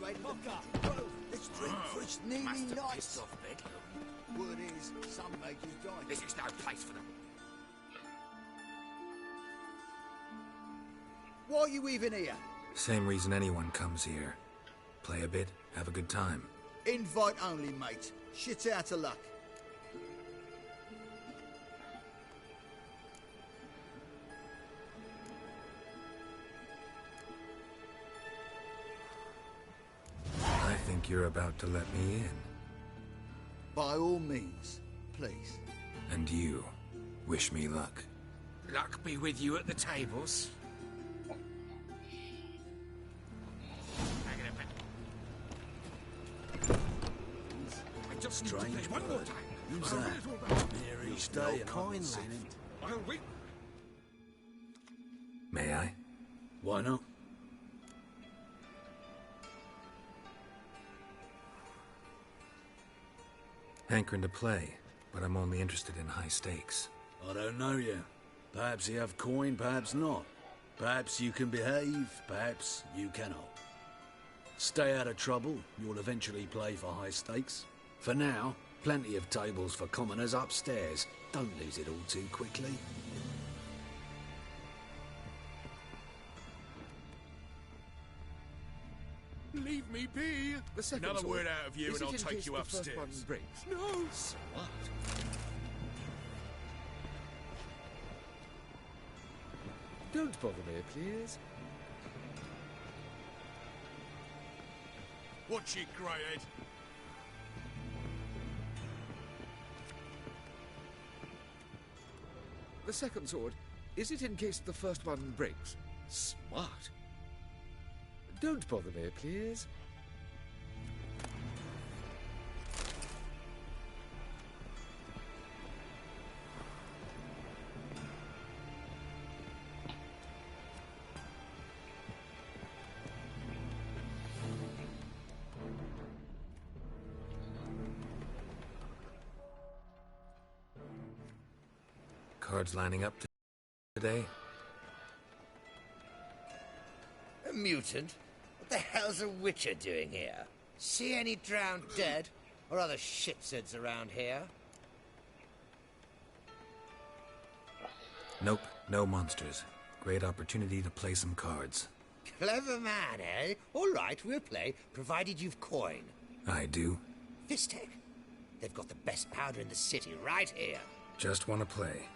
Let's drink for it's nearly Must have night. pissed off Bedlam. Word is, some majors died. This is no place for them. Why are you even here? Same reason anyone comes here. Play a bit, have a good time. Invite only, mate. Shit's out of luck. I think you're about to let me in. By all means, please. And you, wish me luck. Luck be with you at the tables. Strange one more bird. time. Who's I'll that? read it all back. Near each No day and I coin haven't seen left. him. I'll read. May I? Why not? Hankering to play, but I'm only interested in high stakes. I don't know yet. Perhaps you have coin, perhaps not. Perhaps you can behave, perhaps you cannot. Stay out of trouble, you'll eventually play for high stakes. For now, plenty of tables for commoners upstairs. Don't lose it all too quickly. Leave me be. The second Another sword. word out of you Is and it I'll in take case you the first upstairs. one breaks? No. Smart. Don't bother me, please. Watch it, greyhead. The second sword. Is it in case the first one breaks? Smart. Don't bother me, please. Cards lining up today? A mutant? What the hell's a witcher doing here? See any drowned dead? Or other shitsuds around here? Nope, no monsters. Great opportunity to play some cards. Clever man, eh? All right, we'll play, provided you've coin. I do. Fistech. They've got the best powder in the city right here. Just want to play.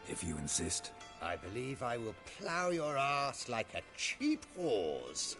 If you insist. I believe I will plough your ass like a cheap horse.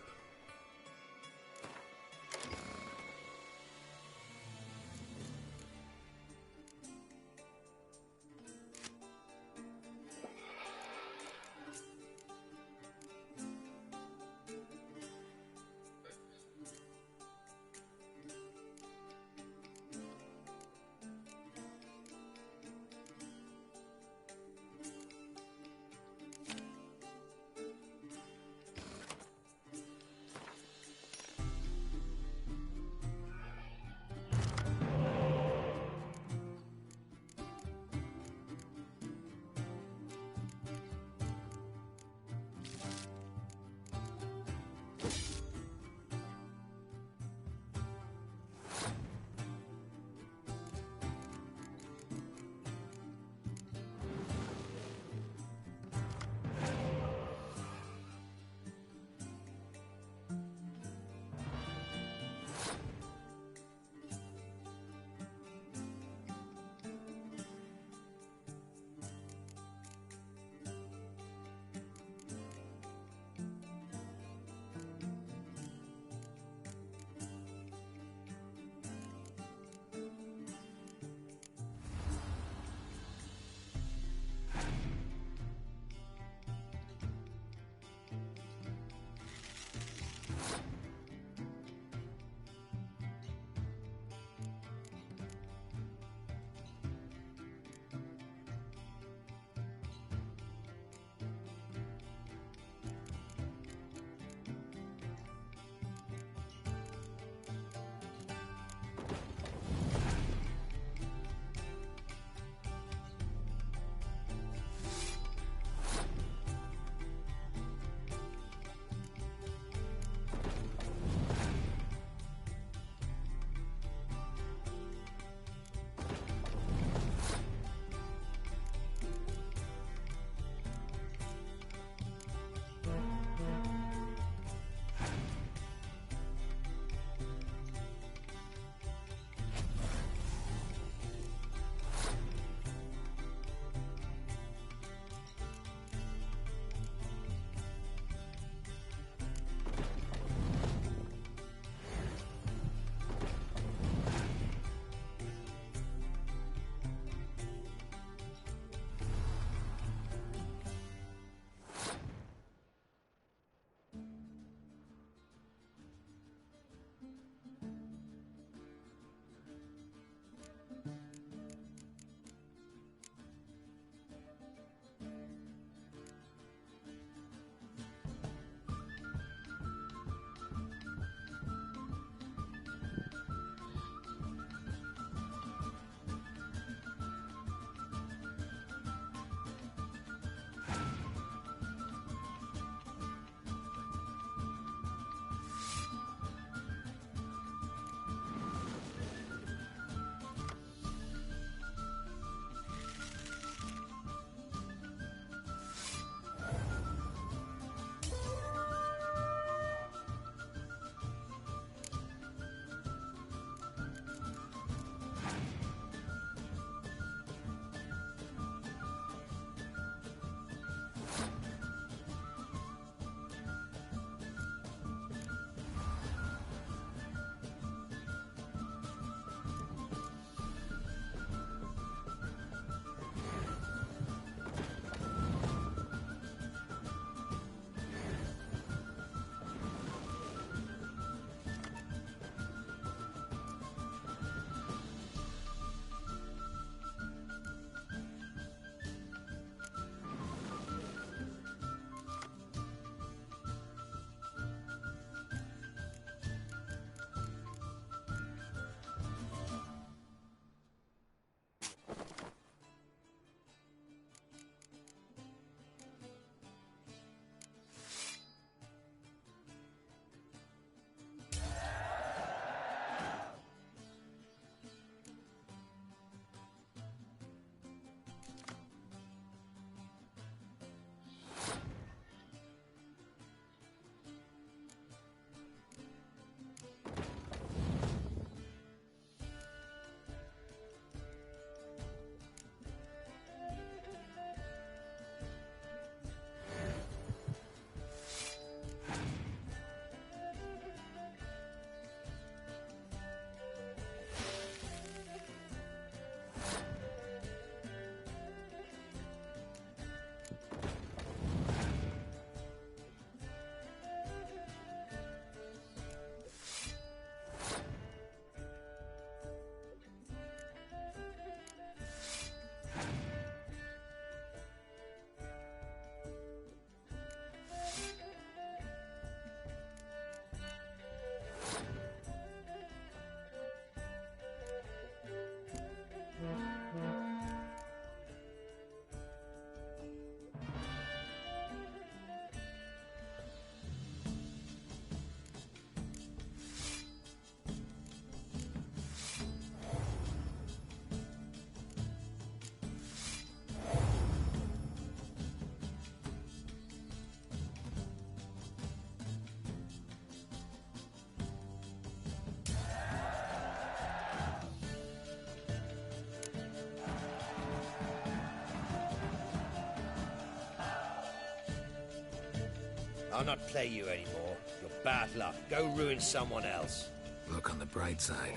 I'll not play you anymore. You're bad luck. Go ruin someone else. Look on the bright side.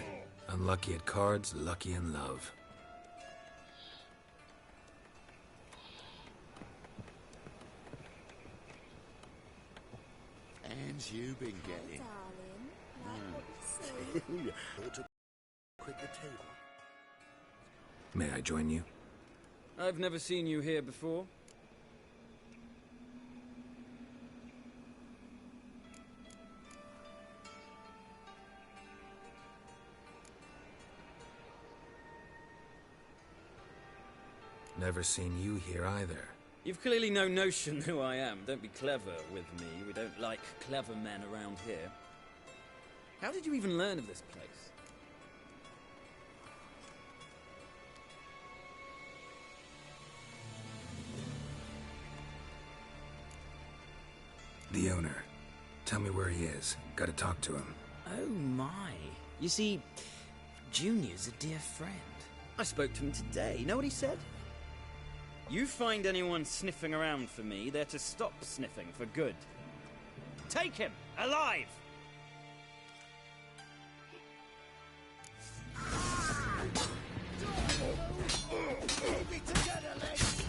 Unlucky at cards, lucky in love. And you've been getting. Ought to quit the table. May I join you? I've never seen you here before. Never seen you here either. You've clearly no notion who I am. Don't be clever with me. We don't like clever men around here. How did you even learn of this place? The owner. Tell me where he is. Gotta talk to him. Oh my. You see, Junior's a dear friend. I spoke to him today. You know what he said? You find anyone sniffing around for me, they're to stop sniffing for good. Take him, alive! Keep it together, legs!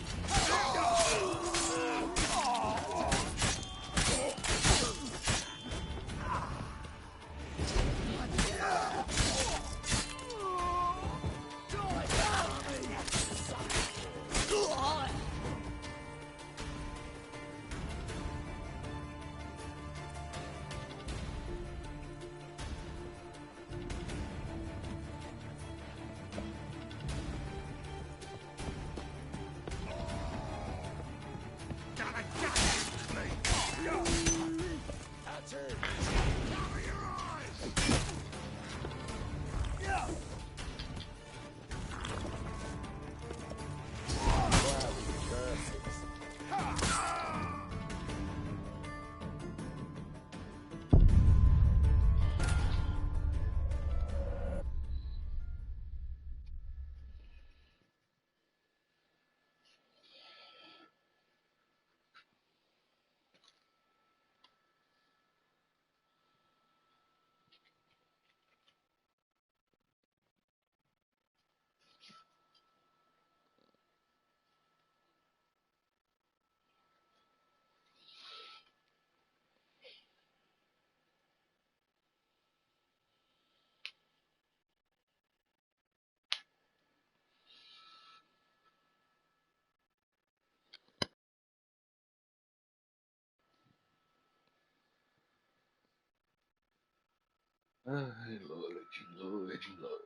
Ai, Lord, Lord, Lord.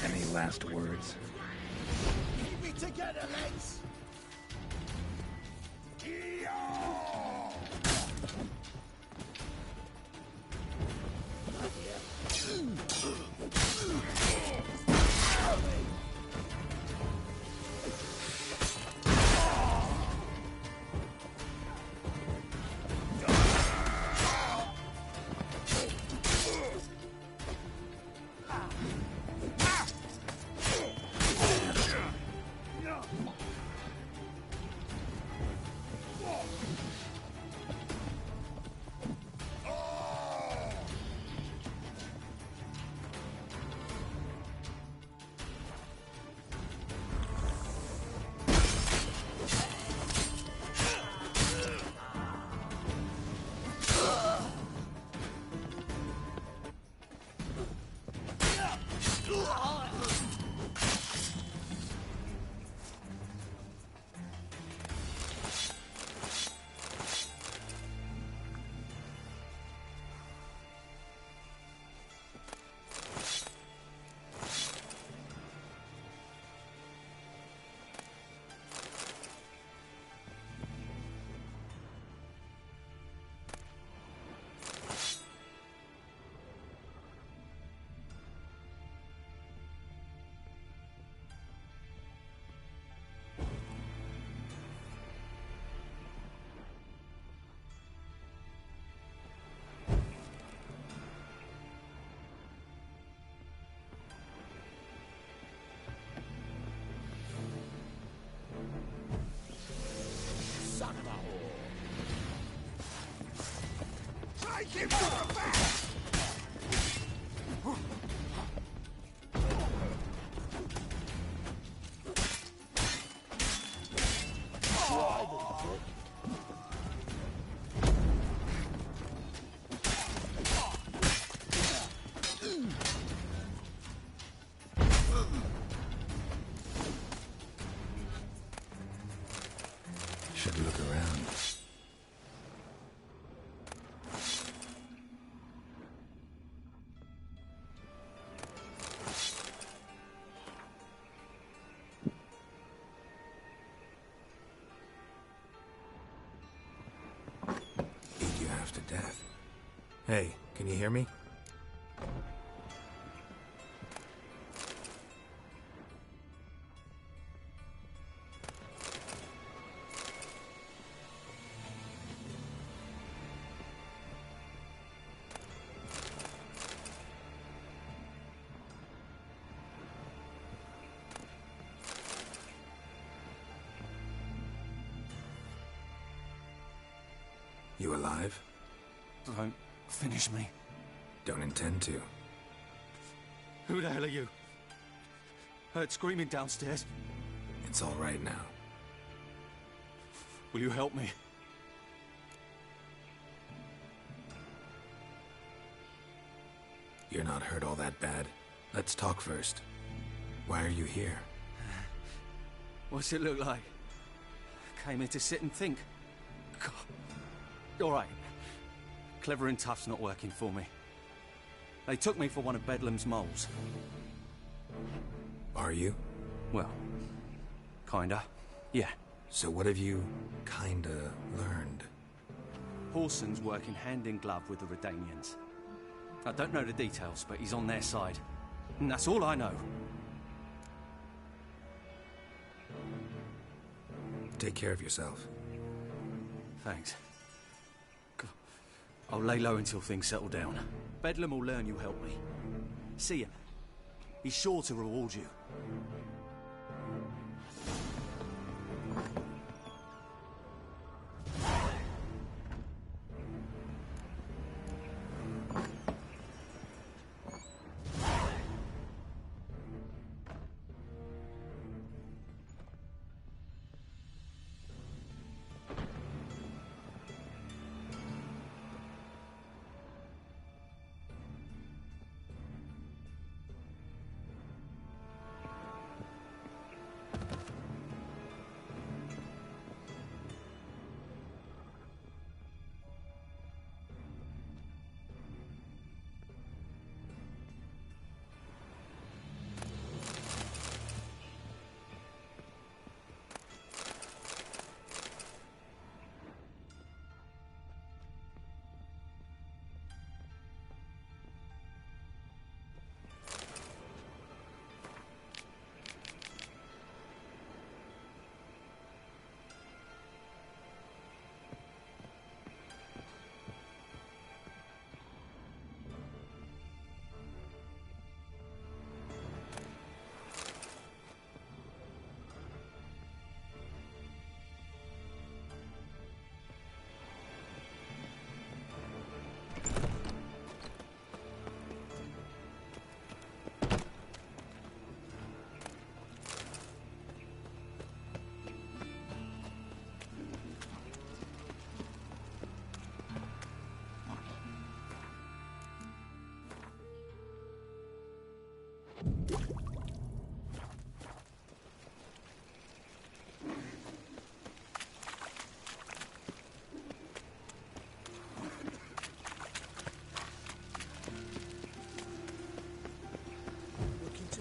Any last words? Keep it together, legs! Take him to the back! Should look around. Beat you half to death. Hey, can you hear me? You alive? Don't finish me. Don't intend to. Who the hell are you? Heard screaming downstairs. It's all right now. Will you help me? You're not hurt all that bad. Let's talk first. Why are you here? What's it look like? Came here to sit and think. God. All right. Clever and tough's not working for me. They took me for one of Bedlam's moles. Are you? Well, kinda. Yeah. So what have you kinda learned? Horson's working hand in glove with the Redanians. I don't know the details, but he's on their side. And that's all I know. Take care of yourself. Thanks. God. I'll lay low until things settle down. Bedlam will learn you helped me. See him. He's sure to reward you.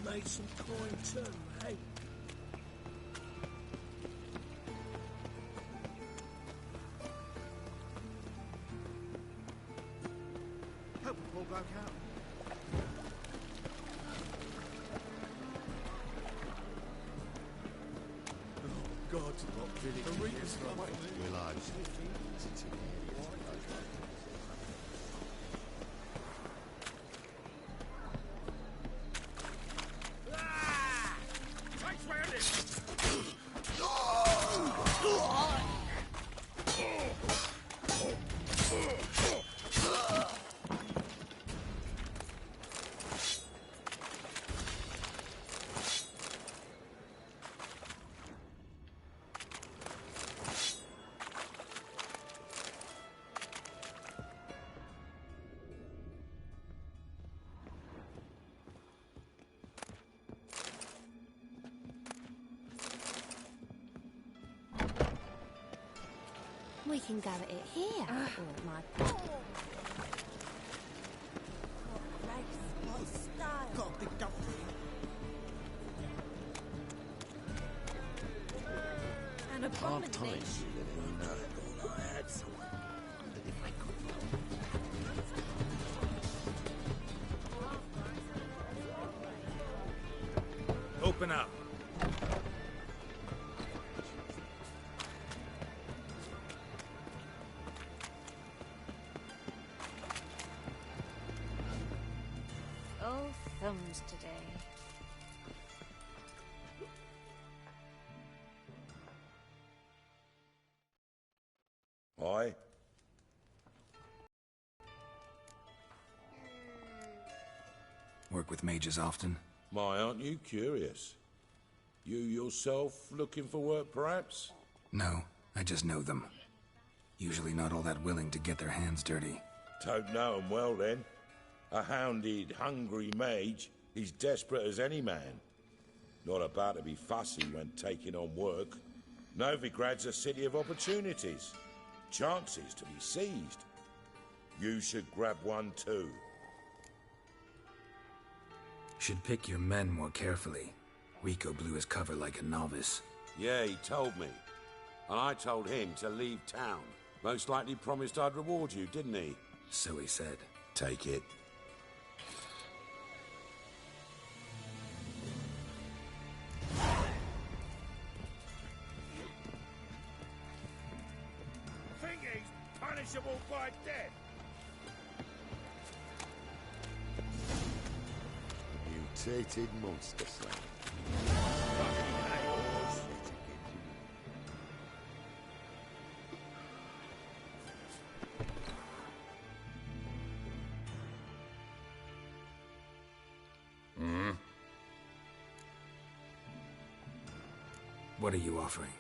Made some coin too, eh? Help a poor bloke out. Oh, God, not really. The Reapers realised. We can go at it here, or at my... Got a big gun for you. An abomination. Open up. All thumbs today. Aye? Work with mages often? My, aren't you curious? You yourself looking for work, perhaps? No, I just know them. Usually not all that willing to get their hands dirty. Don't know 'em well, then. A hounded, hungry mage is desperate as any man. Not about to be fussy when taking on work. Novigrad's a city of opportunities. Chances to be seized. You should grab one too. Should pick your men more carefully. Rico blew his cover like a novice. Yeah, he told me. And I told him to leave town. Most likely promised I'd reward you, didn't he? So he said. Take it. Think he's punishable by death. Mutated monster son. What are you offering?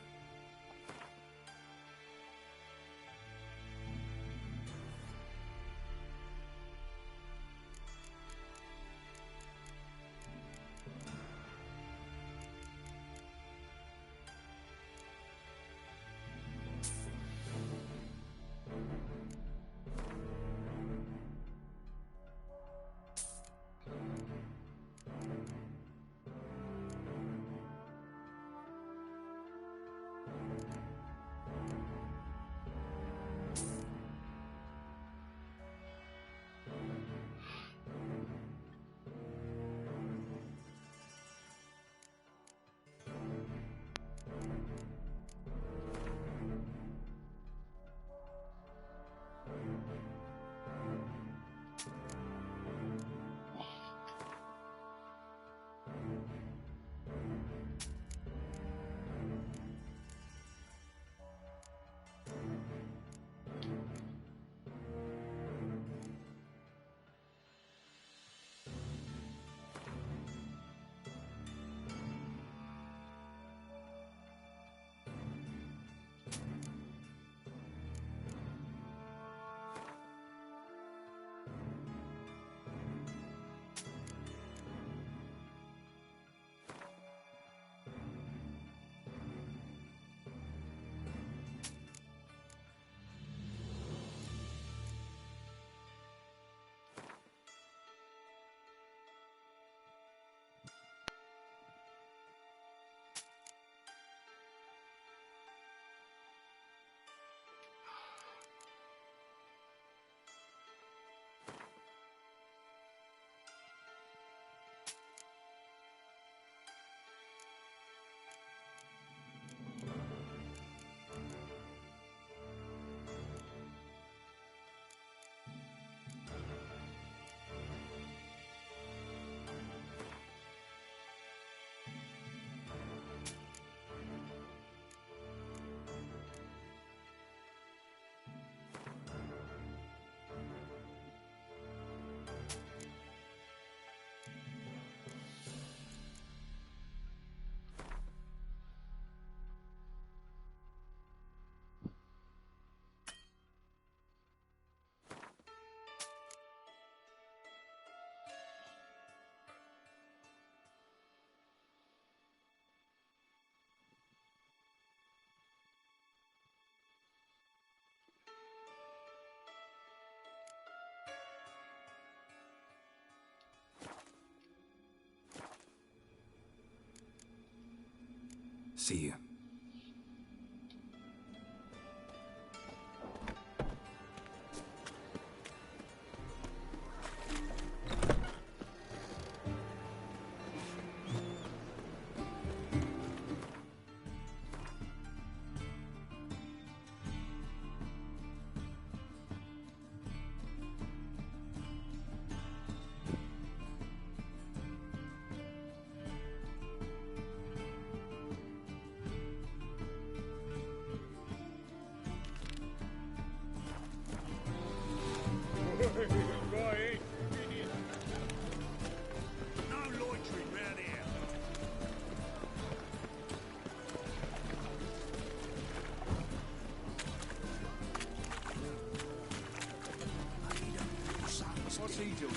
See you. No loitering round here. What's he doing?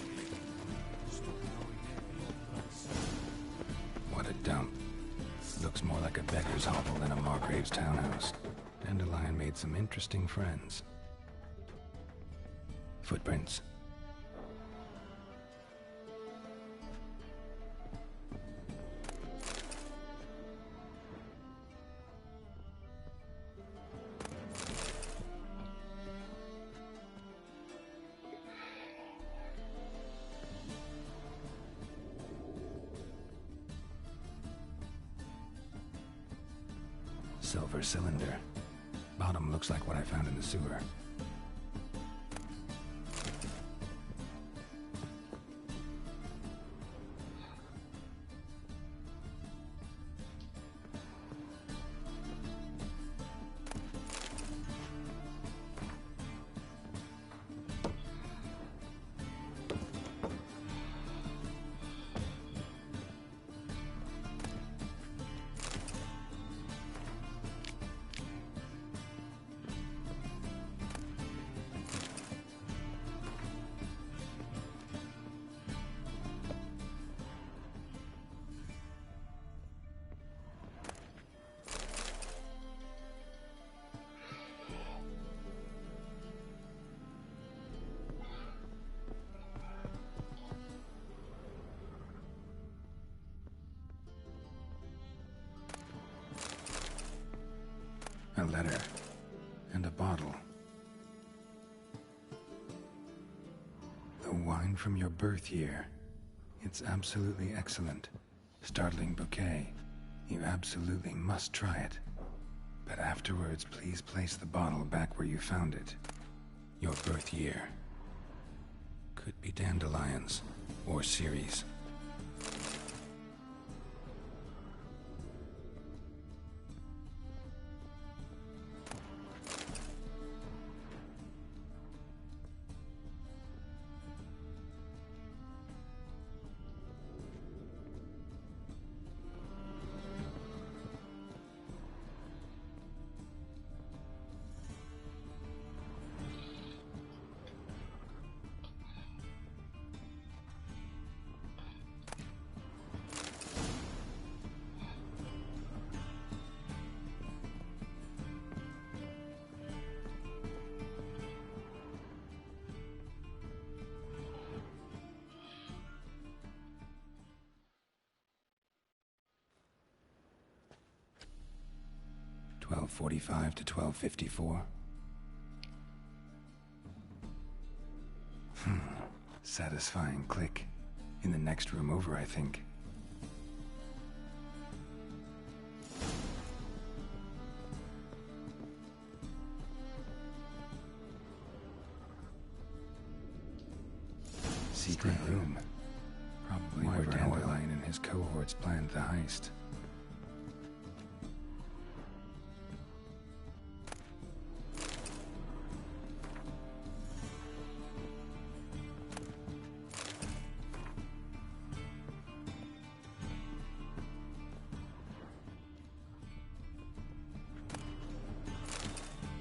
What a dump. Looks more like a beggar's hovel than a Margrave's townhouse. Dandelion made some interesting friends. Footprints. Silver cylinder. Bottom looks like what I found in the sewer. A letter. And a bottle. The wine from your birth year. It's absolutely excellent. Startling bouquet. You absolutely must try it. But afterwards, please place the bottle back where you found it. Your birth year. Could be dandelions. Or Ceres. .45 to 12:54. Satisfying click. In the next room over, I think. Secret room. Probably where Dandelion and his cohorts planned the heist.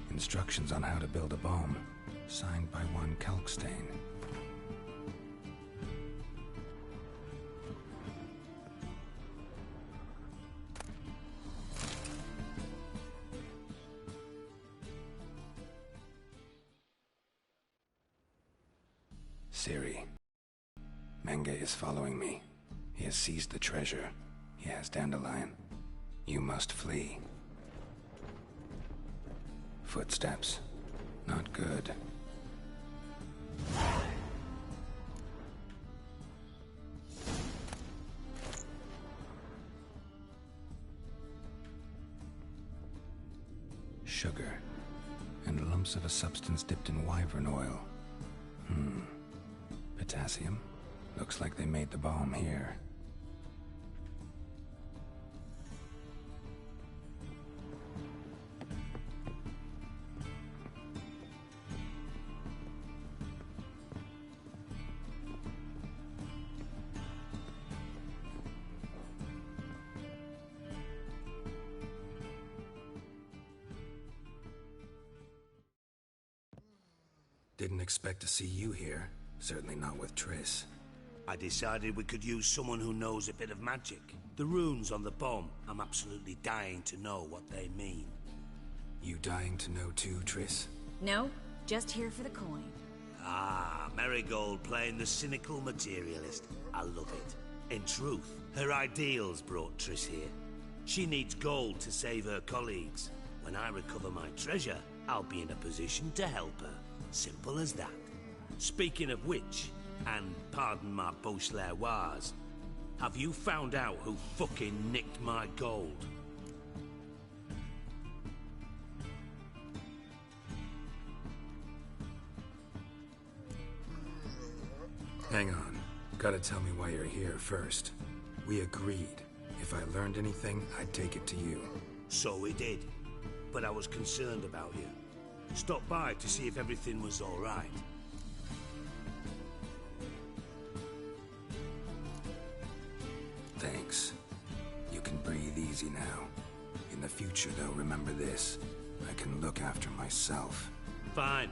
Instructions on how to build a bomb, signed by one Kalkstain. Siri. Menge is following me. He has seized the treasure. He has Dandelion. You must flee. Footsteps. Not good. Sugar. And lumps of a substance dipped in wyvern oil. Potassium? Looks like they made the bomb here. Didn't expect to see you here. Certainly not with Triss. I decided we could use someone who knows a bit of magic. The runes on the bomb, I'm absolutely dying to know what they mean. You dying to know too, Triss? No, just here for the coin. Ah, Marigold playing the cynical materialist. I love it. In truth, her ideals brought Triss here. She needs gold to save her colleagues. When I recover my treasure, I'll be in a position to help her. Simple as that. Speaking of which, and pardon my Beauclervoise, have you found out who fucking nicked my gold? Hang on. Gotta tell me why you're here first. We agreed. If I learned anything, I'd take it to you. So we did. But I was concerned about you. Stopped by to see if everything was all right. Thanks. You can breathe easy now. In the future, though, remember this. I can look after myself. Fine.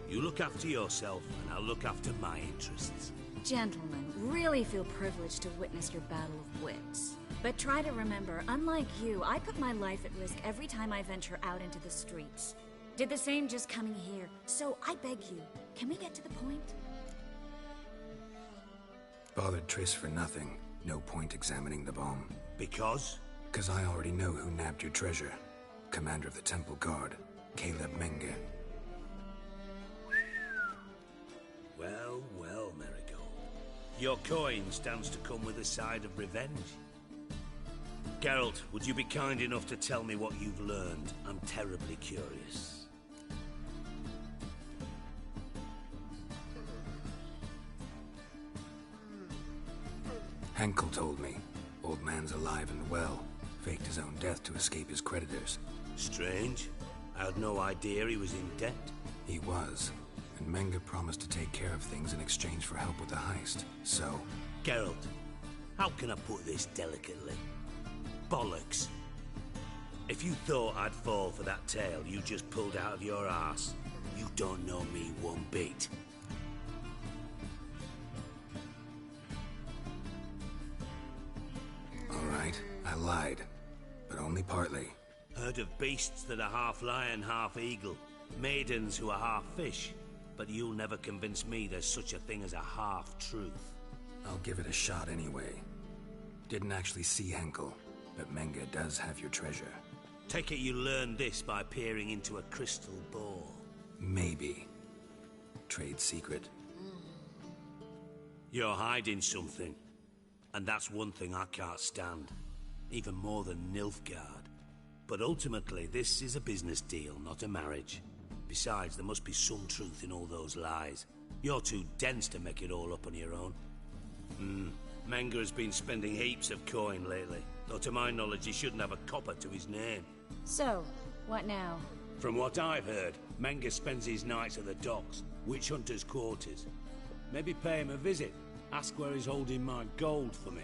You look after yourself, and I'll look after my interests. Gentlemen, really feel privileged to witness your battle of wits. But try to remember, unlike you, I put my life at risk every time I venture out into the streets. Did the same just coming here. So I beg you, can we get to the point? Bothered Triss for nothing. No point examining the bomb. Because? 'Cause I already know who nabbed your treasure. Commander of the Temple Guard, Caleb Menge. Well, well, Marigold. Your coin stands to come with a side of revenge. Geralt, would you be kind enough to tell me what you've learned? I'm terribly curious. Henkel told me. Old man's alive and well. Faked his own death to escape his creditors. Strange. I had no idea he was in debt. He was. And Menge promised to take care of things in exchange for help with the heist. So... Geralt, how can I put this delicately? Bollocks. If you thought I'd fall for that tale you just pulled out of your arse, you don't know me one bit. Alright, I lied. But only partly. Heard of beasts that are half lion, half eagle. Maidens who are half fish. But you'll never convince me there's such a thing as a half-truth. I'll give it a shot anyway. Didn't actually see Henkel, but Menge does have your treasure. Take it you learned this by peering into a crystal ball. Maybe. Trade secret. You're hiding something. And that's one thing I can't stand. Even more than Nilfgaard. But ultimately, this is a business deal, not a marriage. Besides, there must be some truth in all those lies. You're too dense to make it all up on your own. Menge has been spending heaps of coin lately. Though to my knowledge, he shouldn't have a copper to his name. So, what now? From what I've heard, Menge spends his nights at the docks, witch hunters' quarters. Maybe pay him a visit. Ask where he's holding my gold for me.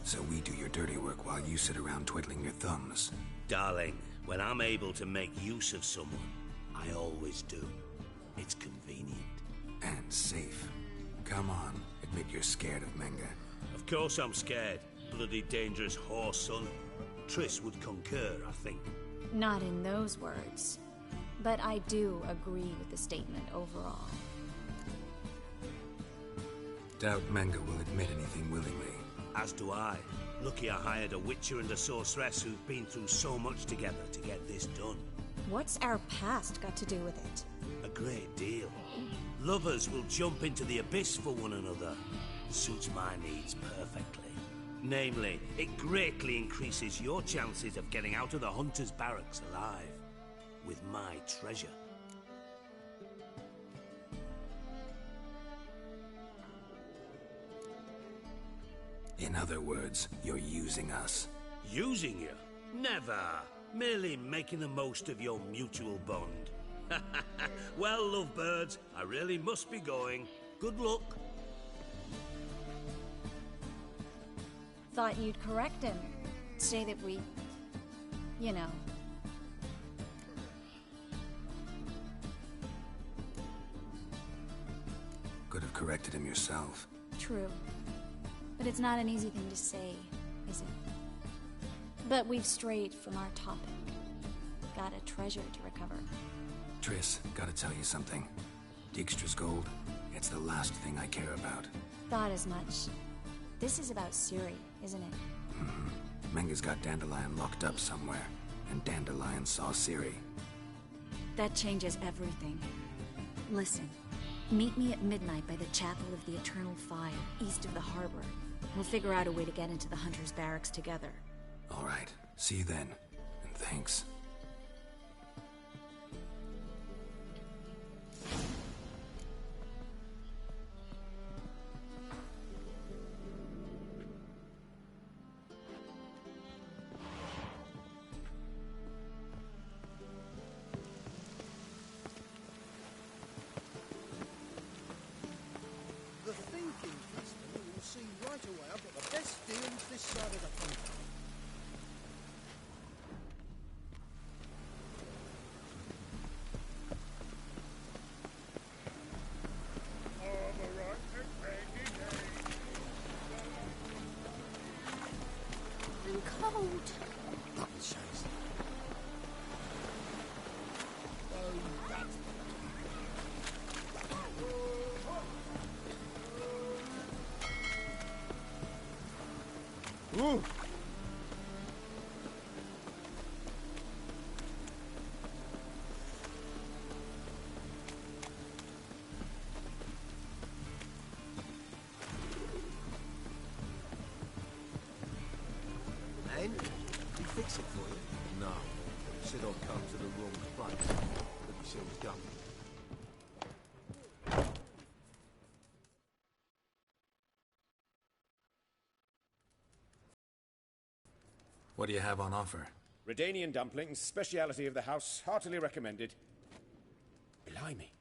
So we do your dirty work while you sit around twiddling your thumbs. Darling, when I'm able to make use of someone, I always do. It's convenient. And safe. Come on, admit you're scared of Menge. Of course I'm scared. Bloody dangerous whore son. Triss would concur, I think. Not in those words. But I do agree with the statement overall. Doubt Manga will admit anything willingly. As do I. Lucky I hired a witcher and a sorceress who've been through so much together to get this done. What's our past got to do with it? A great deal. Lovers will jump into the abyss for one another. Suits my needs perfectly. Namely, it greatly increases your chances of getting out of the Hunter's barracks alive. With my treasure. In other words, you're using us. Using you? Never. Merely making the most of your mutual bond. Well, lovebirds, I really must be going. Good luck. Thought you'd correct him. Say that we... you know... Could have corrected him yourself. True. But it's not an easy thing to say, is it? But we've strayed from our topic. Got a treasure to recover. Triss, gotta tell you something. Dijkstra's gold, it's the last thing I care about. Thought as much. This is about Ciri, isn't it? Mm-hmm. Menga's got Dandelion locked up somewhere, and Dandelion saw Ciri. That changes everything. Listen, meet me at midnight by the Chapel of the Eternal Fire, east of the harbor. We'll figure out a way to get into the Hunter's barracks together. All right. See you then. And thanks. The thinking customer will see right away I've got the best deals this side of the country. I'm cold. Button shows. Oh, that's... Ooh. And he fix it for you? No. Said I'd come to the wrong place. But he said he's done. What do you have on offer? Redanian dumplings, speciality of the house, heartily recommended. Blimey.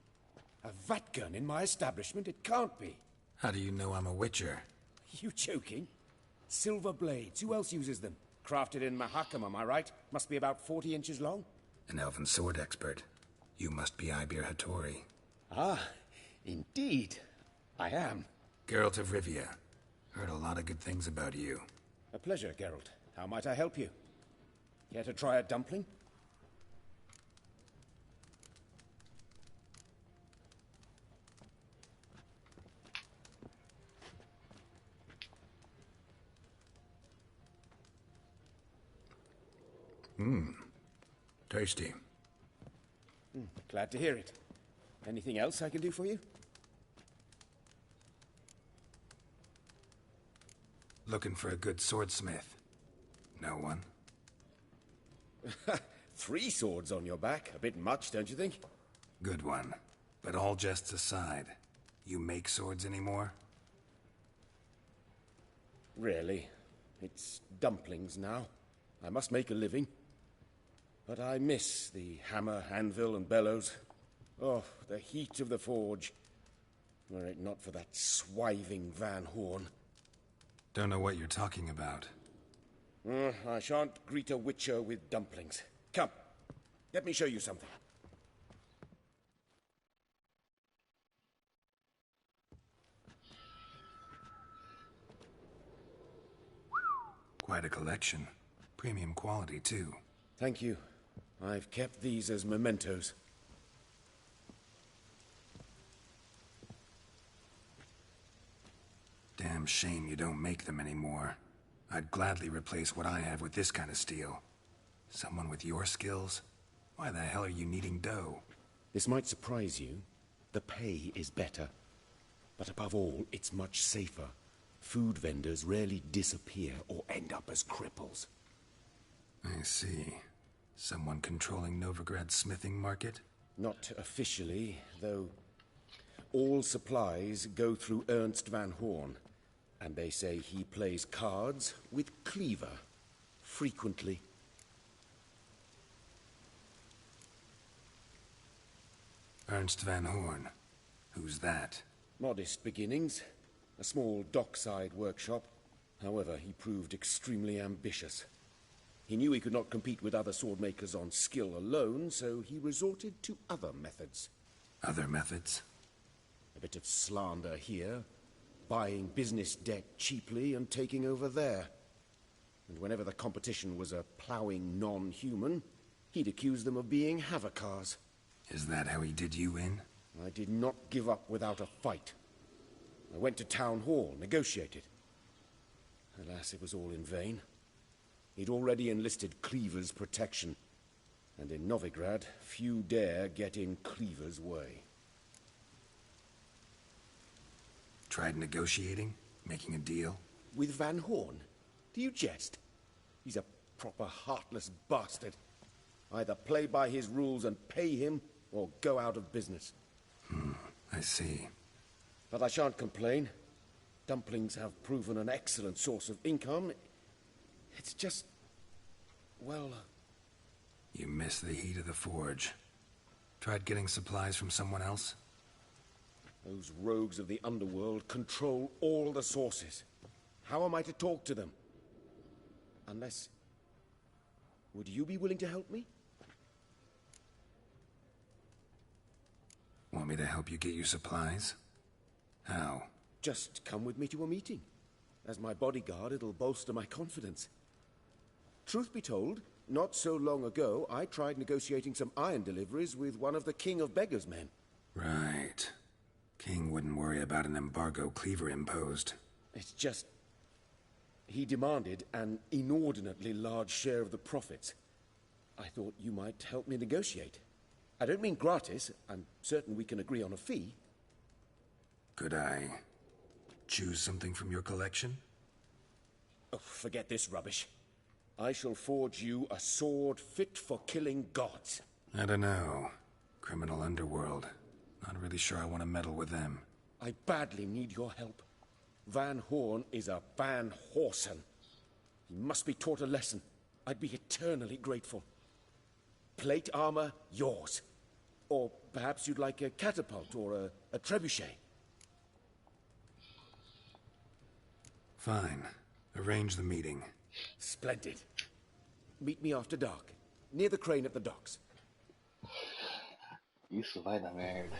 A vat gun in my establishment? It can't be. How do you know I'm a witcher? You joking? Silver blades, who else uses them? Crafted in Mahakam, am I right? Must be about 40 inches long? An elven sword expert. You must be Ibir Hattori. Ah, indeed. I am. Geralt of Rivia. Heard a lot of good things about you. A pleasure, Geralt. How might I help you? Care to try a dumpling? Tasty. Glad to hear it. Anything else I can do for you? Looking for a good swordsmith. No one? 3 swords on your back. A bit much, don't you think? Good one. But all jests aside, you make swords anymore? Really. It's dumplings now. I must make a living. But I miss the hammer, anvil, and bellows. Oh, the heat of the forge. Were it not for that swiving Van Horn. Don't know what you're talking about. I shan't greet a witcher with dumplings. Come, let me show you something. Quite a collection. Premium quality, too. Thank you. I've kept these as mementos. shame you don't make them anymore. I'd gladly replace what I have with this kind of steel. Someone with your skills? Why the hell are you needing dough? This might surprise you. The pay is better. But above all, it's much safer. Food vendors rarely disappear or end up as cripples. I see. Someone controlling Novigrad's smithing market? Not officially, though all supplies go through Ernst van Horn. And they say he plays cards with Cleaver. Frequently. Ernst van Horn. Who's that? Modest beginnings. A small dockside workshop. However, he proved extremely ambitious. He knew he could not compete with other swordmakers on skill alone, so he resorted to other methods. Other methods? A bit of slander here, buying business debt cheaply and taking over there. And whenever the competition was a ploughing non-human, he'd accuse them of being Havocars. Is that how he did you in? I did not give up without a fight. I went to Town Hall, negotiated. Alas, it was all in vain. He'd already enlisted Cleaver's protection, and in Novigrad, few dare get in Cleaver's way. Tried negotiating? Making a deal? With Van Horn? Do you jest? He's a proper heartless bastard. Either play by his rules and pay him, or go out of business. I see. But I shan't complain. Dumplings have proven an excellent source of income. It's just... well... You miss the heat of the forge. Tried getting supplies from someone else? Those rogues of the underworld control all the sources. How am I to talk to them? Unless... would you be willing to help me? Want me to help you get your supplies? How? Just come with me to a meeting. As my bodyguard, it'll bolster my confidence. Truth be told, not so long ago, I tried negotiating some iron deliveries with one of the King of Beggars' men. Right. King wouldn't worry about an embargo Cleaver imposed. It's just... he demanded an inordinately large share of the profits. I thought you might help me negotiate. I don't mean gratis. I'm certain we can agree on a fee. Could I choose something from your collection? Oh, forget this rubbish. I shall forge you a sword fit for killing gods. I don't know. Criminal underworld. Not really sure I want to meddle with them. I badly need your help. Van Horn is a Van Horsen. He must be taught a lesson. I'd be eternally grateful. Plate armor, yours. Or perhaps you'd like a catapult or a trebuchet. Fine. Arrange the meeting. Splendid. Meet me after dark, near the crane at the docks. Isso vai dar merda.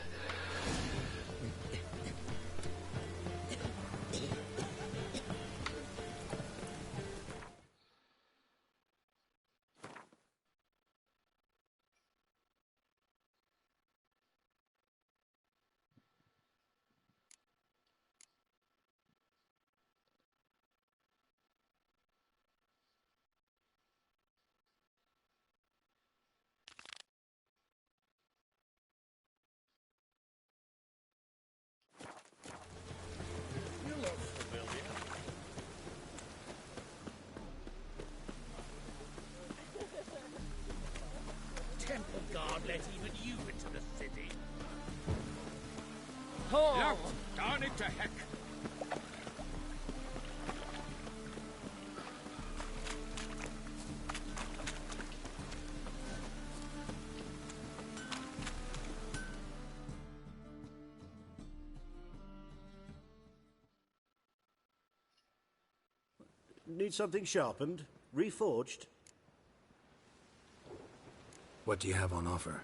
Temple Guard let even you into the city. Oh. Look, darn it to heck. Need something sharpened? Reforged? What do you have on offer?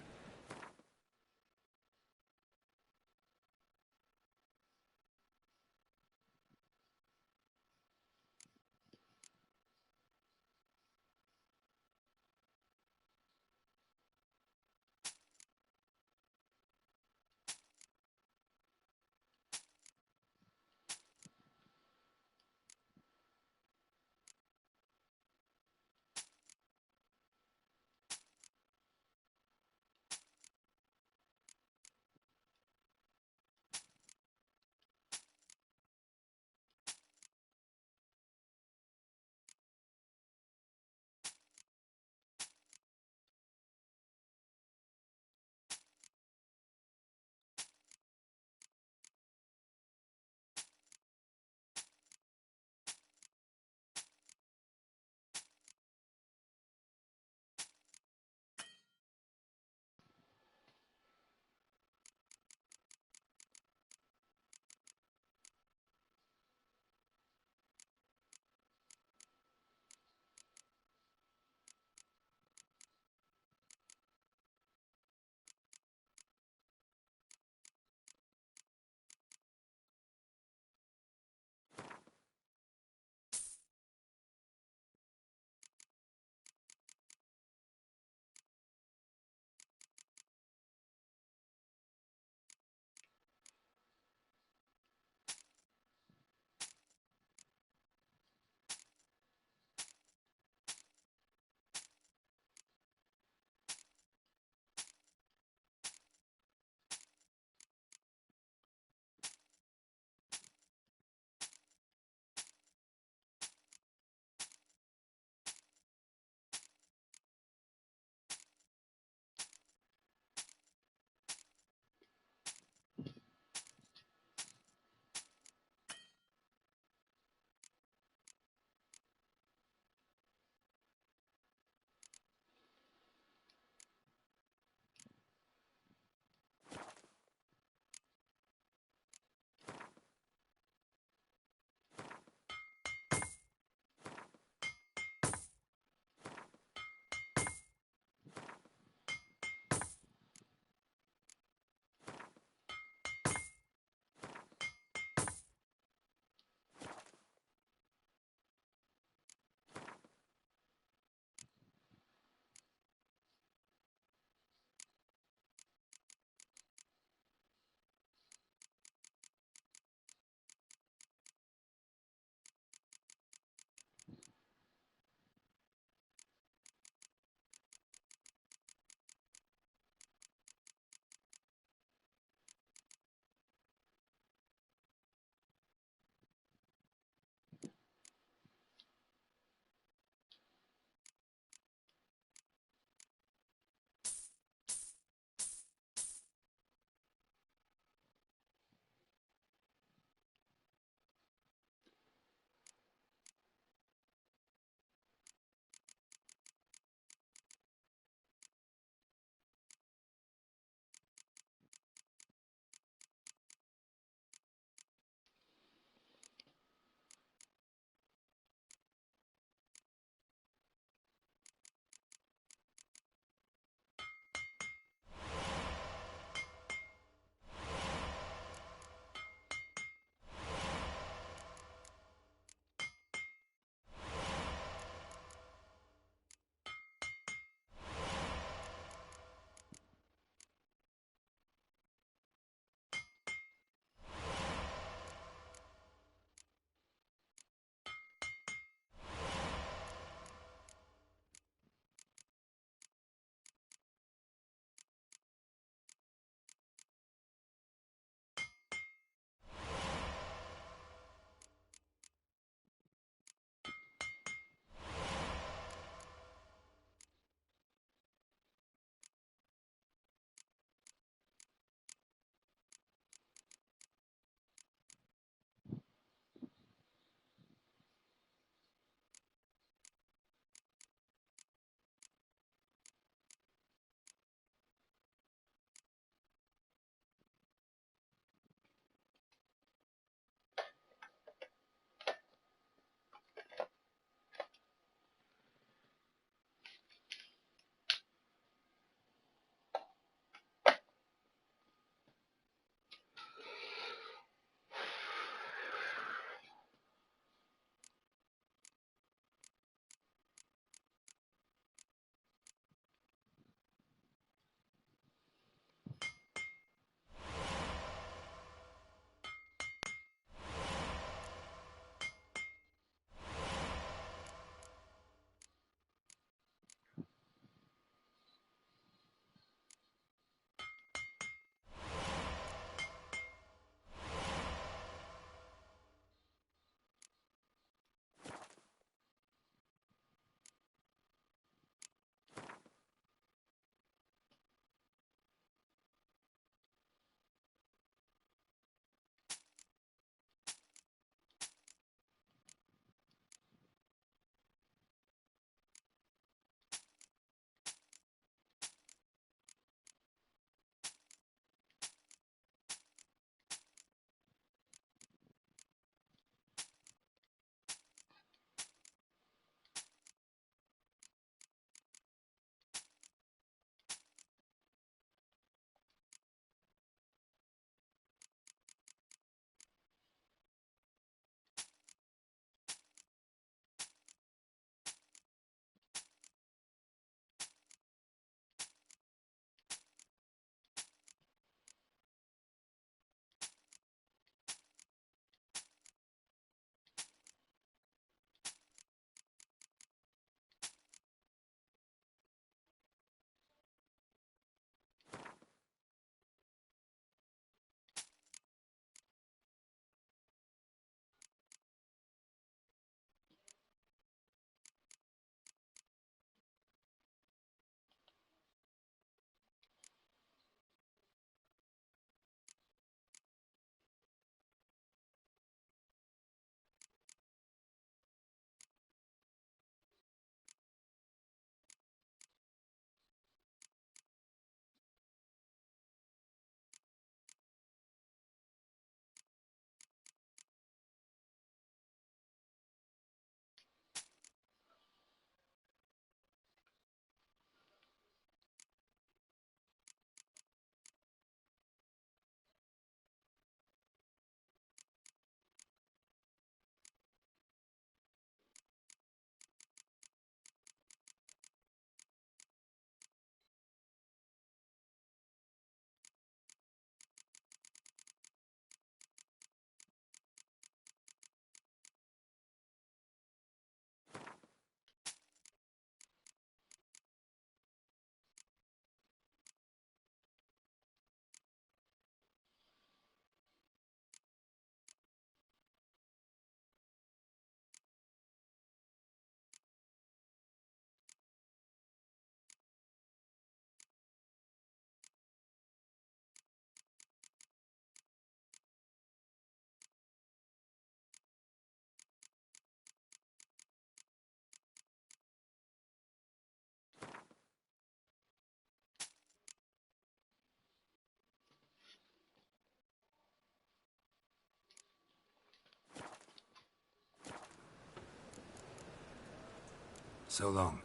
So long.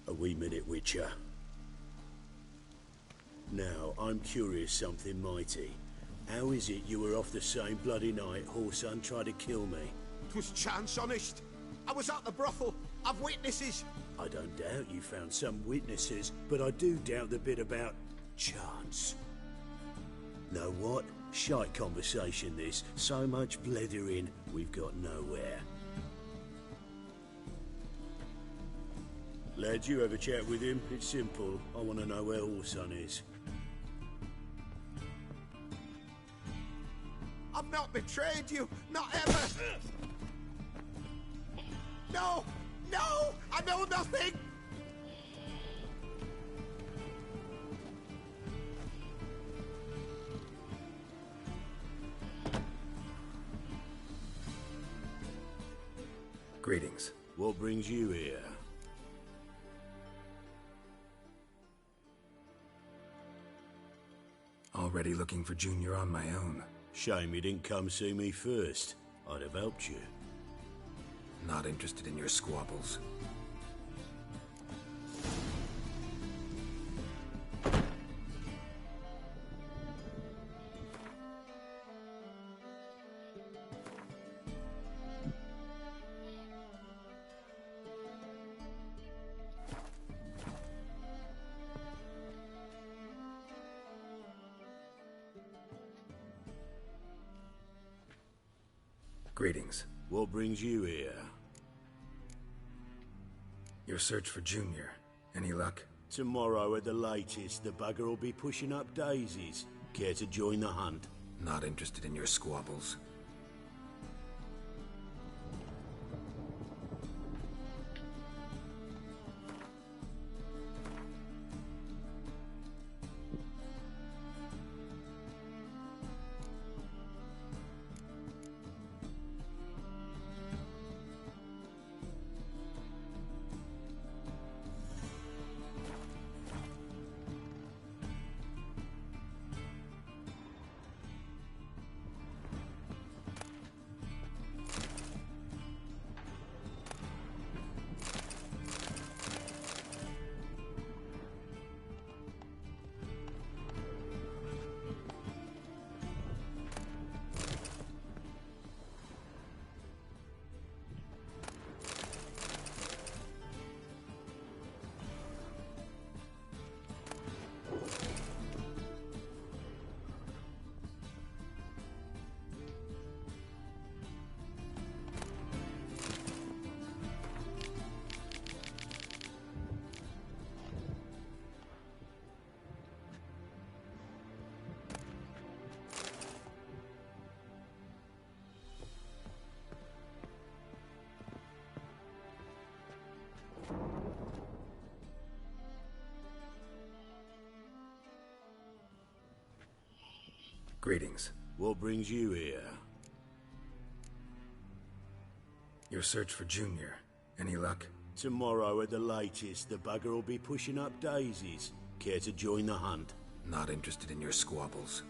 A wee minute, Witcher. Now, I'm curious something mighty. How is it you were off the same bloody night Whoreson tried to kill me? 'Twas chance, honest. I was at the brothel. I've witnesses. I don't doubt you found some witnesses, but I do doubt the bit about chance. Know what? Shite conversation this. So much blethering, we've got nowhere. Lad, you have a chat with him. It's simple. I want to know where Whoreson is. I've not betrayed you. Not ever. No! No! I know nothing! Greetings. What brings you here? Already looking for Junior on my own. Shame you didn't come see me first. I'd have helped you. Not interested in your squabbles. Greetings. What brings you here? Your search for Junior. Any luck? Tomorrow at the latest, the bugger will be pushing up daisies. Care to join the hunt? Not interested in your squabbles. Greetings. What brings you here? Your search for Junior. Any luck? Tomorrow at the latest, the bugger will be pushing up daisies. Care to join the hunt? Not interested in your squabbles.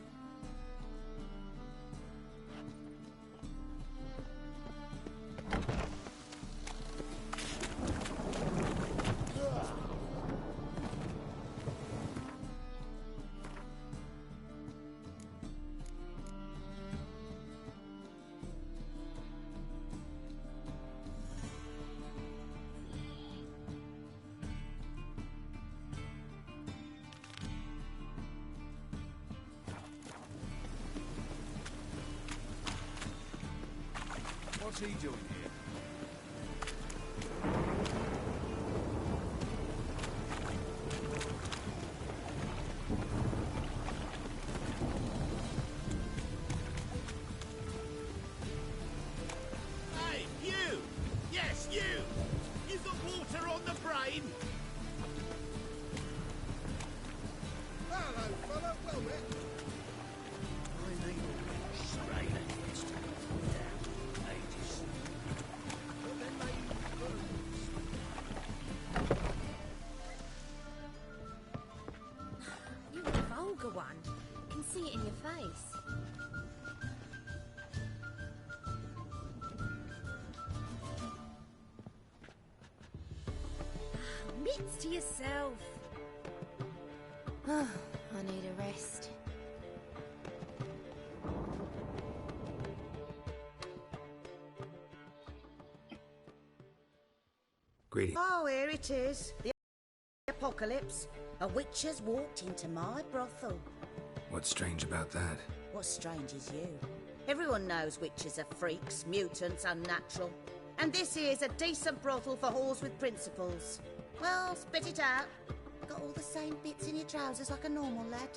What's he doing here? Hey, you! Yes, you! You've got water on the brain? You're a vulgar one. Can see it in your face. Mitts to yourself. I need a rest. Greetings. Oh, here it is. The apocalypse. A witch has walked into my brothel. What's strange about that? What's strange is you. Everyone knows witches are freaks, mutants, unnatural. And this here's a decent brothel for whores with principles. Well, spit it out. Got all the same bits in your trousers like a normal lad.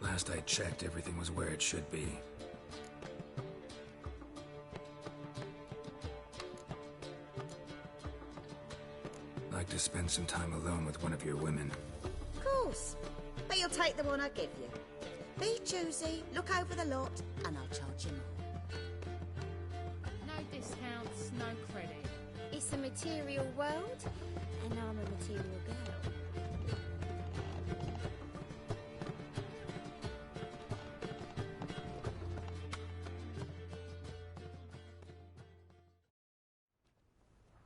Last I checked, everything was where it should be. Like to spend some time alone with one of your women. Of course. But you'll take the one I give you. Be choosy, look over the lot, and I'll charge you more. No discounts, no credit. It's a material world, and I'm a material girl.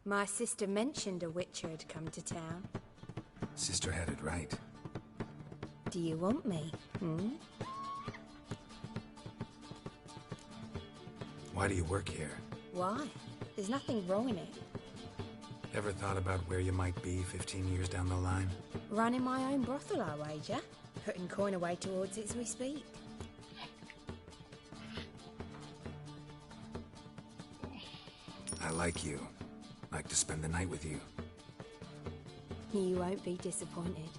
My sister mentioned a witcher had come to town. Sister had it right. Do you want me? Why do you work here? Why? There's nothing wrong in it. Ever thought about where you might be 15 years down the line? Running my own brothel, I wager. Putting coin away towards it as we speak. I like you. Like to spend the night with you. You won't be disappointed.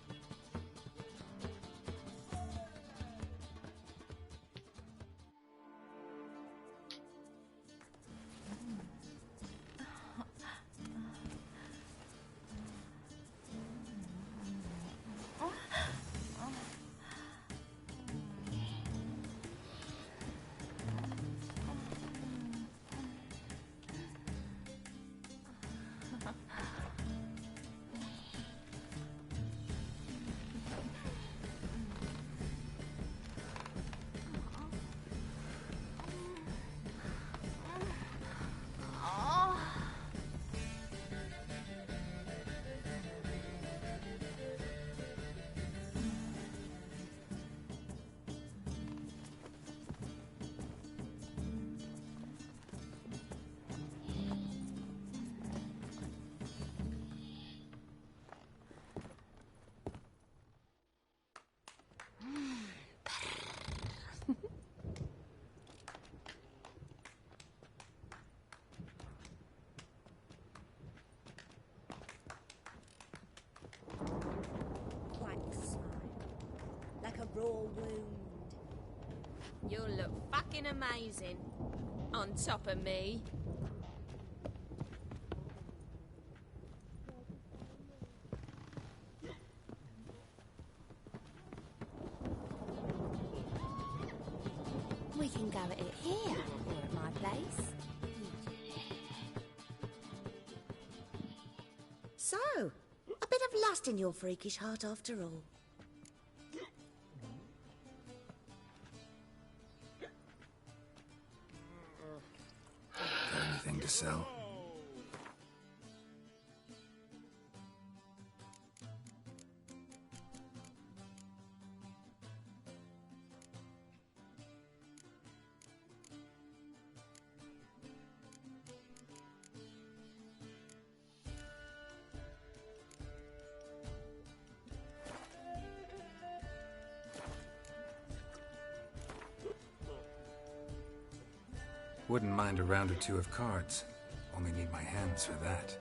Raw wound. You'll look fucking amazing on top of me. We can go at it here or at my place. So, a bit of lust in your freakish heart after all. Anything to sell? Wouldn't mind a round or two of cards. Only need my hands for that.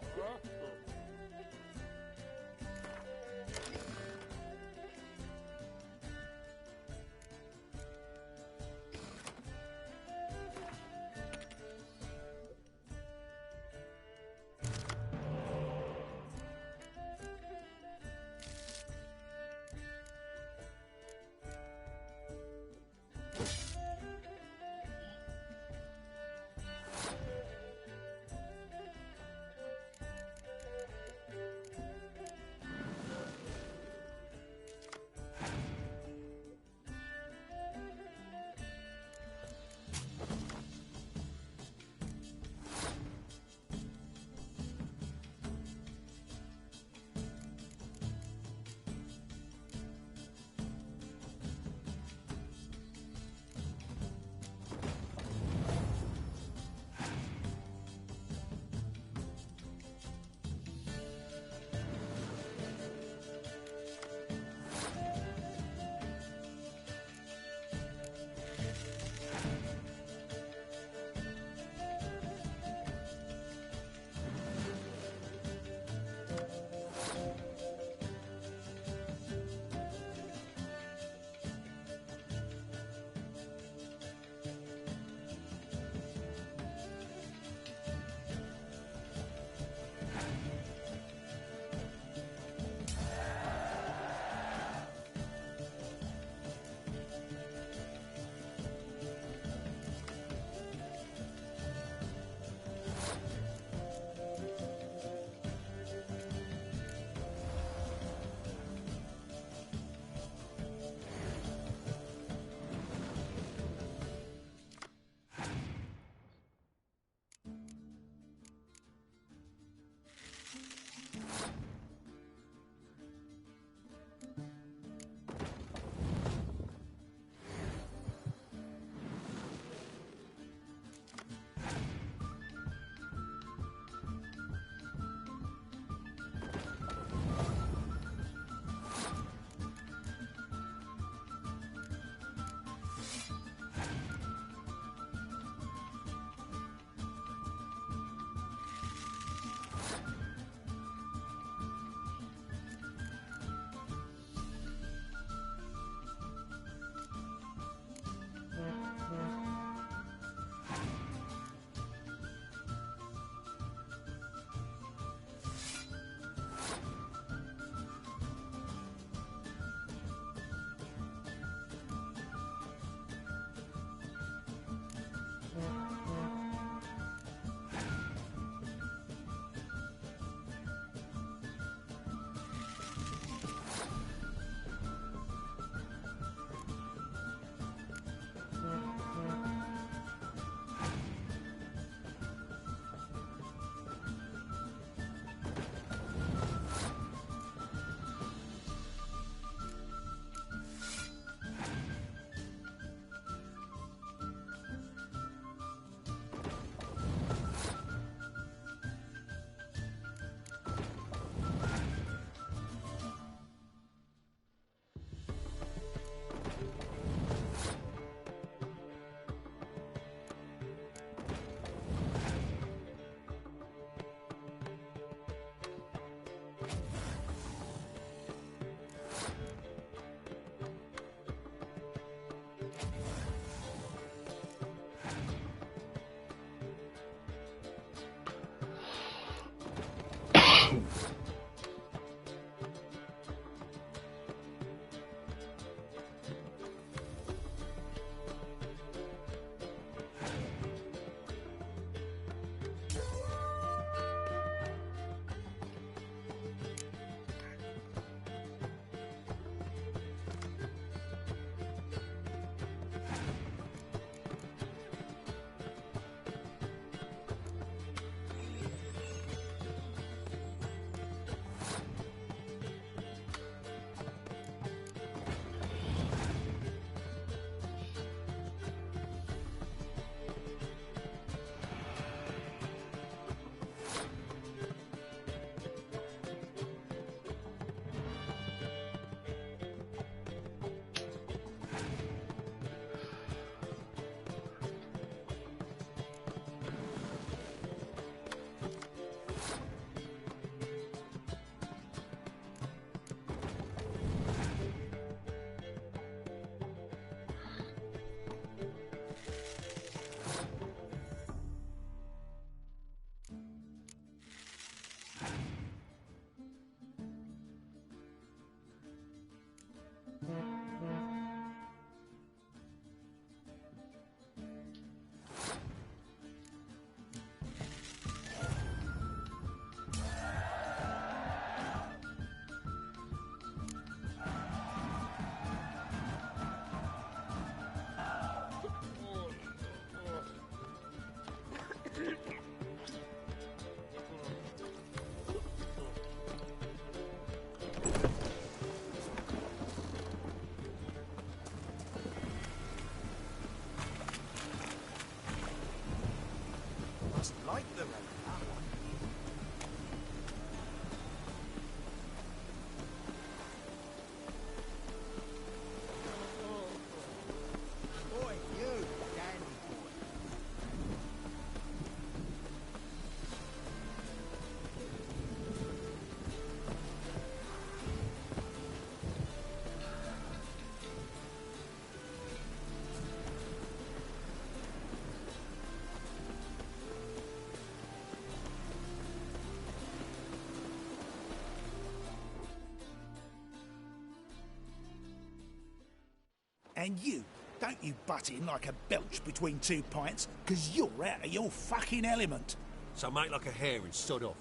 And you, don't you butt in like a belch between 2 pints, 'cause you're out of your fucking element. So make like a hare and sod off.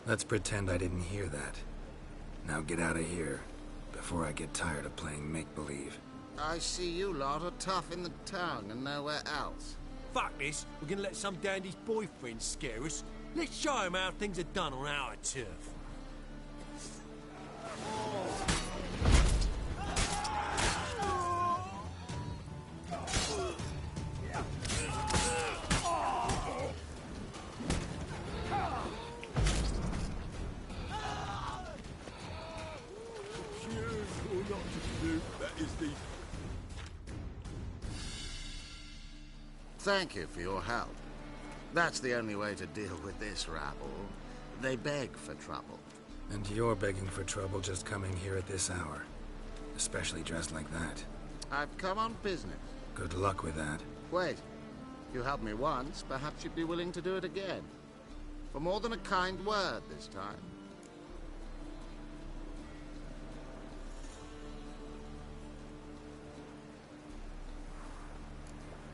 Let's pretend I didn't hear that. Now get out of here, before I get tired of playing make-believe. I see you lot are tough in the tongue and nowhere else. Fuck this. We're gonna let some dandy's boyfriend scare us. Let's show him how things are done on our turf. Thank you for your help. That's the only way to deal with this rabble. They beg for trouble. And you're begging for trouble just coming here at this hour. Especially dressed like that. I've come on business. Good luck with that. Wait. You helped me once, perhaps you'd be willing to do it again. For more than a kind word this time.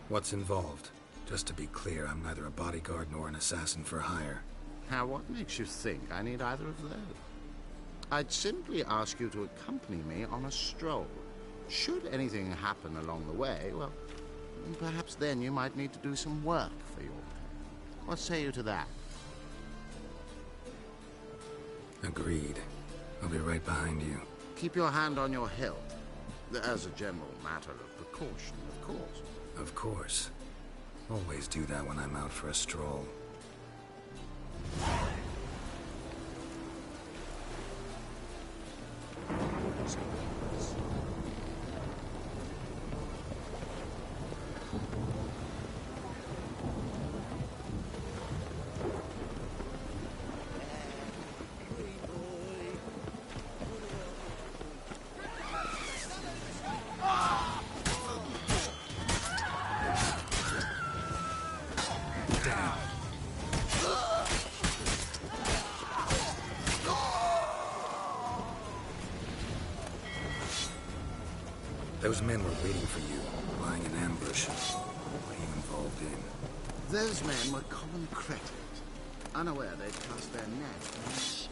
What's involved? Just to be clear, I'm neither a bodyguard nor an assassin for hire. Now, what makes you think I need either of those? I'd simply ask you to accompany me on a stroll. Should anything happen along the way, well, perhaps then you might need to do some work for your pay. What say you to that? Agreed. I'll be right behind you. Keep your hand on your hilt. As a general matter of precaution, of course. Of course. Always do that when I'm out for a stroll. Those men were waiting for you, lying in ambush. What are you involved in? Those men were common creditors, unaware they'd cast their net on the street.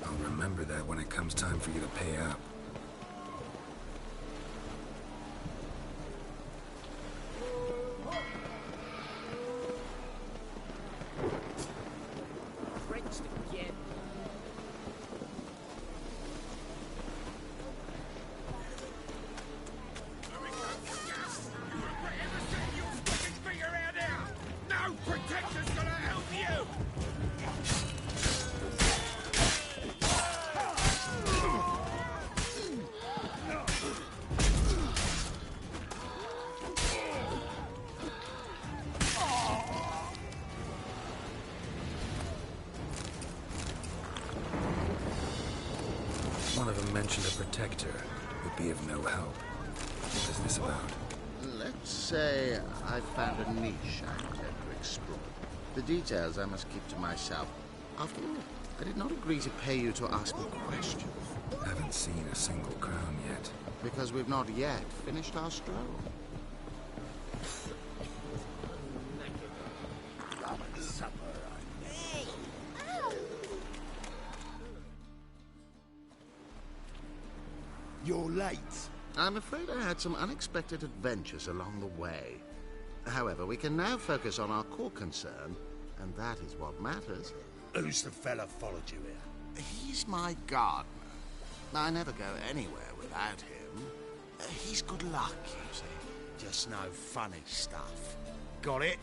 I'll remember that when it comes time for you to pay up. One of them mentioned a protector would be of no help. What is this about? Let's say I found a niche I intend to explore. The details I must keep to myself. After all, I did not agree to pay you to ask me questions. Haven't seen a single crown yet. Because we've not yet finished our stroll. You're late. I'm afraid I had some unexpected adventures along the way. However, we can now focus on our core concern, and that is what matters. Who's the fella followed you here? He's my gardener. I never go anywhere without him. He's good luck, you see. Just no funny stuff. Got it?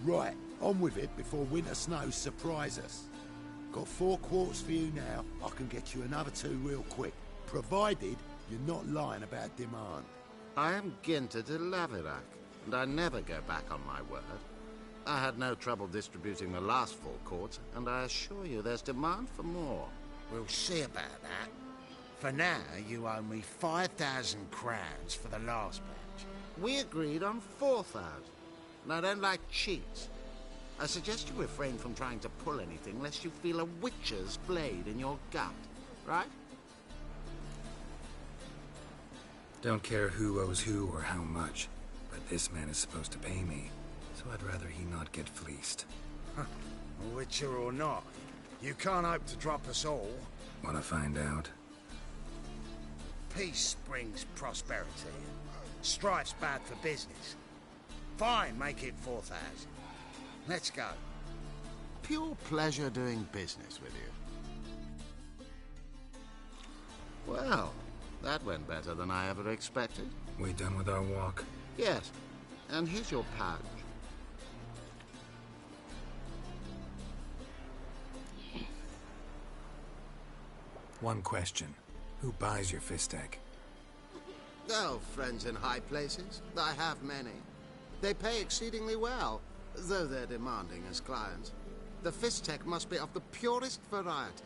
Right, on with it before winter snows surprise us. Got 4 quarts for you now. I can get you another 2 real quick, provided you're not lying about demand. I am Ginter de Laverack, and I never go back on my word. I had no trouble distributing the last 4 quarts, and I assure you there's demand for more. We'll see about that. For now, you owe me 5,000 crowns for the last batch. We agreed on 4,000. And I don't like cheats. I suggest you refrain from trying to pull anything lest you feel a witch's blade in your gut, right? Don't care who owes who or how much, but this man is supposed to pay me, so I'd rather he not get fleeced. Witcher or not, you can't hope to drop us all. Wanna find out? Peace brings prosperity. Strife's bad for business. Fine, make it 4,000. Let's go. Pure pleasure doing business with you. Well, that went better than I ever expected. We done with our walk? Yes, and here's your pouch. One question. Who buys your fistek? Oh, friends in high places. I have many. They pay exceedingly well, though they're demanding as clients. The fistek must be of the purest variety.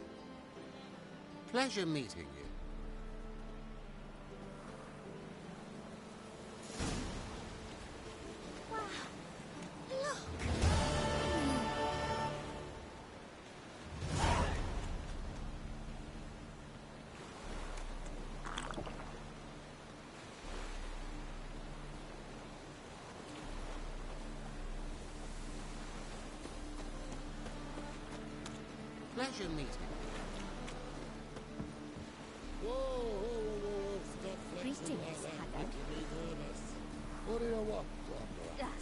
Pleasure meeting you. Pleasure meeting. Whoa, stop flexing Greetings, like that. Haggard. Make me nervous. What do you want? Yes.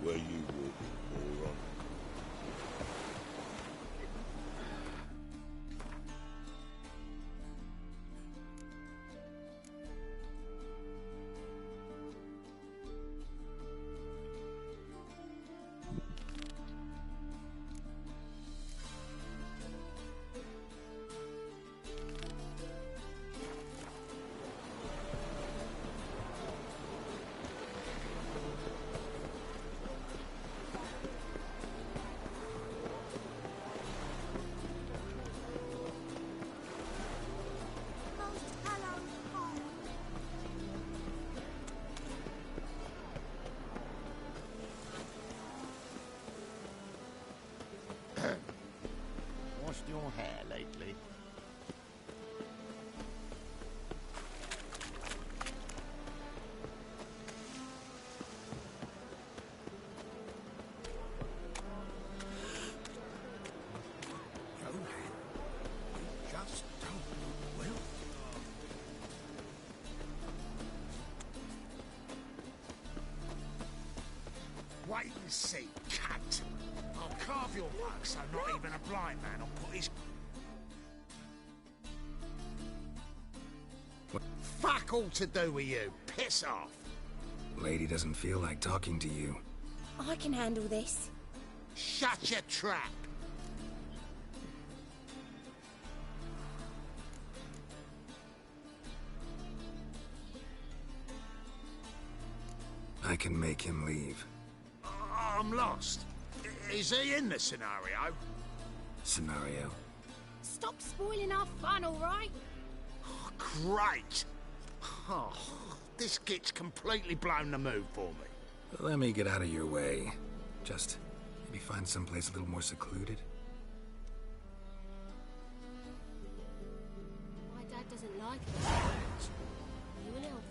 Where you walking, moron? Washed your hair lately? Just don't, will? Wait and see, cunt. I'll carve your luck so not even a blind man will put his... Fuck all to do with you. Piss off. Lady doesn't feel like talking to you. I can handle this. Shut your trap. I can make him leave. I'm lost. Is he in the scenario? Scenario? Stop spoiling our fun, all right? Oh, great. Oh, this git's completely blown the mood for me. Let me get out of your way. Just maybe find someplace a little more secluded. My dad doesn't like it. You will help.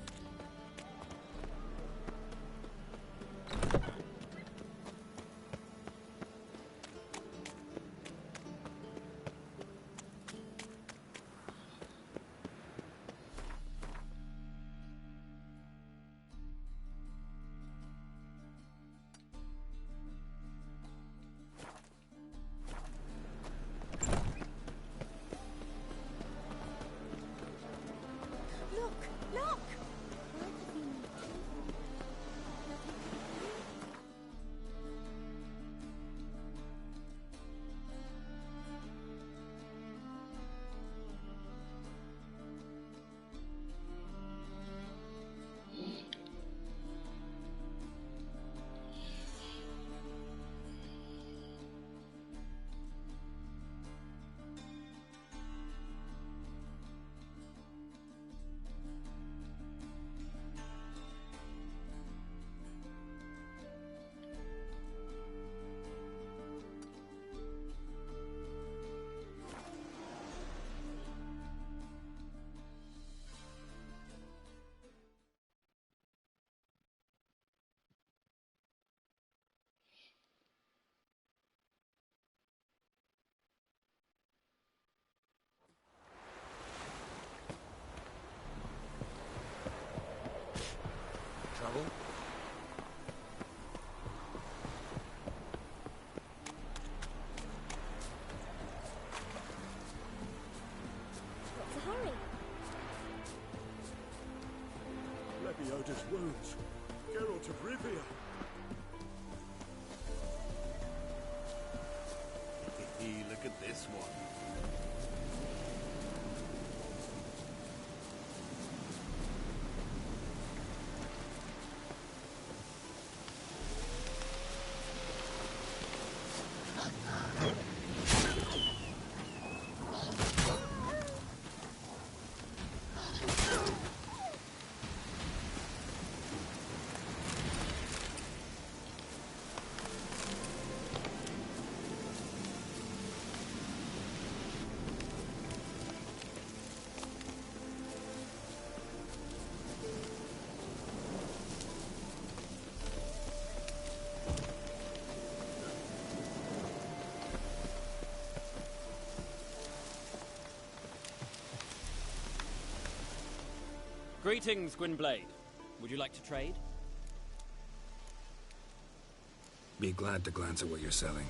trouble? What's the hurry? Lebioda's wounds. Geralt of Rivia. Look at this one. Greetings, Gwynblade. Would you like to trade? Be glad to glance at what you're selling.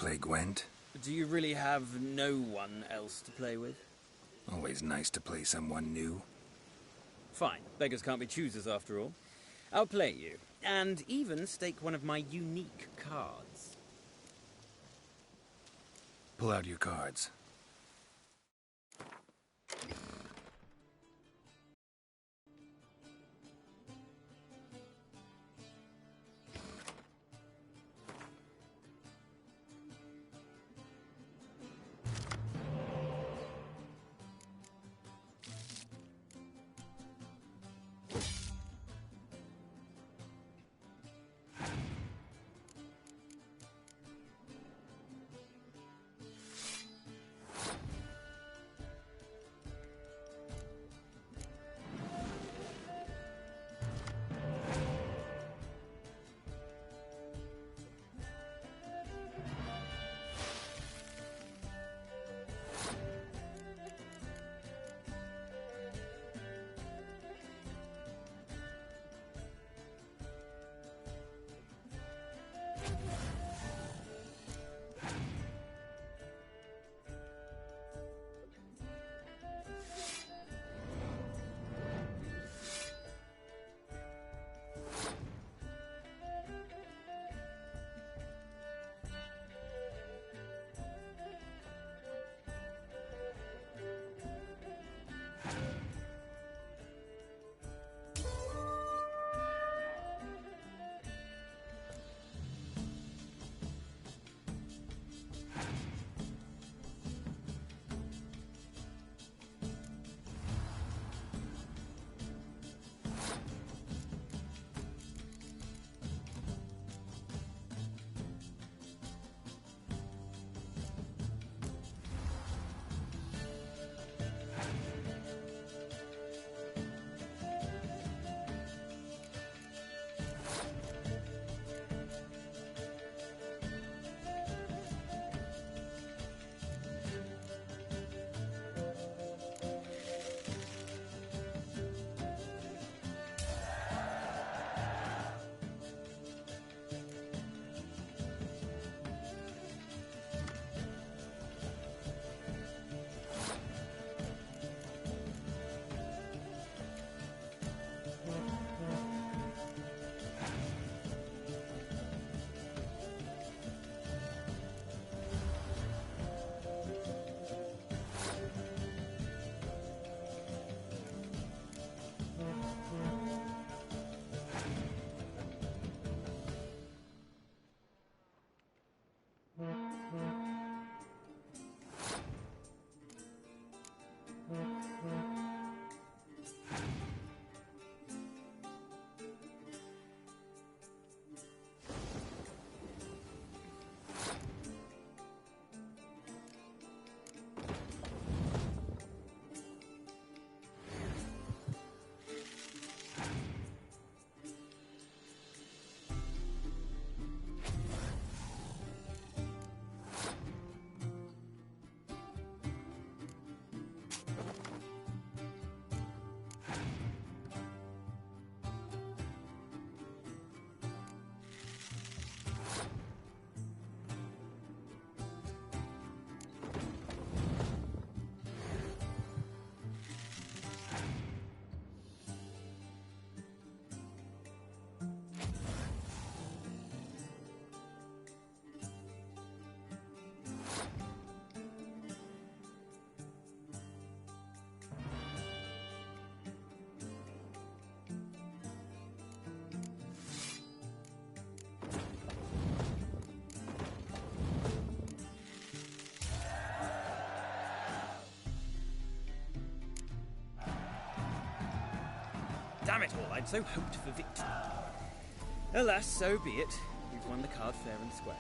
play Gwent? Do you really have no one else to play with? Always nice to play someone new. Fine. Beggars can't be choosers after all. I'll play you, and even stake one of my unique cards. Pull out your cards. Damn it all, I'd so hoped for victory. Alas, so be it. We've won the card fair and square.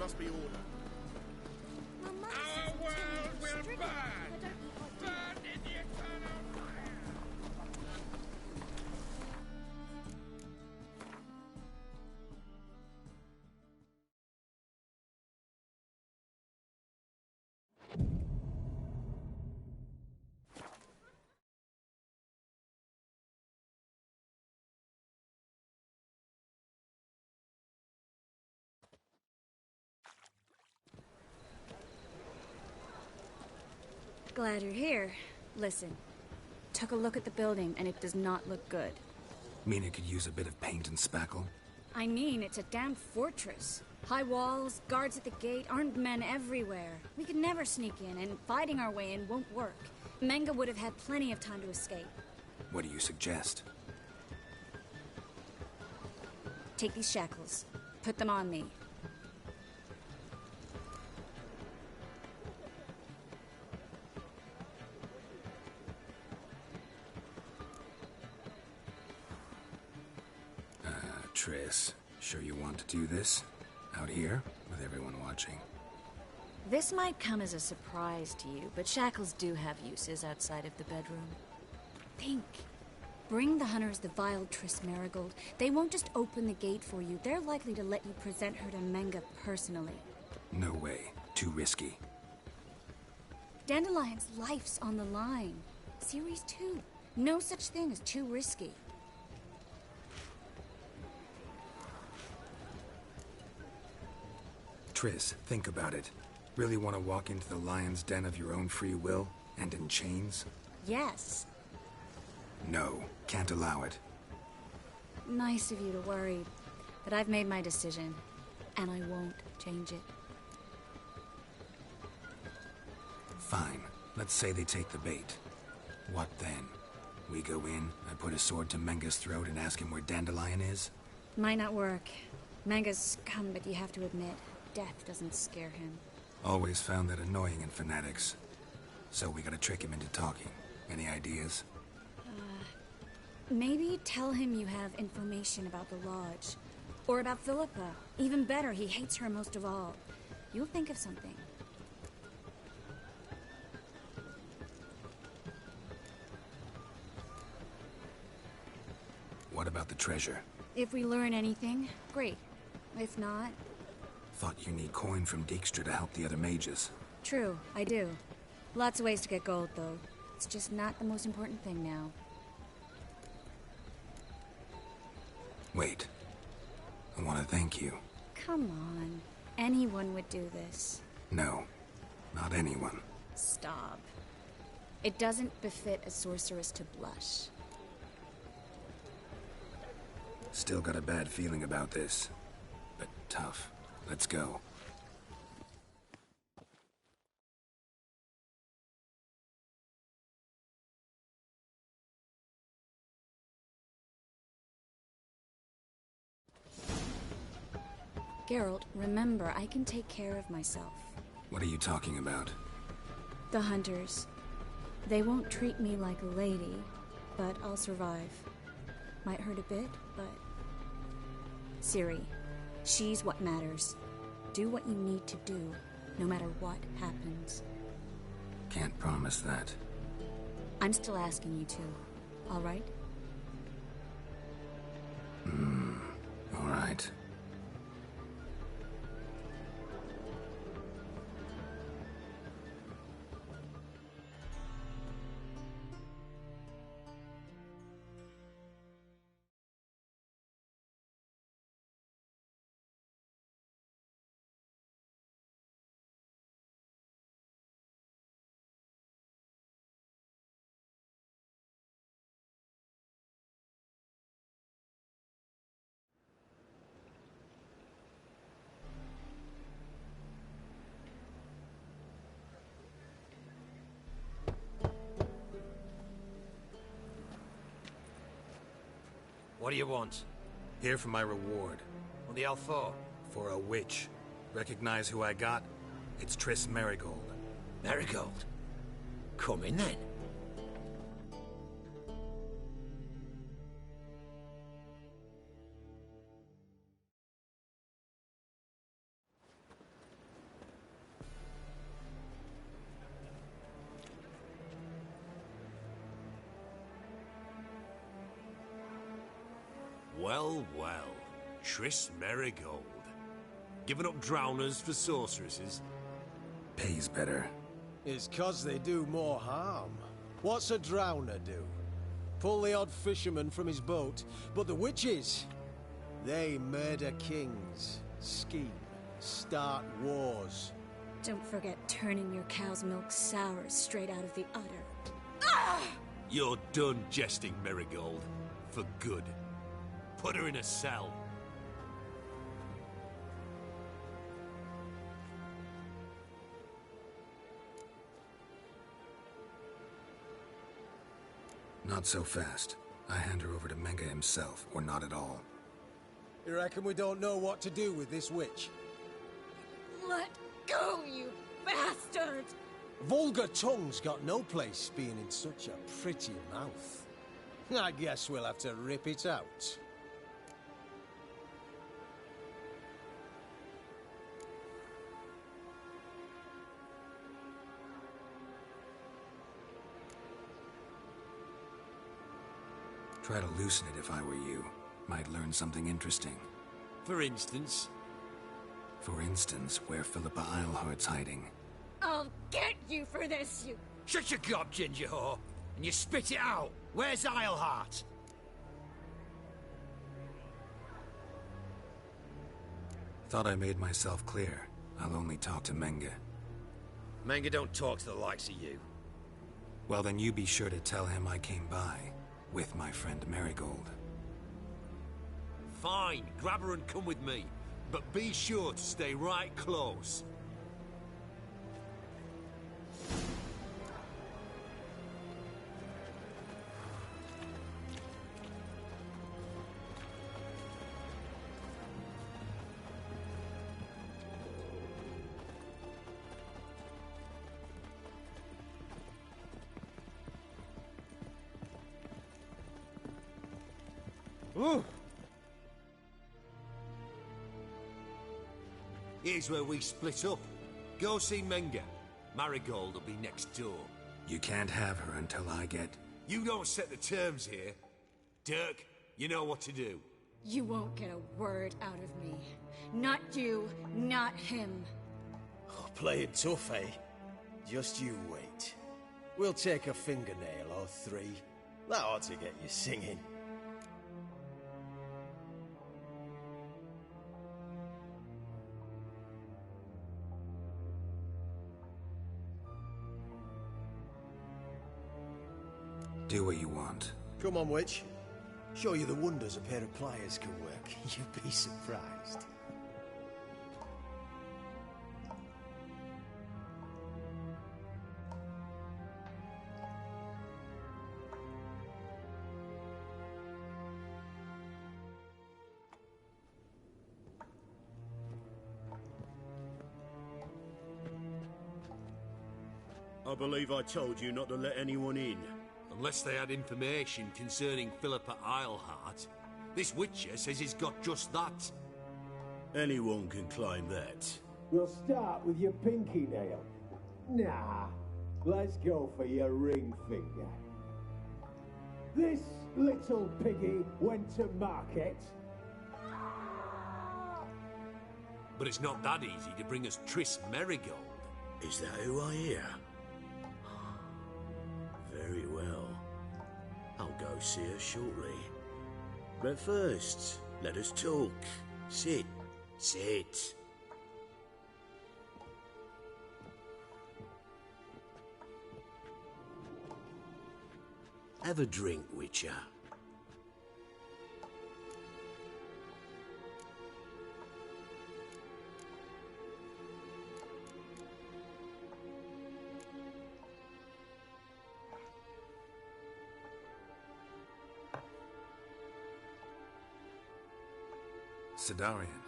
must be order. Our world will burn! Burn in the eternal fire! Glad you're here. Listen, took a look at the building and it does not look good. Mean it could use a bit of paint and spackle? I mean, it's a damn fortress. High walls, guards at the gate, armed men everywhere. We could never sneak in, and fighting our way in won't work. Menga would have had plenty of time to escape. What do you suggest? Take these shackles. Put them on me. Triss, sure you want to do this? Out here, with everyone watching? This might come as a surprise to you, but shackles do have uses outside of the bedroom. Think. Bring the hunters the vile Triss Marigold. They won't just open the gate for you. They're likely to let you present her to Menga personally. No way. Too risky. Dandelion's life's on the line. Series 2. No such thing as too risky. Triss, think about it. Really want to walk into the lion's den of your own free will, and in chains? Yes. No, can't allow it. Nice of you to worry, but I've made my decision, and I won't change it. Fine. Let's say they take the bait. What then? We go in, I put a sword to Menga's throat and ask him where Dandelion is? Might not work. Menga's scum, but you have to admit, death doesn't scare him. Always found that annoying in fanatics. So we gotta trick him into talking. Any ideas? Maybe tell him you have information about the Lodge. Or about Philippa. Even better, he hates her most of all. You'll think of something. What about the treasure? If we learn anything, great. If not... Thought you need coin from Dijkstra to help the other mages. True, I do. Lots of ways to get gold, though. It's just not the most important thing now. Wait. I want to thank you. Come on. Anyone would do this. No. Not anyone. Stop. It doesn't befit a sorceress to blush. Still got a bad feeling about this. But tough. Let's go. Geralt, remember, I can take care of myself. What are you talking about? The hunters. They won't treat me like a lady, but I'll survive. Might hurt a bit, but... Ciri, she's what matters. Do what you need to do, no matter what happens. Can't promise that. I'm still asking you to, all right? All right. What do you want? Here for my reward. What the hell for? For a witch. Recognize who I got? It's Triss Marigold. Marigold? Come in then. Well, well. Triss Merigold. Giving up drowners for sorceresses? Pays better. It's 'cause they do more harm. What's a drowner do? Pull the odd fisherman from his boat. But the witches, they murder kings, scheme, start wars. Don't forget turning your cow's milk sour straight out of the udder. You're done jesting, Merigold. For good. Put her in a cell. Not so fast. I hand her over to Menge himself, or not at all. You reckon we don't know what to do with this witch? Let go, you bastard! Vulgar tongue's got no place being in such a pretty mouth. I guess we'll have to rip it out. Try to loosen it if I were you. Might learn something interesting. For instance? For instance, where Philippa Eilhart's hiding. I'll get you for this, you... Shut your gob, ginger whore, and you spit it out. Where's Eilhart? Thought I made myself clear. I'll only talk to Menge. Menge don't talk to the likes of you. Well, then you be sure to tell him I came by. With my friend Merigold. Fine, grab her and come with me. But be sure to stay right close. Ooh. Here's where we split up. Go see Menge. Marigold will be next door. You can't have her until I get... You don't set the terms here. Dirk, you know what to do. You won't get a word out of me. Not you, not him. Oh, playing tough, eh? Just you wait. We'll take a fingernail or three. That ought to get you singing. Do what you want. Come on, witch. Show you the wonders a pair of pliers can work. You'd be surprised. I believe I told you not to let anyone in. Unless they had information concerning Philippa Eilhart. This witcher says he's got just that. Anyone can claim that. We'll start with your pinky nail. Nah, let's go for your ring finger. This little piggy went to market. But it's not that easy to bring us Triss Merigold. Is that who I hear? Very well. I'll go see her shortly. But first, let us talk. Sit. Sit. Have a drink, Witcher. Sidarian.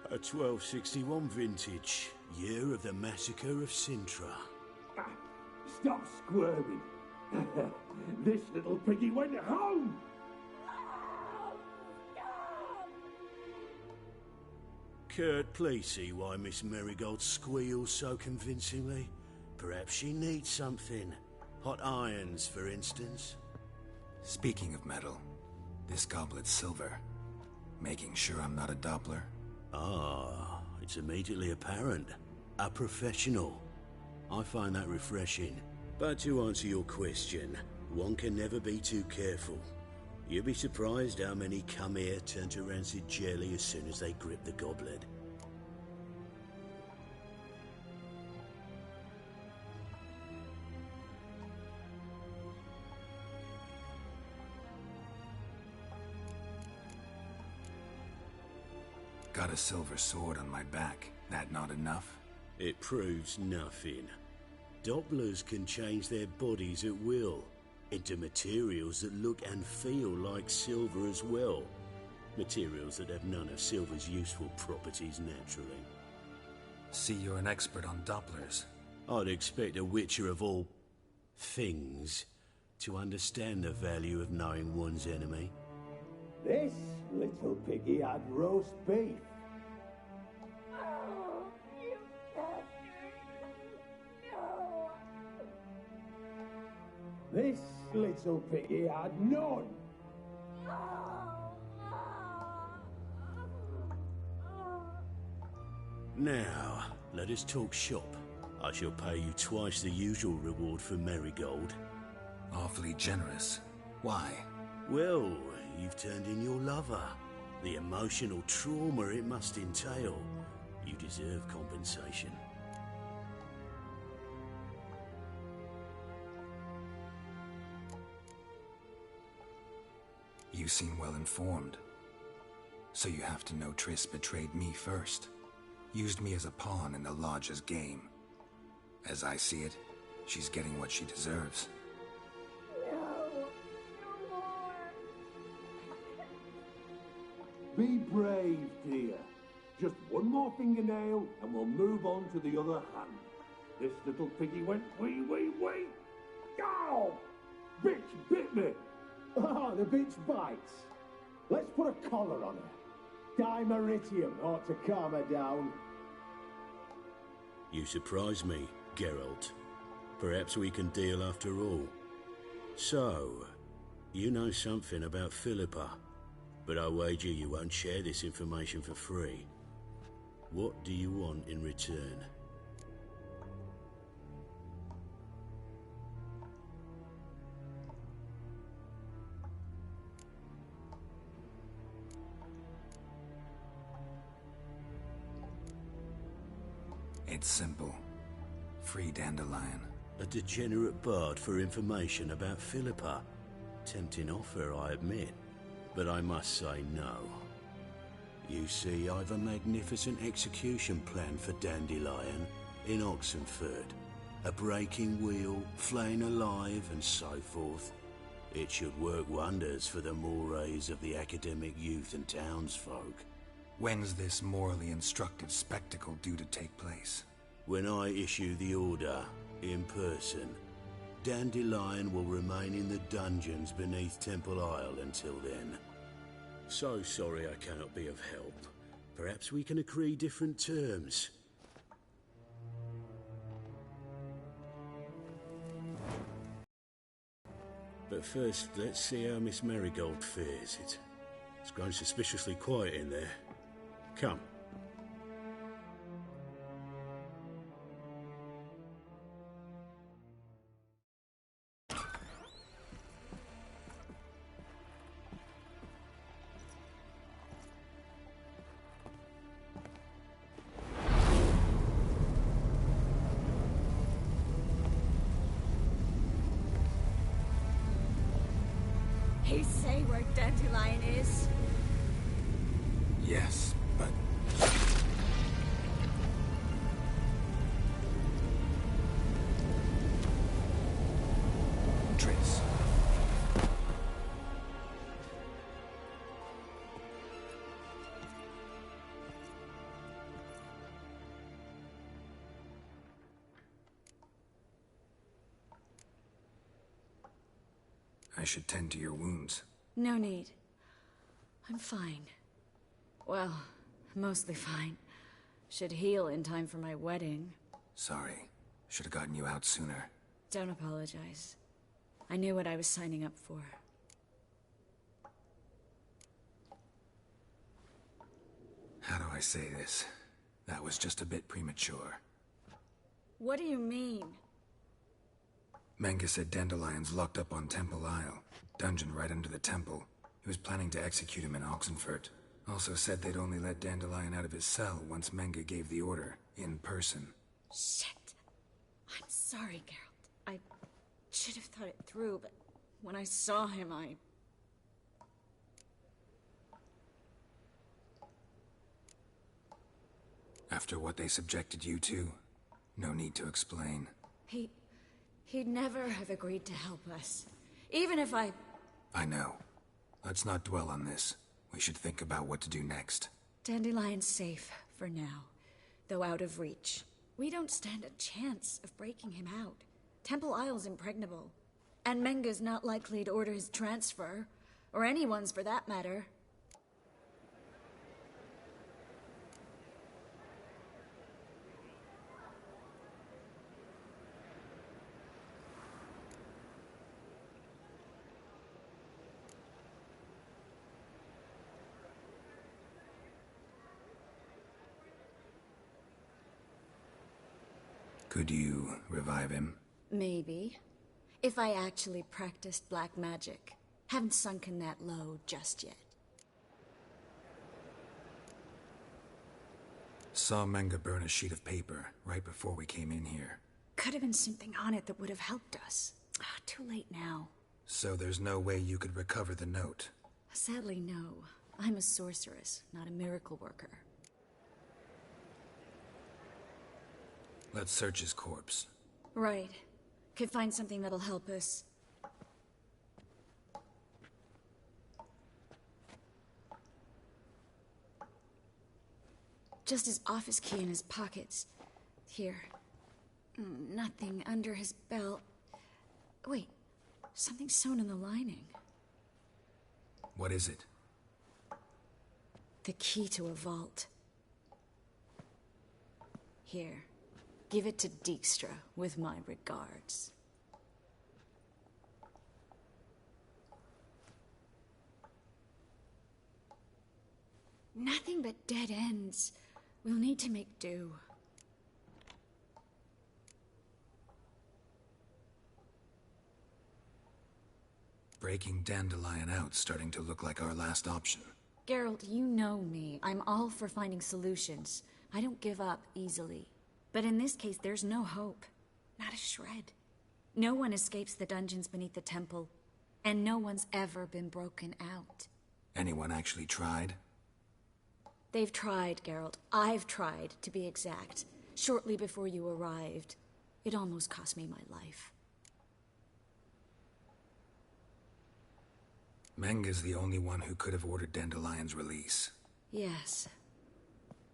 A 1261 vintage, year of the massacre of Sintra. Stop squirming. This little piggy went home. Kurt, please see why Miss Merigold squeals so convincingly. Perhaps she needs something. Hot irons, for instance. Speaking of metal, This goblet's silver. Making sure I'm not a Doppler. Ah, it's immediately apparent. A professional. I find that refreshing. But to answer your question, one can never be too careful. You'd be surprised how many come here turn to rancid jelly as soon as they grip the goblet. Got a silver sword on my back. That not enough? It proves nothing. Dopplers can change their bodies at will, into materials that look and feel like silver as well. Materials that have none of silver's useful properties naturally. See, you're an expert on Dopplers. I'd expect a witcher of all things to understand the value of knowing one's enemy. This little piggy had roast beef. This little piggy had none. Now, let us talk shop. I shall pay you twice the usual reward for Marigold. Awfully generous. Why? Well, you've turned in your lover. The emotional trauma it must entail. You deserve compensation. You seem well informed. So you have to know Triss betrayed me first. Used me as a pawn in the Lodge's game. As I see it, she's getting what she deserves. Be brave, dear. Just one more fingernail and we'll move on to the other hand. This little piggy went wee. Ow! Bitch bit me! Ah, the bitch bites. Let's put a collar on her. Dimeritium ought to calm her down. You surprise me, Geralt. Perhaps we can deal after all. So, you know something about Philippa, but I wager you won't share this information for free. What do you want in return? It's simple. Free Dandelion. A degenerate bard for information about Philippa. Tempting offer, I admit, but I must say no. You see, I've a magnificent execution plan for Dandelion in Oxenford. A breaking wheel, flaying alive, and so forth. It should work wonders for the mores of the academic youth and townsfolk. When's this morally instructive spectacle due to take place? When I issue the order, in person. Dandelion will remain in the dungeons beneath Temple Isle until then. So sorry I cannot be of help. Perhaps we can agree different terms. But first, let's see how Miss Marigold fares. It's grown suspiciously quiet in there. Come. He say where Dandelion is? Yes, but... Triss. I should tend to your wounds. No need. I'm fine. Well, mostly fine. Should heal in time for my wedding. Sorry. Should have gotten you out sooner. Don't apologize. I knew what I was signing up for. How do I say this? That was just a bit premature. What do you mean? Menga said Dandelion's locked up on Temple Isle. Dungeon right under the temple. He was planning to execute him in Oxenfurt. Also said they'd only let Dandelion out of his cell once Menga gave the order, in person. Shit. I'm sorry, Geralt. I should have thought it through, but when I saw him, After what they subjected you to, no need to explain. He'd never have agreed to help us. Even if I know. Let's not dwell on this. We should think about what to do next. Dandelion's safe, for now. Though out of reach. We don't stand a chance of breaking him out. Temple Isle's impregnable. And Menga's not likely to order his transfer. Or anyone's, for that matter. Could you revive him? Maybe. If I actually practiced black magic. Haven't sunken that low just yet. Saw Menga burn a sheet of paper right before we came in here. Could have been something on it that would have helped us. Too late now. So there's no way you could recover the note? Sadly, no. I'm a sorceress, not a miracle worker. Let's search his corpse. Right. Could find something that'll help us. Just his office key in his pockets. Here. Nothing under his belt. Wait. Something sewn in the lining. What is it? The key to a vault. Here. Give it to Dijkstra, with my regards. Nothing but dead ends. We'll need to make do. Breaking Dandelion out's starting to look like our last option. Geralt, you know me. I'm all for finding solutions. I don't give up easily. But in this case, there's no hope. Not a shred. No one escapes the dungeons beneath the temple. And no one's ever been broken out. Anyone actually tried? They've tried, Geralt. I've tried, to be exact. Shortly before you arrived. It almost cost me my life. Menga's the only one who could have ordered Dandelion's release. Yes.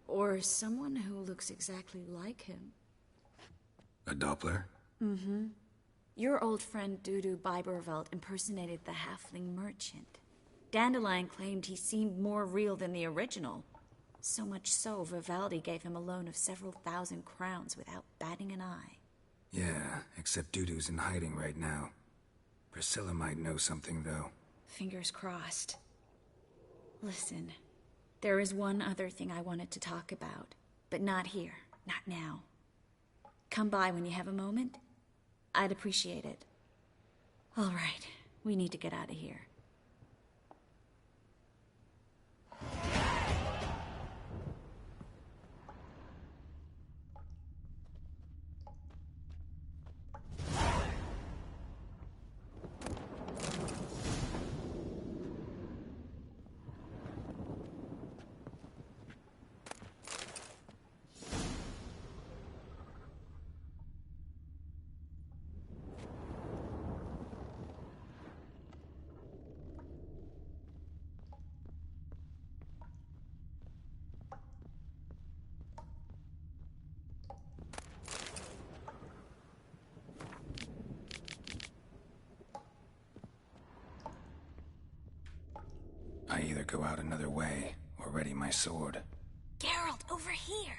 Or someone who looks exactly like him. A Doppler? Mm-hmm. Your old friend Dudu Biberveld impersonated the halfling merchant. Dandelion claimed he seemed more real than the original. So much so, Vivaldi gave him a loan of several thousand crowns without batting an eye. Yeah, except Dudu's in hiding right now. Priscilla might know something, though. Fingers crossed. Listen, there is one other thing I wanted to talk about, but not here, not now. Come by when you have a moment. I'd appreciate it. All right, we need to get out of here. I either go out another way, or ready my sword. Geralt, over here!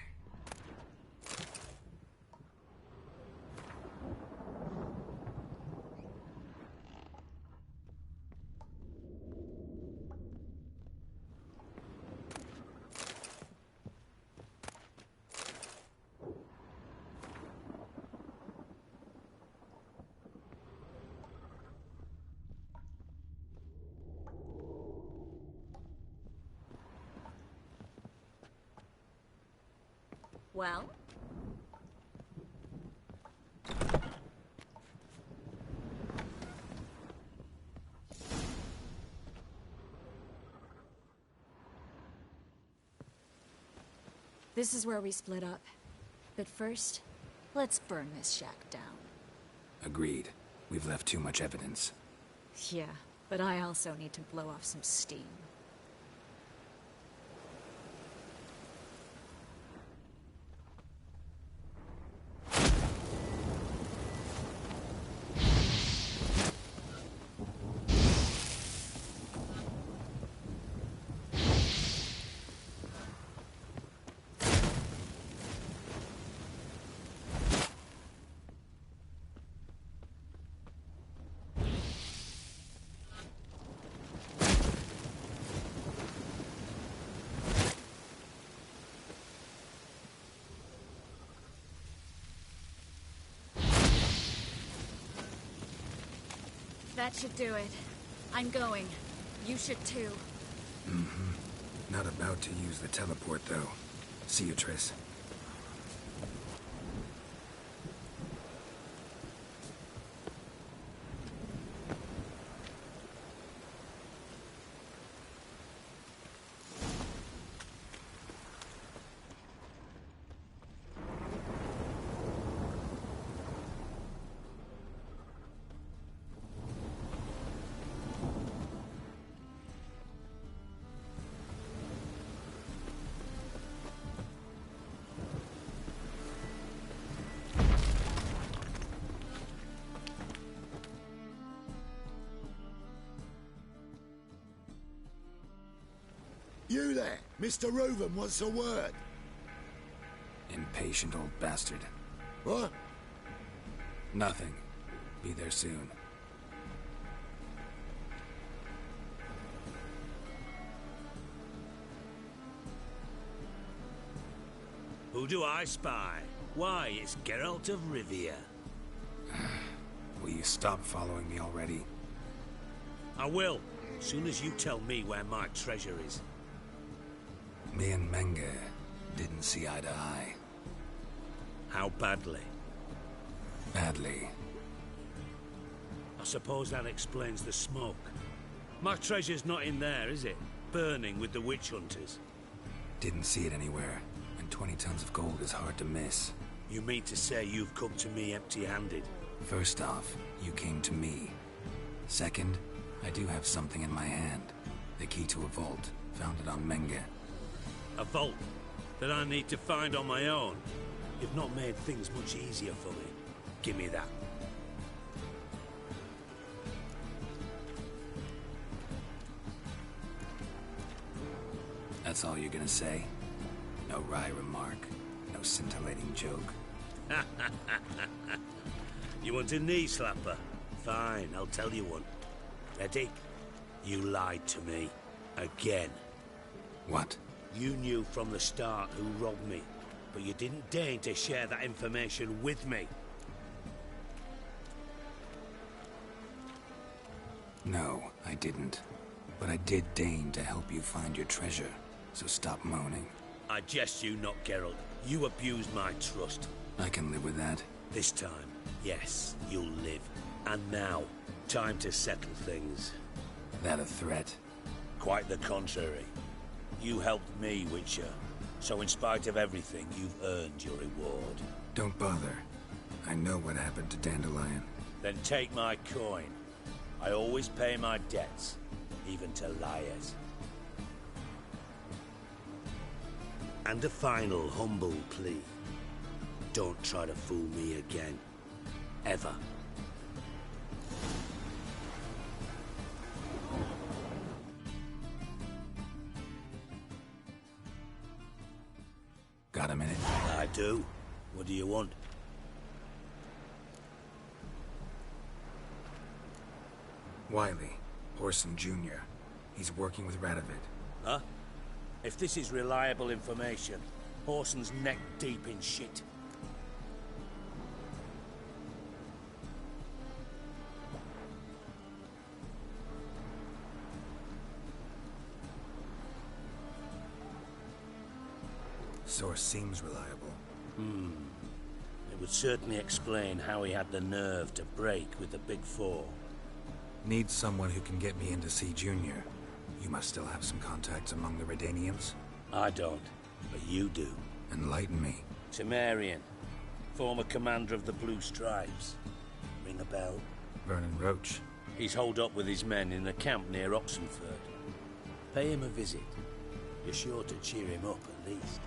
Well? This is where we split up. But first, let's burn this shack down. Agreed. We've left too much evidence. Yeah, but I also need to blow off some steam. That should do it. I'm going. You should too. Mm-hmm. Not about to use the teleport, though. See you, Triss. You there! Mr. Reuven wants a word. Impatient old bastard. What? Nothing. Be there soon. Who do I spy? Why, it's Geralt of Rivia. Will you stop following me already? I will, soon as you tell me where my treasure is. Me and Menge didn't see eye to eye. How badly? Badly. I suppose that explains the smoke. My treasure's not in there, is it? Burning with the witch hunters. Didn't see it anywhere, and 20 tons of gold is hard to miss. You mean to say you've come to me empty-handed? First off, you came to me. Second, I do have something in my hand. The key to a vault, founded on Menge. A vault that I need to find on my own. You've not made things much easier for me. Give me that. That's all you're gonna say? No wry remark, no scintillating joke. You want a knee slapper? Fine, I'll tell you one. Ready? You lied to me. Again. What? You knew from the start who robbed me, but you didn't deign to share that information with me. No, I didn't. But I did deign to help you find your treasure, so stop moaning. I jest you not, Geralt. You abused my trust. I can live with that. This time, yes, you'll live. And now, time to settle things. That a threat? Quite the contrary. You helped me, Witcher. So in spite of everything, you've earned your reward. Don't bother. I know what happened to Dandelion. Then take my coin. I always pay my debts, even to liars. And a final humble plea. Don't try to fool me again. Ever. Got a minute? I do. What do you want? Wiley, Orson Jr. He's working with Radovid. Huh? If this is reliable information, Orson's neck deep in shit. Source seems reliable. It would certainly explain how he had the nerve to break with the Big Four. Need someone who can get me in to see Junior. You must still have some contacts among the Redanians. I don't, but you do. Enlighten me. Temerian, former commander of the Blue Stripes. Ring a bell? Vernon Roach. He's holed up with his men in a camp near Oxenford. Pay him a visit. You're sure to cheer him up, at least.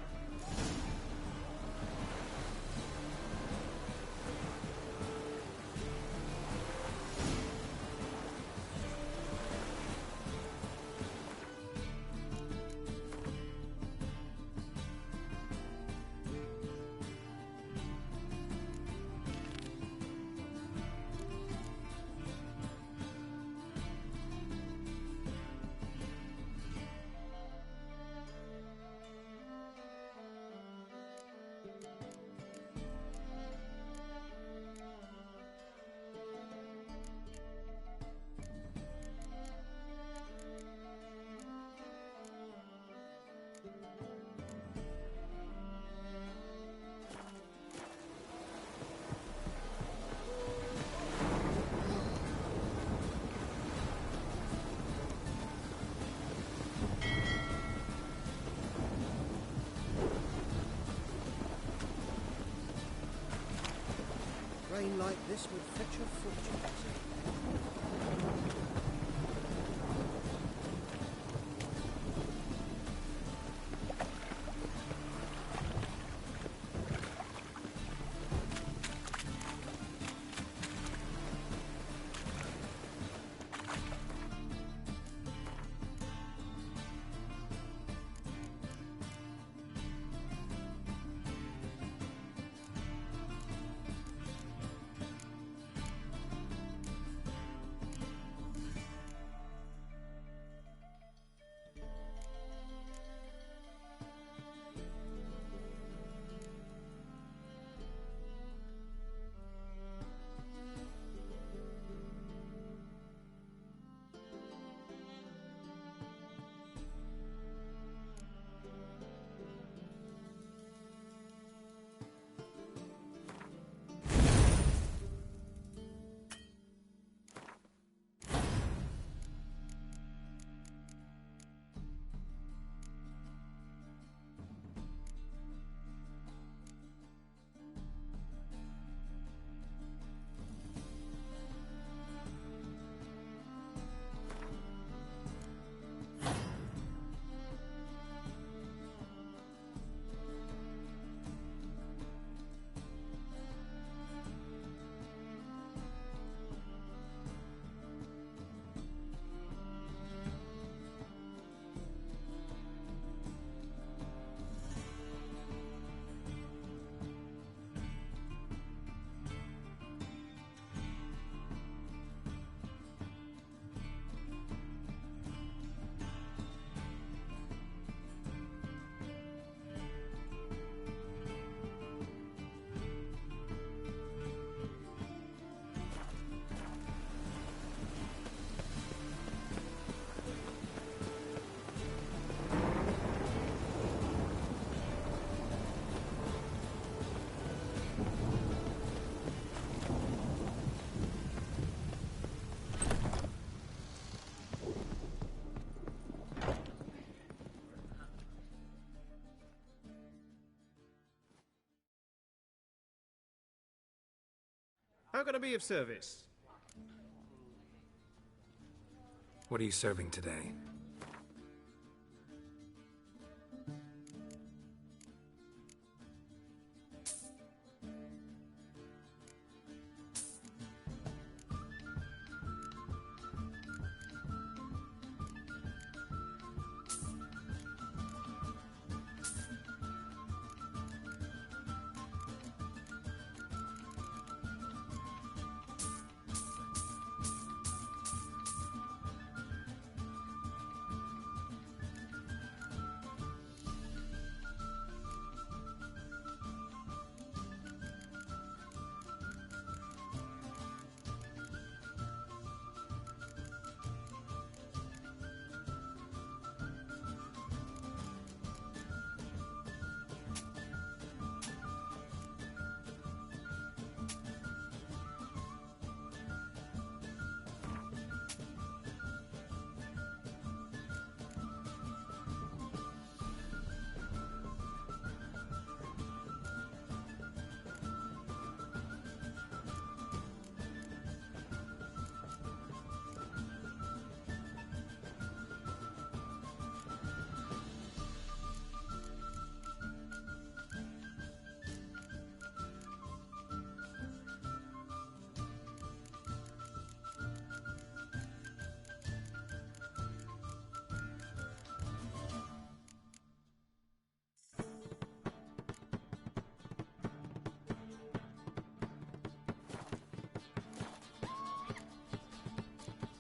Rain like this would fetch a fortune. How can I be of service? What are you serving today?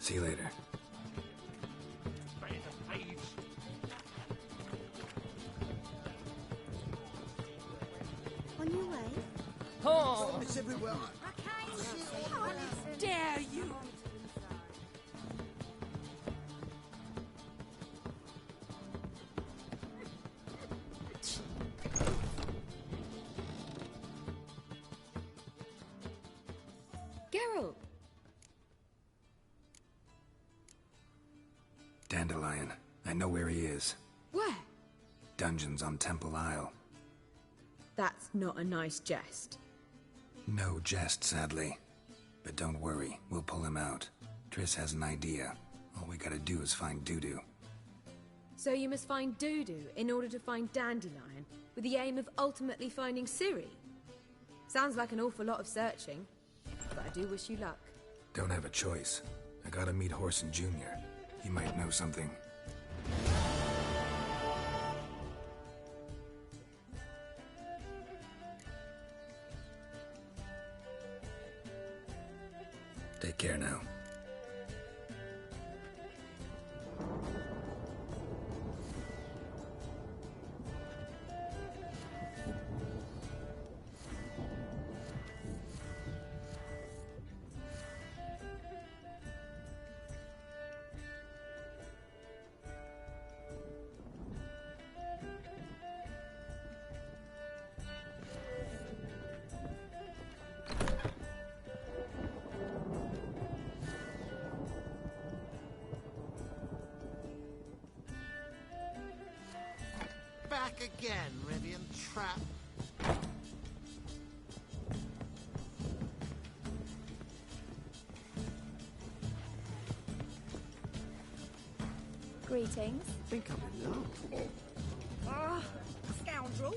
See you later. On your way? Oh, it's everywhere. How dare you! Geralt! Dandelion. I know where he is. Where? Dungeons on Temple Isle. That's not a nice jest. No jest, sadly. But don't worry, we'll pull him out. Triss has an idea. All we gotta do is find Dudu. So you must find Dudu in order to find Dandelion, with the aim of ultimately finding Ciri? Sounds like an awful lot of searching, but I do wish you luck. Don't have a choice. I gotta meet Horson Jr. He might know something. Take care now. Back again, Rivian Trap. Greetings. Think I'm in love. Ah, scoundrel.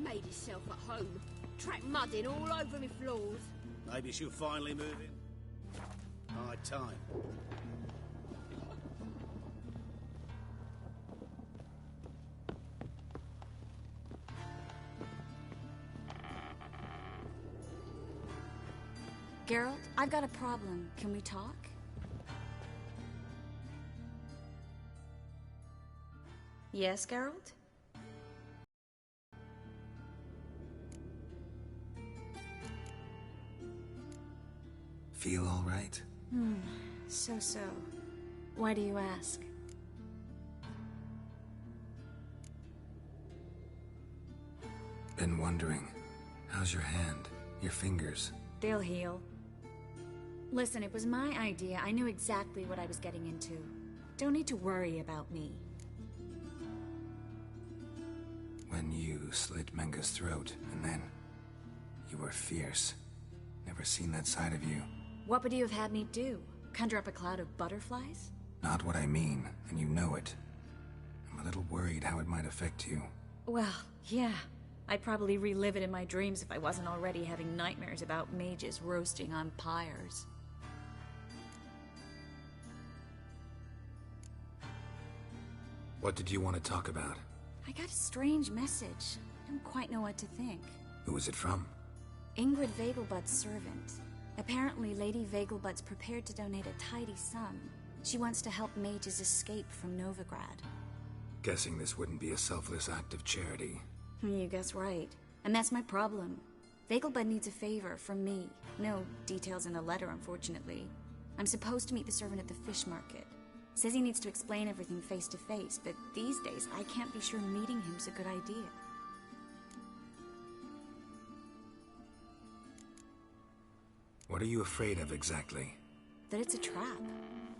Made himself at home. Track mudding all over me floors. Maybe she'll finally move in. High time. Geralt, I've got a problem. Can we talk? Yes, Geralt? Feel all right? So. Why do you ask? Been wondering. How's your hand? Your fingers? They'll heal. Listen, it was my idea. I knew exactly what I was getting into. Don't need to worry about me. When you slit Menga's throat, and then... you were fierce. Never seen that side of you. What would you have had me do? Conjure up a cloud of butterflies? Not what I mean, and you know it. I'm a little worried how it might affect you. Well, yeah. I'd probably relive it in my dreams if I wasn't already having nightmares about mages roasting on pyres. What did you want to talk about? I got a strange message. I don't quite know what to think. Who was it from? Ingrid Vegelbud's servant. Apparently, Lady Vegelbud's prepared to donate a tidy sum. She wants to help mages escape from Novigrad. Guessing this wouldn't be a selfless act of charity. You guess right. And that's my problem. Vegelbud needs a favor from me. No details in the letter, unfortunately. I'm supposed to meet the servant at the fish market. Says he needs to explain everything face to face, but these days I can't be sure meeting him's a good idea. What are you afraid of exactly? That it's a trap.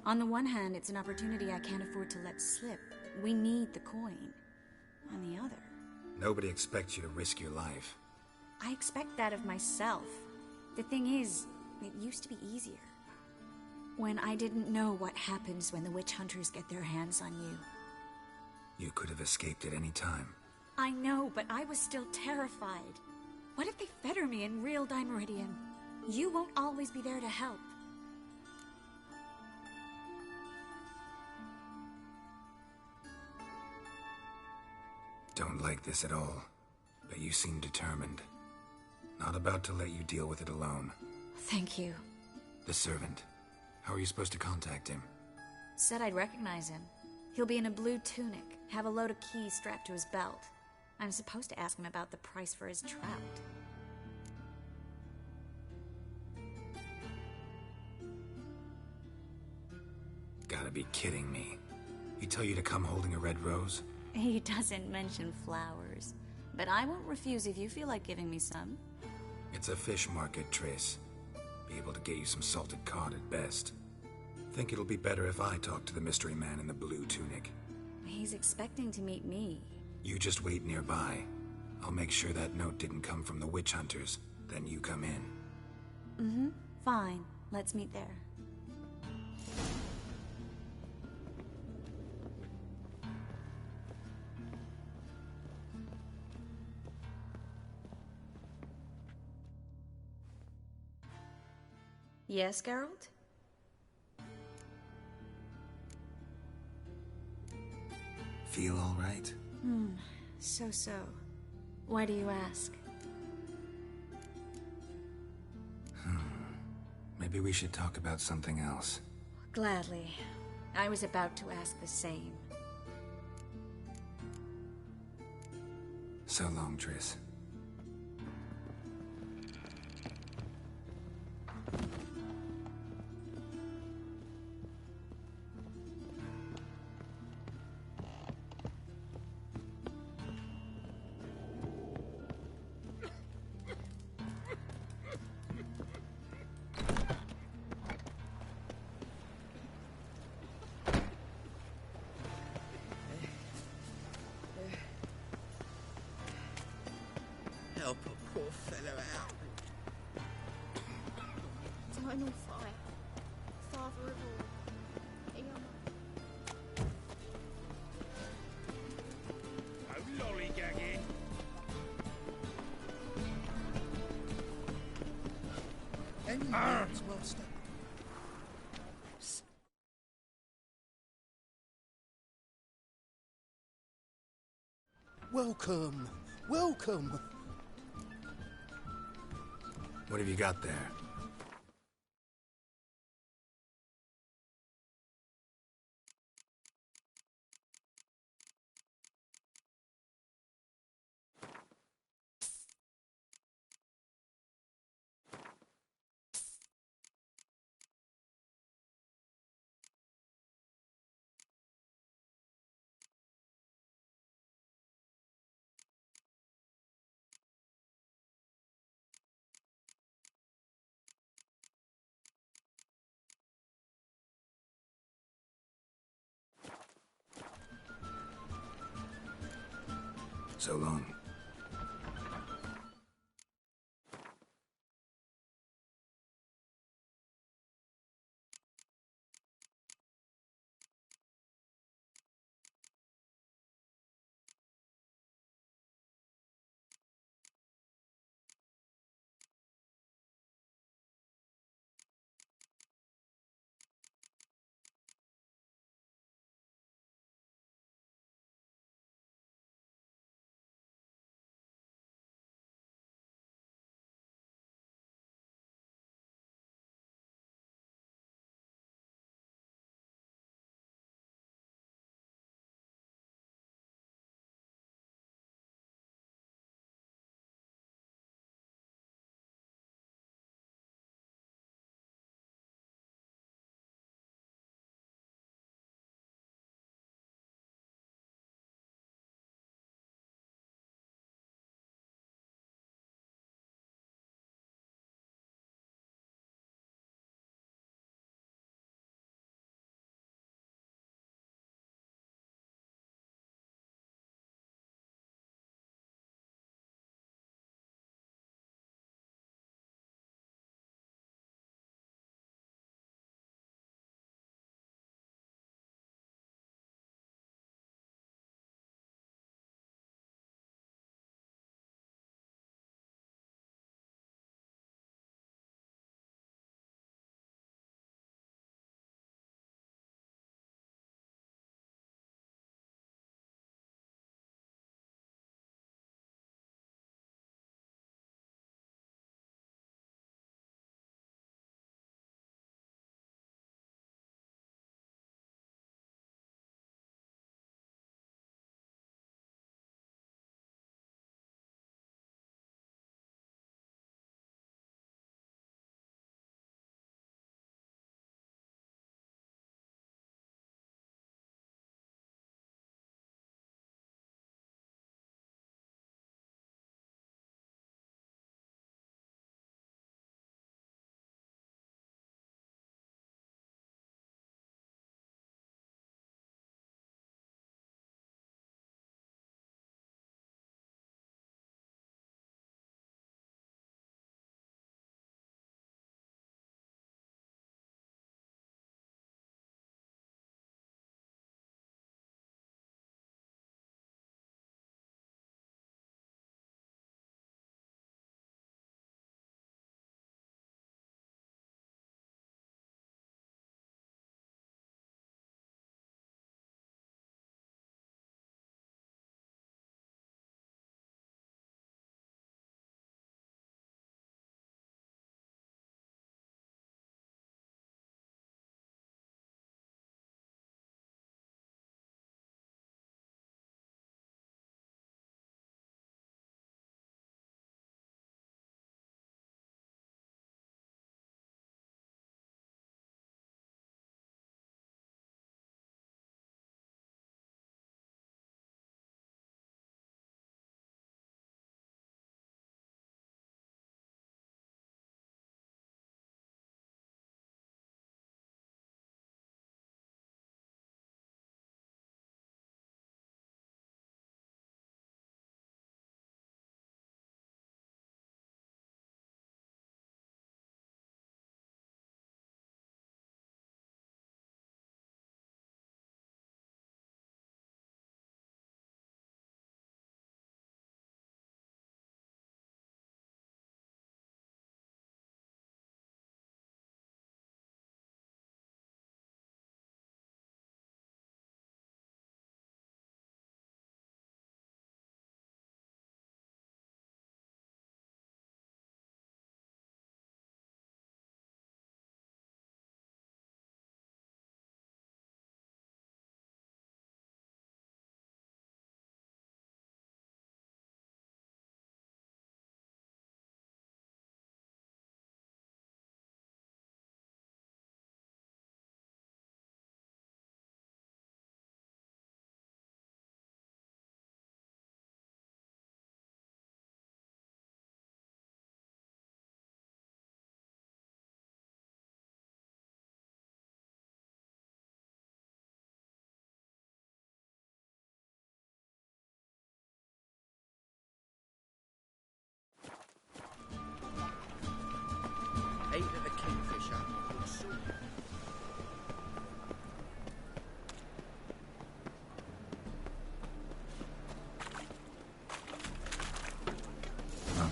On the one hand, it's an opportunity I can't afford to let slip. We need the coin. On the other... Nobody expects you to risk your life. I expect that of myself. The thing is, it used to be easier. When I didn't know what happens when the witch hunters get their hands on you. You could have escaped at any time. I know, but I was still terrified. What if they fetter me in real Dimeridian? You won't always be there to help. Don't like this at all, but you seem determined. Not about to let you deal with it alone. Thank you. The servant. How are you supposed to contact him? Said I'd recognize him. He'll be in a blue tunic, have a load of keys strapped to his belt. I'm supposed to ask him about the price for his trout. Gotta be kidding me. He tell you to come holding a red rose? He doesn't mention flowers, but I won't refuse if you feel like giving me some. It's a fish market, Triss. Be able to get you some salted cod at best. Think it'll be better if I talk to the mystery man in the blue tunic. He's expecting to meet me. You just wait nearby. I'll make sure that note didn't come from the witch hunters. Then you come in. Mm-hmm. Fine. Let's meet there. Yes, Geralt? Feel all right? So. Why do you ask? Maybe we should talk about something else. Gladly. I was about to ask the same. So long, Triss. Help a poor fellow out. Eternal fire. Father of all. Eon. No lollygagging. Any man's well stuck. Welcome. Welcome. What have you got there? So long.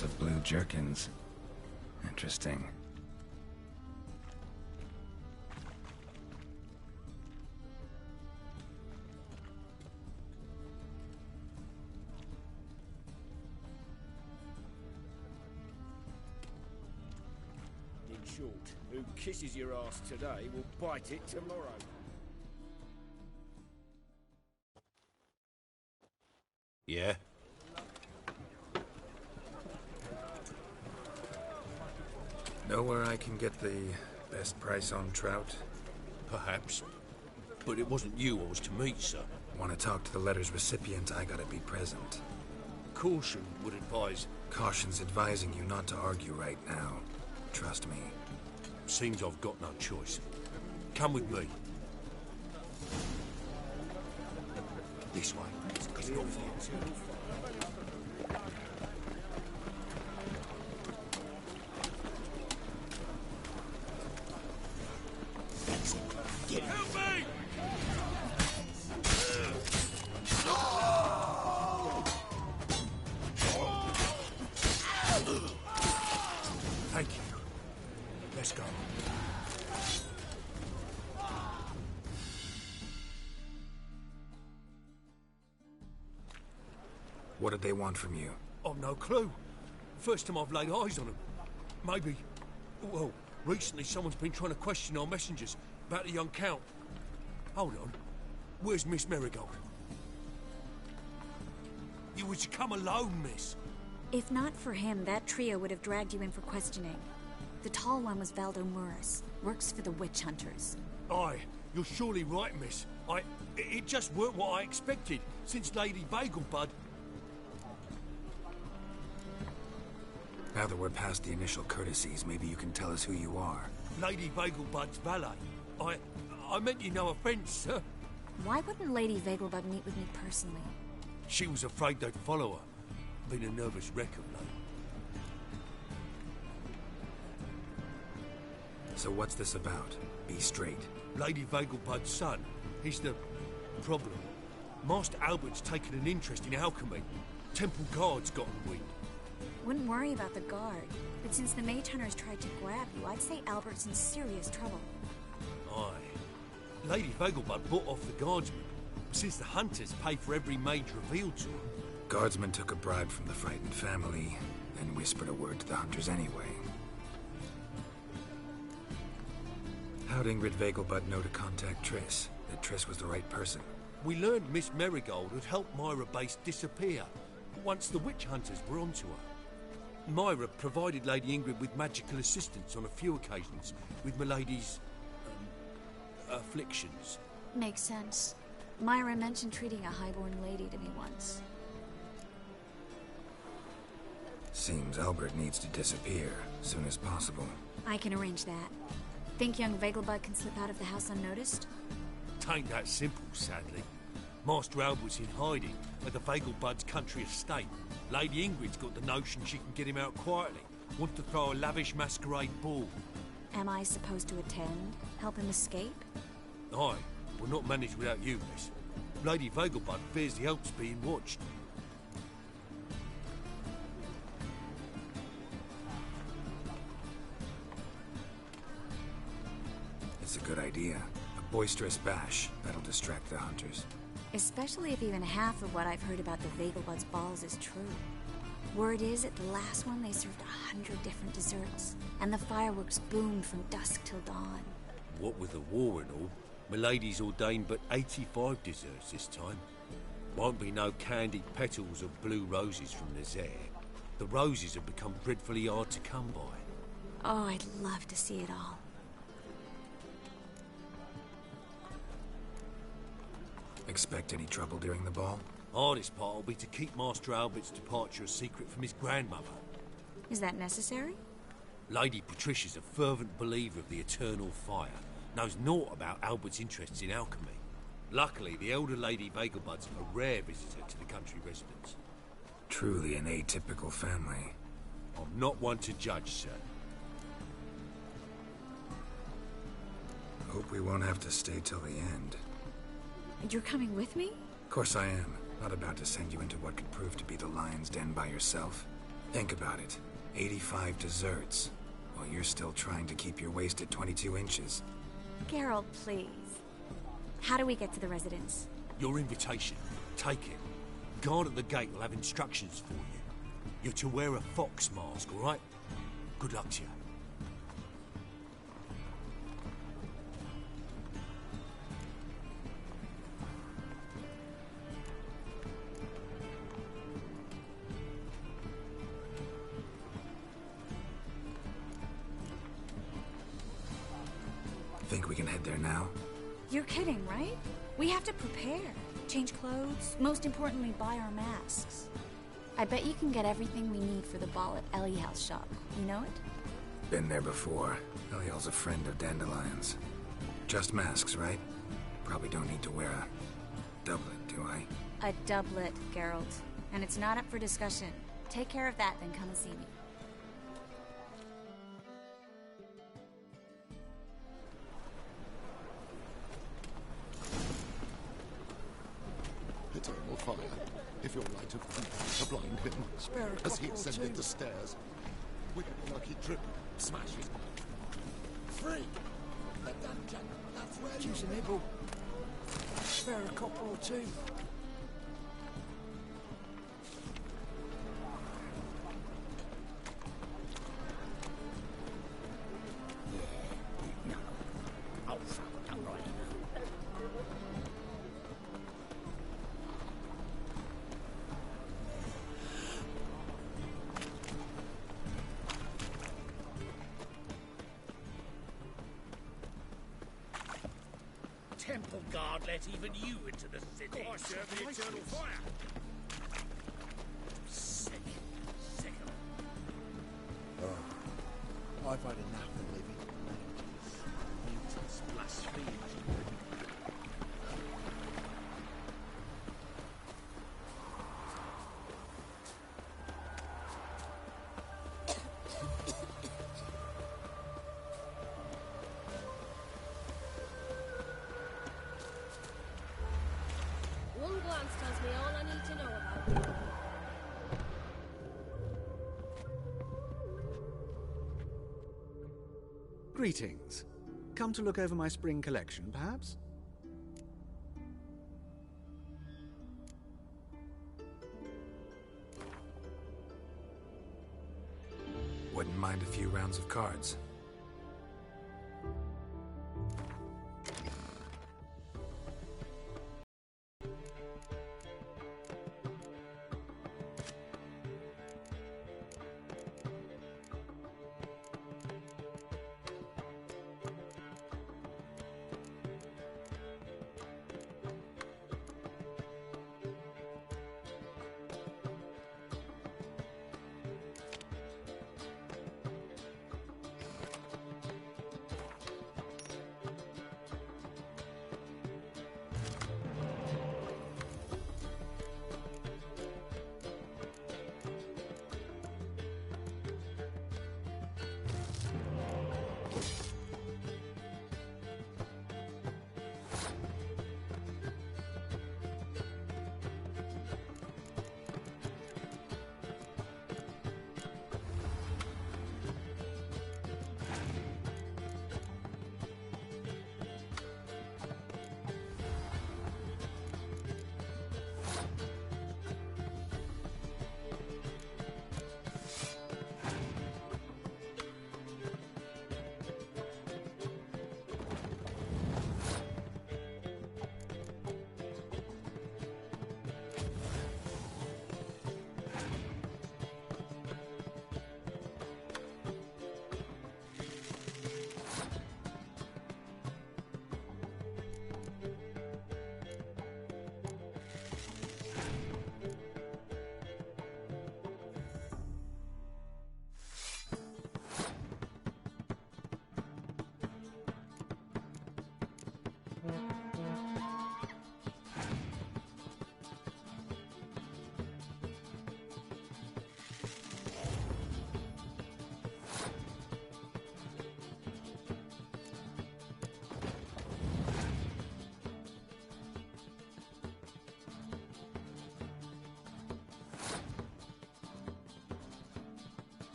Lots of blue jerkins. Interesting. In short, who kisses your ass today will bite it tomorrow. Yeah? Know where I can get the best price on trout? Perhaps. But it wasn't you I was to meet, sir. Want to talk to the letter's recipient, I gotta be present. Caution would advise... Caution's advising you not to argue right now. Trust me. Seems I've got no choice. Come with me. This way. It's not far. Help me! Thank you. Let's go. What did they want from you? I've no clue. First time I've laid eyes on them. Maybe... Well, recently someone's been trying to question our messengers about the young Count. Hold on. Where's Miss Marigold? You was to come alone, miss. If not for him, that trio would have dragged you in for questioning. The tall one was Valdo Muris. Works for the witch hunters. Aye, you're surely right, miss. It just weren't what I expected, since Lady Bagelbud... Now that we're past the initial courtesies, maybe you can tell us who you are. Lady Bagelbud's valet. I meant you no offence, sir. Why wouldn't Lady Vegelbud meet with me personally? She was afraid they'd follow her. Been a nervous wreck of late. So what's this about? Be straight. Lady Vegelbud's son. He's the problem. Master Albert's taken an interest in alchemy. Temple Guard's gotten wind. Wouldn't worry about the guard. But since the mage hunters tried to grab you, I'd say Albert's in serious trouble. Aye. Lady Vegelbud bought off the guardsmen, since the hunters pay for every mage revealed to them. Guardsmen took a bribe from the frightened family, then whispered a word to the hunters anyway. How'd Ingrid Vegelbud know to contact Triss? That Triss was the right person? We learned Miss Marigold had helped Myra Base disappear, once the witch hunters were onto her. Myra provided Lady Ingrid with magical assistance on a few occasions, with Milady's... afflictions. Makes sense. Myra mentioned treating a highborn lady to me once. Seems Albert needs to disappear, soon as possible. I can arrange that. Think young Vegelbud can slip out of the house unnoticed? Tain't that simple, sadly. Master Albert's in hiding at the Vegelbud's country estate. Lady Ingrid's got the notion she can get him out quietly. Wants to throw a lavish masquerade ball. Am I supposed to attend? Help him escape? Aye, we'll not manage without you, miss. Lady Vegelbud fears the help's being watched. It's a good idea. A boisterous bash. That'll distract the hunters. Especially if even half of what I've heard about the Vegelbud's balls is true. Word is, at the last one they served 100 different desserts, and the fireworks boomed from dusk till dawn. What with the war and all, Milady's ordained but 85 desserts this time. Won't be no candied petals of blue roses from Nazaire. The roses have become dreadfully hard to come by. Oh, I'd love to see it all. Expect any trouble during the ball? Hardest part will be to keep Master Albert's departure a secret from his grandmother. Is that necessary? Lady Patricia's a fervent believer of the eternal fire. Knows naught about Albert's interests in alchemy. Luckily, the elder Lady Vegelbud's a rare visitor to the country residence. Truly an atypical family. I'm not one to judge, sir. Hope we won't have to stay till the end. You're coming with me? Of course I am. Not about to send you into what could prove to be the lion's den by yourself. Think about it. 85 desserts, while you're still trying to keep your waist at 22 inches. Geralt, please. How do we get to the residence? Your invitation. Take it. Guard at the gate will have instructions for you. You're to wear a fox mask, all right? Good luck to you. Think we can head there now? You're kidding, right? We have to prepare. Change clothes. Most importantly, buy our masks. I bet you can get everything we need for the ball at Eliel's shop. You know it? Been there before. Eliel's a friend of Dandelion's. Just masks, right? Probably don't need to wear a doublet, do I? A doublet, Geralt. And it's not up for discussion. Take care of that, then come and see me. Eternal fire. If you're right to blind him, as he ascended the stairs, with a lucky trip, smash it. Free! The dungeon, that's where you... Choose a nibble. Spare a copper or two. Temple guard let even you into the city. I serve the eternal fire. Sick. Sick of it. I've had enough of living. Mutants, blasphemers. One glance tells me all I need to know about you. Greetings. Come to look over my spring collection, perhaps? Wouldn't mind a few rounds of cards.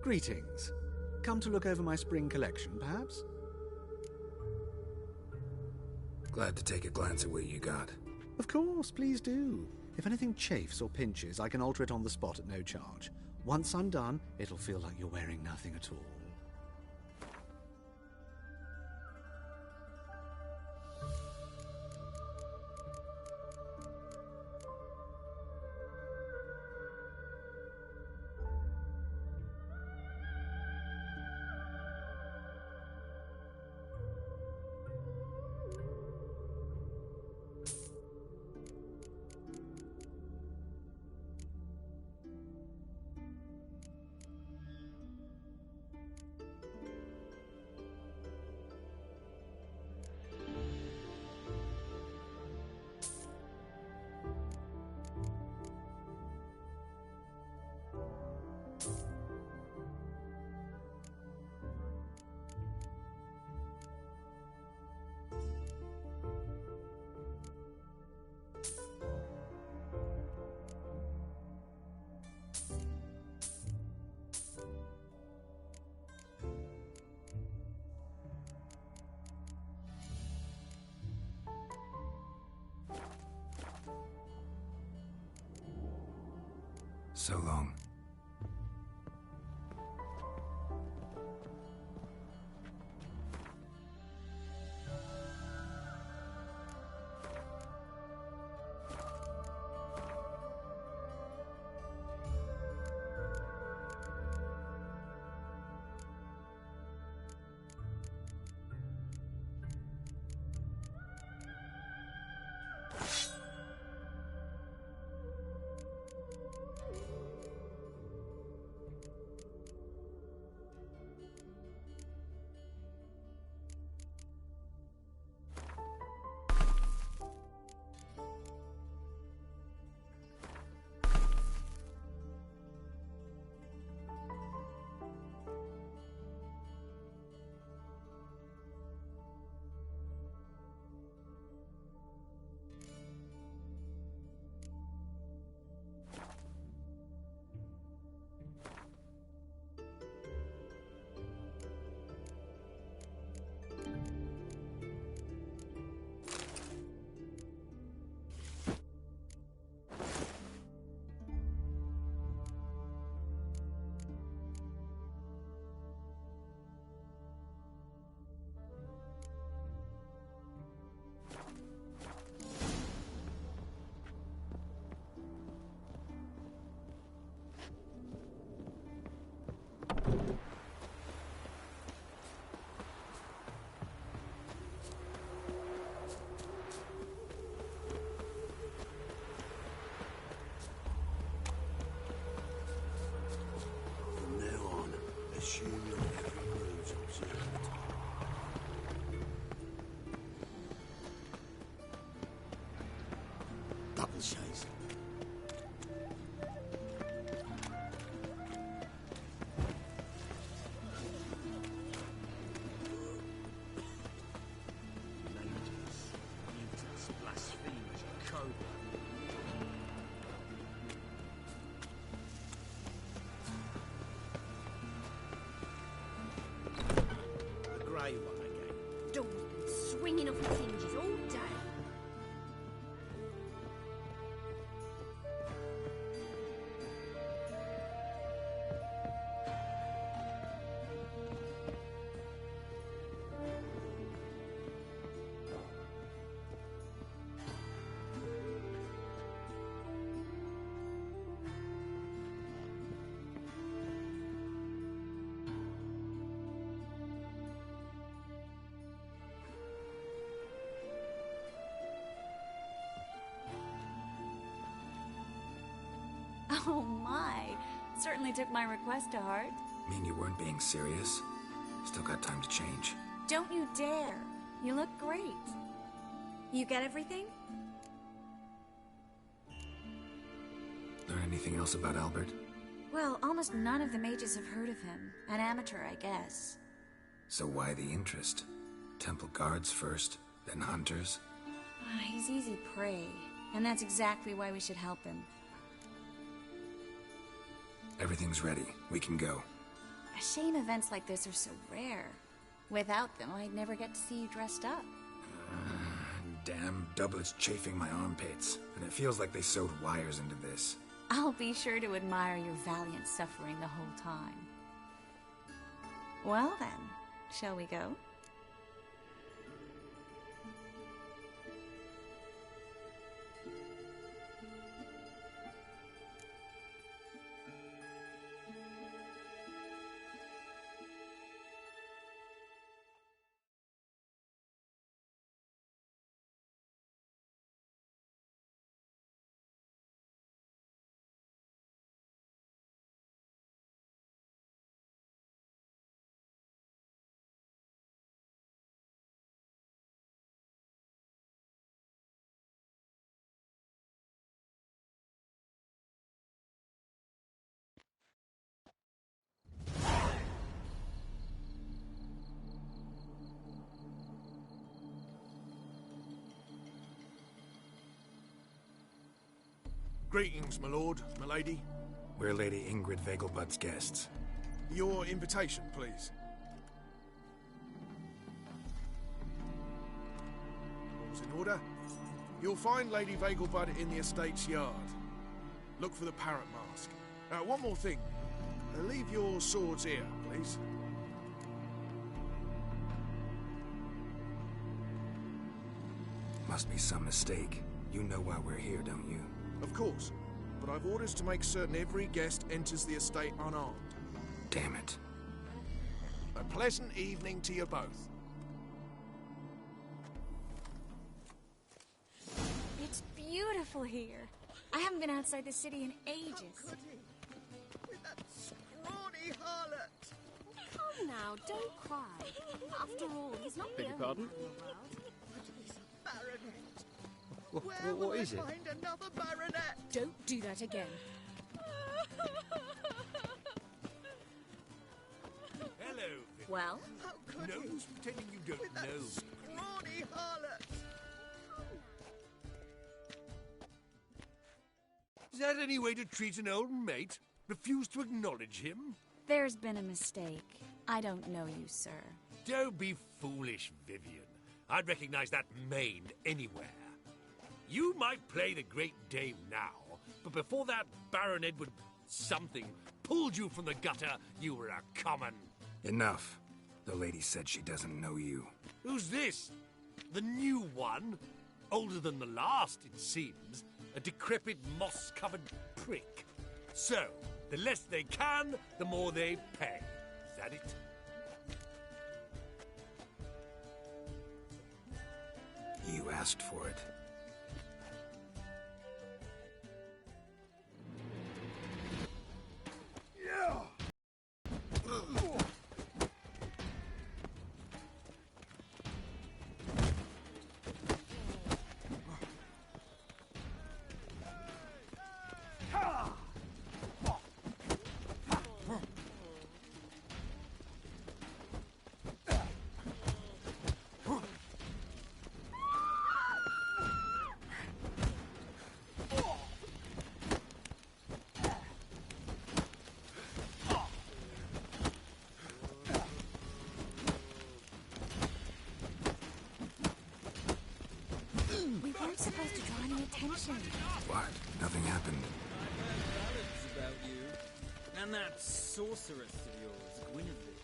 Greetings. Come to look over my spring collection, perhaps? Glad to take a glance at what you got. Of course, please do. If anything chafes or pinches, I can alter it on the spot at no charge. Once I'm done, it'll feel like you're wearing nothing at all. So long. Double shades. Door's been swinging off its hinges all day. Oh my, certainly took my request to heart. Mean you weren't being serious? Still got time to change. Don't you dare. You look great. You get everything? Learn anything else about Albert? Well, almost none of the mages have heard of him. An amateur, I guess. So why the interest? Temple guards first, then hunters? He's easy prey, and that's exactly why we should help him. Everything's ready. We can go. A shame events like this are so rare. Without them, I'd never get to see you dressed up. Damn doublets chafing my armpits, and it feels like they sewed wires into this. I'll be sure to admire your valiant suffering the whole time. Well then, shall we go? Greetings, my lord, my lady. We're Lady Ingrid Vegelbud's guests. Your invitation, please. All's in order. You'll find Lady Vegelbud in the estate's yard. Look for the parrot mask. One more thing. Leave your swords here, please. Must be some mistake. You know why we're here, don't you? Of course, but I've orders to make certain every guest enters the estate unarmed. Damn it. A pleasant evening to you both. It's beautiful here. I haven't been outside the city in ages. With that scrawny harlot. Come now, don't cry. After all, he's not the only one in the world. Baronet. What is it? Find another baronet. Don't do that again. Hello. Well? How could No you? use pretending you don't With that know. scrawny harlot. Is that any way to treat an old mate? Refuse to acknowledge him? There's been a mistake. I don't know you, sir. Don't be foolish, Vivian. I'd recognize that mane anywhere. You might play the Great Dame now, but before that Baron Edward something pulled you from the gutter, you were a common. Enough. The lady said she doesn't know you. Who's this? The new one? Older than the last, it seems. A decrepit, moss-covered prick. So, the less they can, the more they pay. Is that it? You asked for it. We weren't supposed to draw any attention. What? Nothing happened. Ballads about you. And that sorceress of yours, Guinevere.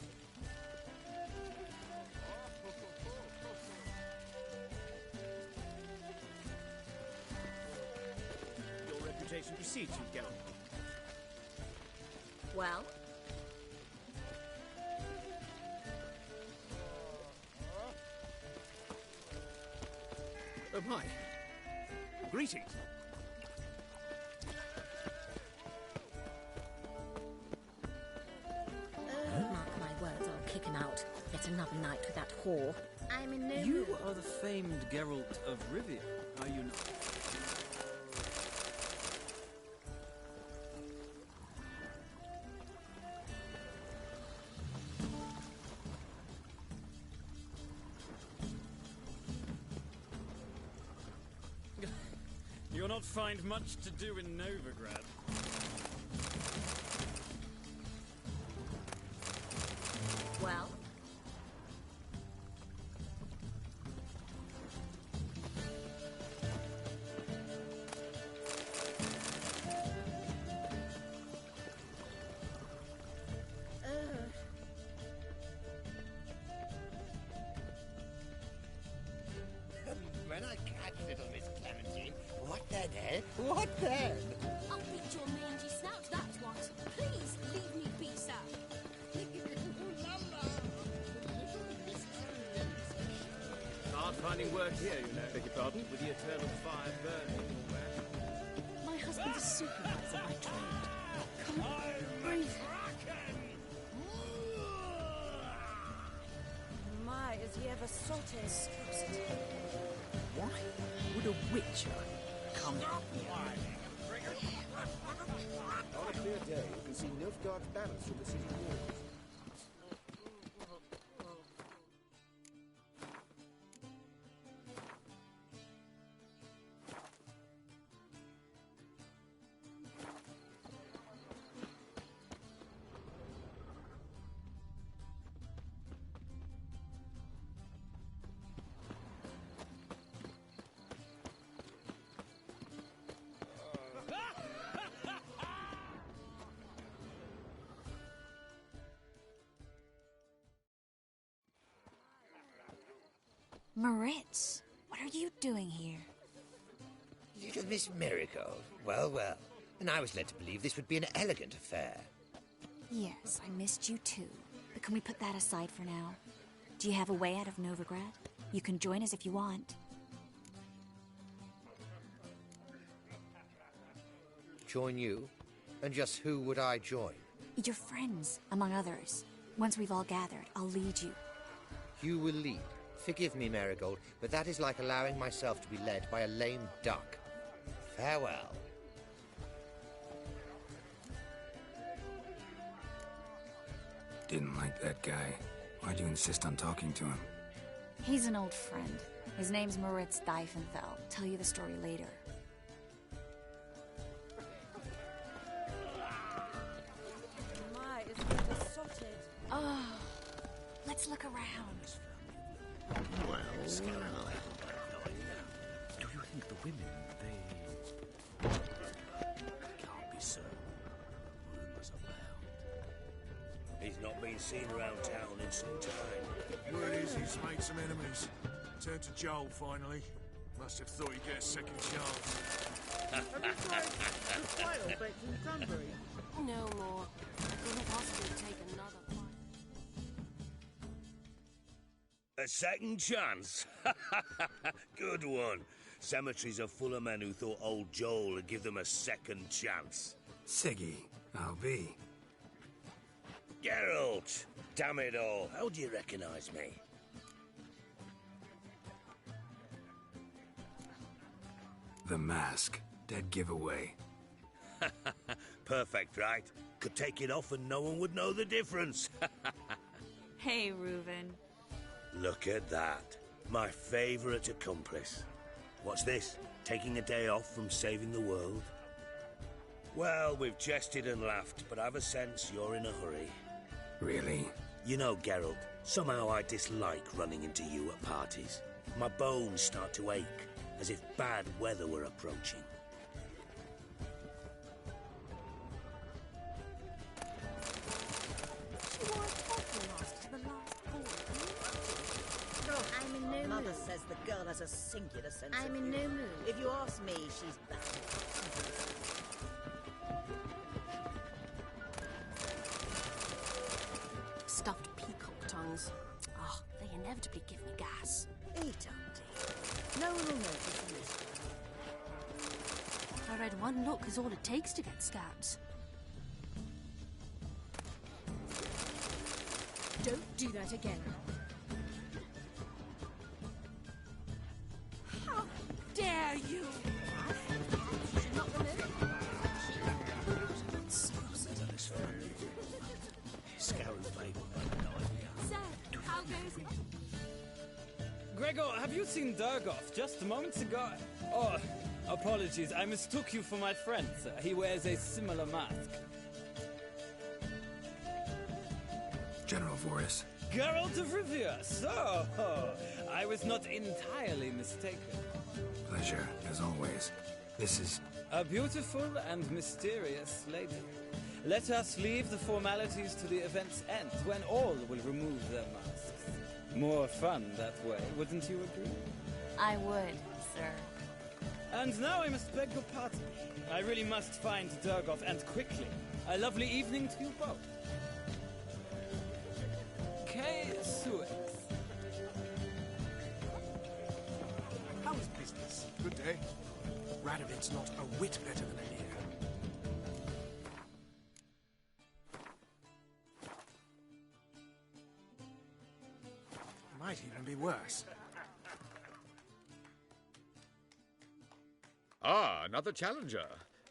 Your reputation precedes you, Gallant. Well? Oh my. Greetings. Mark my words, I'll kick him out. Yet another night with that whore. I'm in no You mood. are the famed Geralt of Rivia, are you not? You'll not find much to do in Novigrad. What then? I'll beat your mangy snout, that's what. Please, leave me be, sir. Hard finding work here, you know. Beg your pardon? With the eternal fire burning everywhere. My husband's a supervisor by trade. Can't breathe. My, is he ever sorted? Why would a witch come? On a clear day, you can see Nilfgaard's banners from the city walls. Moritz, what are you doing here? Little Miss Marigold. Well, well. And I was led to believe this would be an elegant affair. Yes, I missed you too. But can we put that aside for now? Do you have a way out of Novigrad? You can join us if you want. Join you? And just who would I join? Your friends, among others. Once we've all gathered, I'll lead you. You will lead. Forgive me, Marigold, but that is like allowing myself to be led by a lame duck. Farewell. Didn't like that guy. Why'd you insist on talking to him? He's an old friend. His name's Moritz Diefenfeld. Tell you the story later. My, is he ever sorted? Oh, let's look around. Well, Do you think the women, they... Can't be so. Rumors abound. He's not been seen around town in some time. Word is he's made some enemies. Turned to Joel, finally. Must have thought he'd get a second chance. Have you tried the final baked in cranberry? No more. Couldn't possibly take another bite. A second chance? Good one. Cemeteries are full of men who thought old Joel would give them a second chance. Siggy, I'll be. Geralt! Damn it all. How do you recognize me? The mask. Dead giveaway. Perfect, right? Could take it off and no one would know the difference. Hey, Reuven. Look at that. My favorite accomplice. What's this? Taking a day off from saving the world? Well, we've jested and laughed, but I've a sense you're in a hurry. Really? You know, Geralt, somehow I dislike running into you at parties. My bones start to ache, as if bad weather were approaching. I'm in no Mother says the girl has a singular sense I'm of in no humour. mood. If you ask me, she's bad. Stuffed peacock tongues. Oh, they inevitably give me gas. Eat, Auntie. No one will notice in this. I read one look is all it takes to get scabs. Don't do that again. How dare you! Sir, how goes it? Gregor, have you seen Durgoth just moments ago? Oh, apologies, I mistook you for my friend, sir. He wears a similar mask. General Voris. Geralt of Rivia, so I was not entirely mistaken. Pleasure, as always. This is... A beautiful and mysterious lady. Let us leave the formalities to the event's end, when all will remove their masks. More fun that way, wouldn't you agree? I would, sir. And now I must beg your pardon. I really must find Durgoff, and quickly. A lovely evening to you both. K. Suez. How is business? Good day. Radovid's not a whit better than Emir. Might even be worse. Ah, another challenger.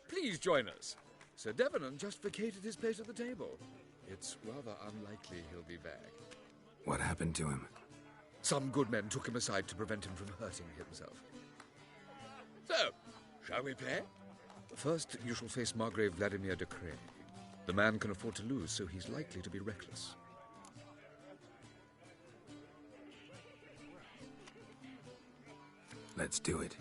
Please join us. Sir Devenant just vacated his place at the table. It's rather unlikely he'll be back. What happened to him? Some good men took him aside to prevent him from hurting himself. So, shall we play? First, you shall face Margrave Vladimir de Cray. The man can afford to lose, so he's likely to be reckless. Let's do it.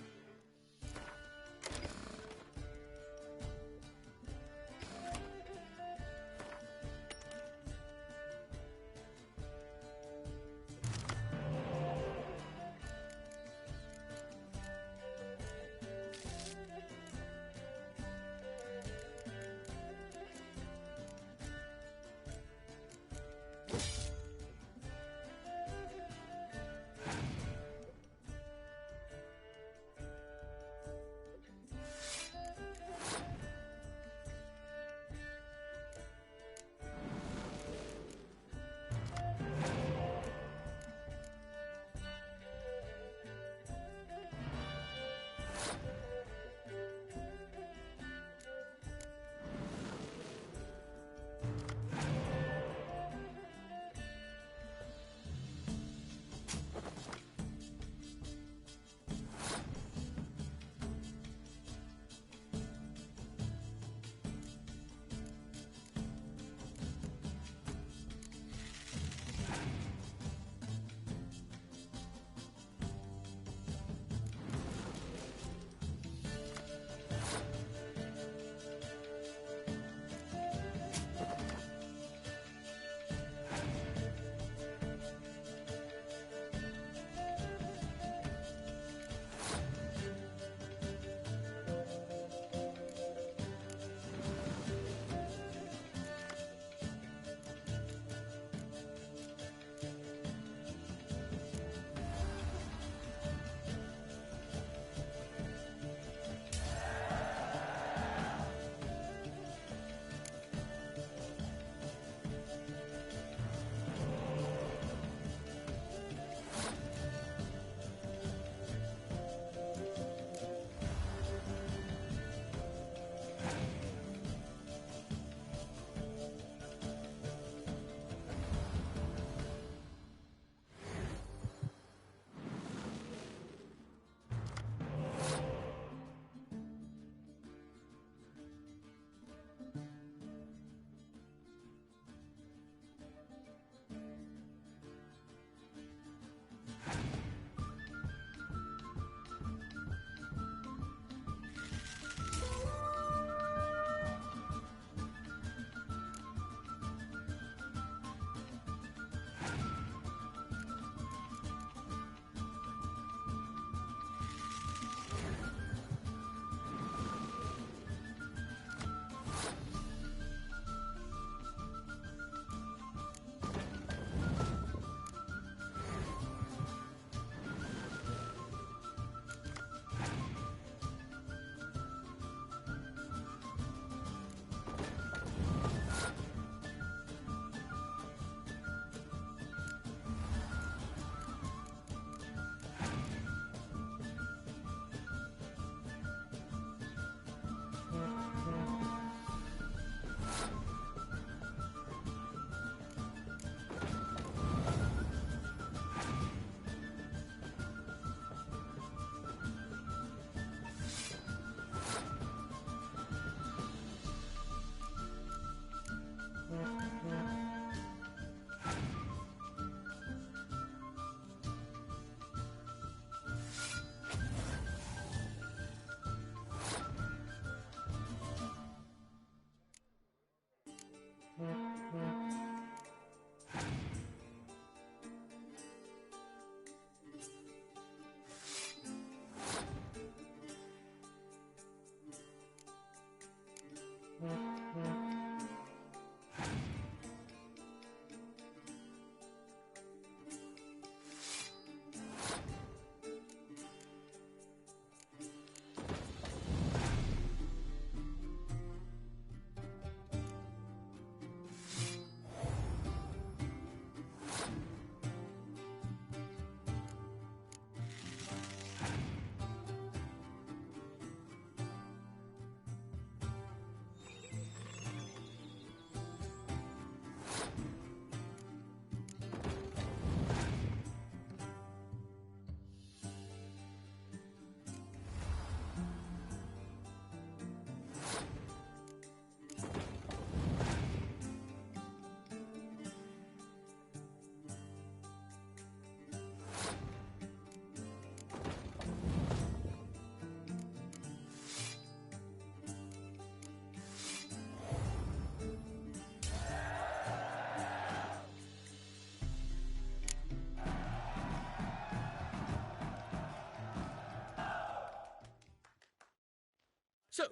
So,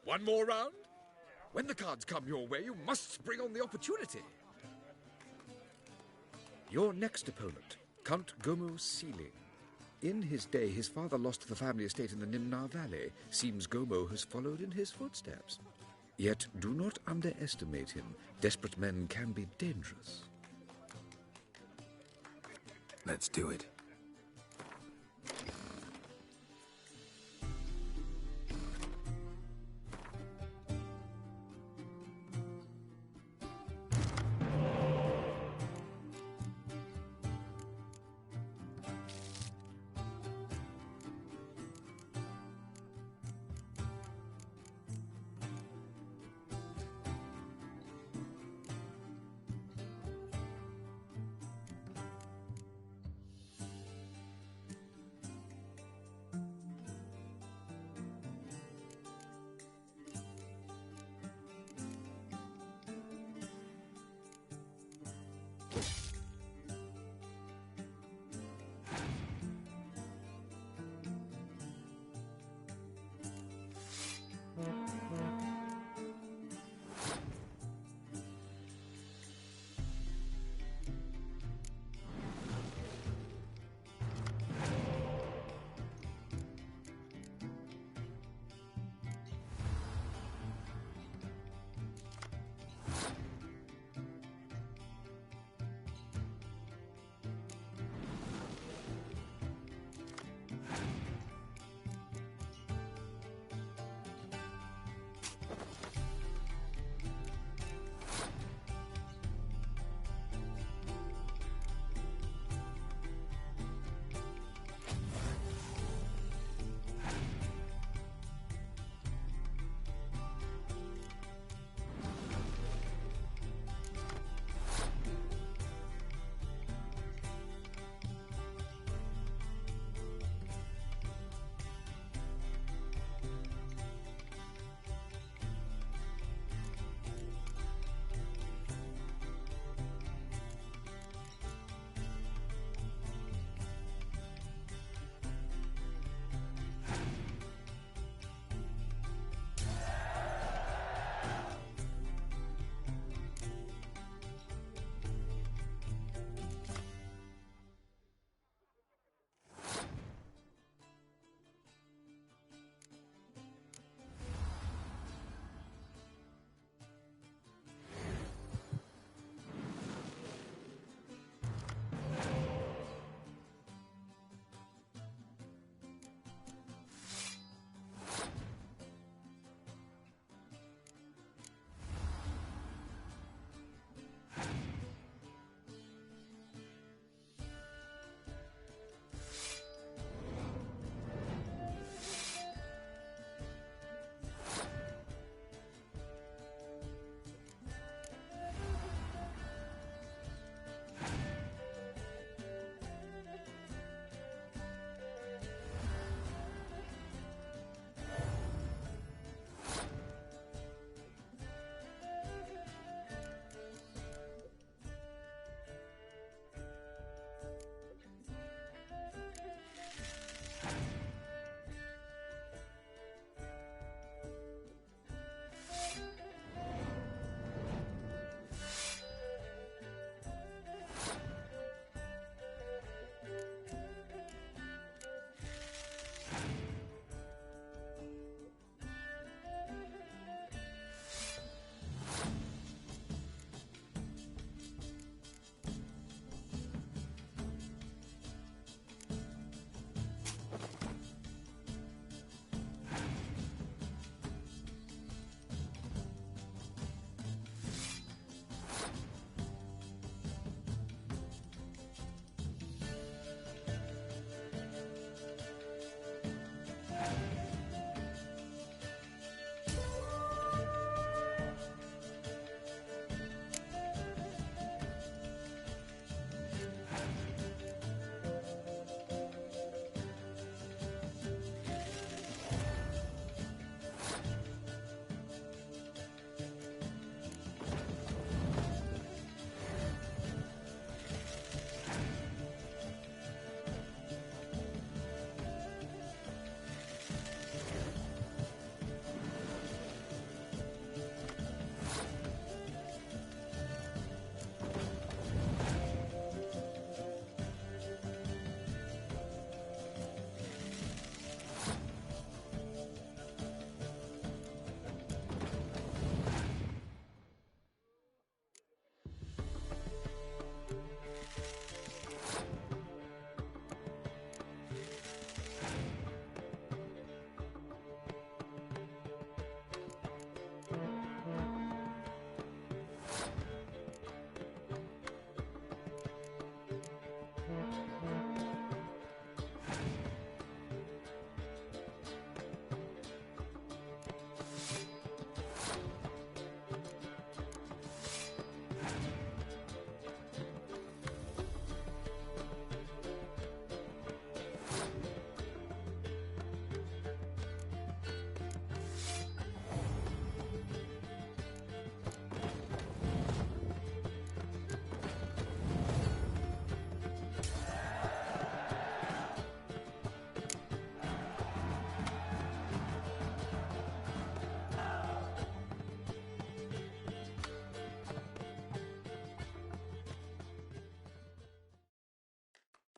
one more round? When the cards come your way, you must spring on the opportunity. Your next opponent, Count Gomo Sealing. In his day, his father lost the family estate in the Nimnar Valley. Seems Gomo has followed in his footsteps. Yet, do not underestimate him. Desperate men can be dangerous. Let's do it.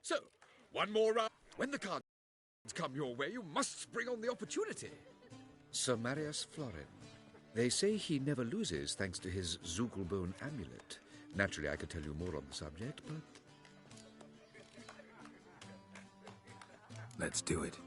So, one more round. When the cards come your way, you must spring on the opportunity. Sir Marius Florin. They say he never loses thanks to his Zugelbone amulet. Naturally, I could tell you more on the subject, but... Let's do it.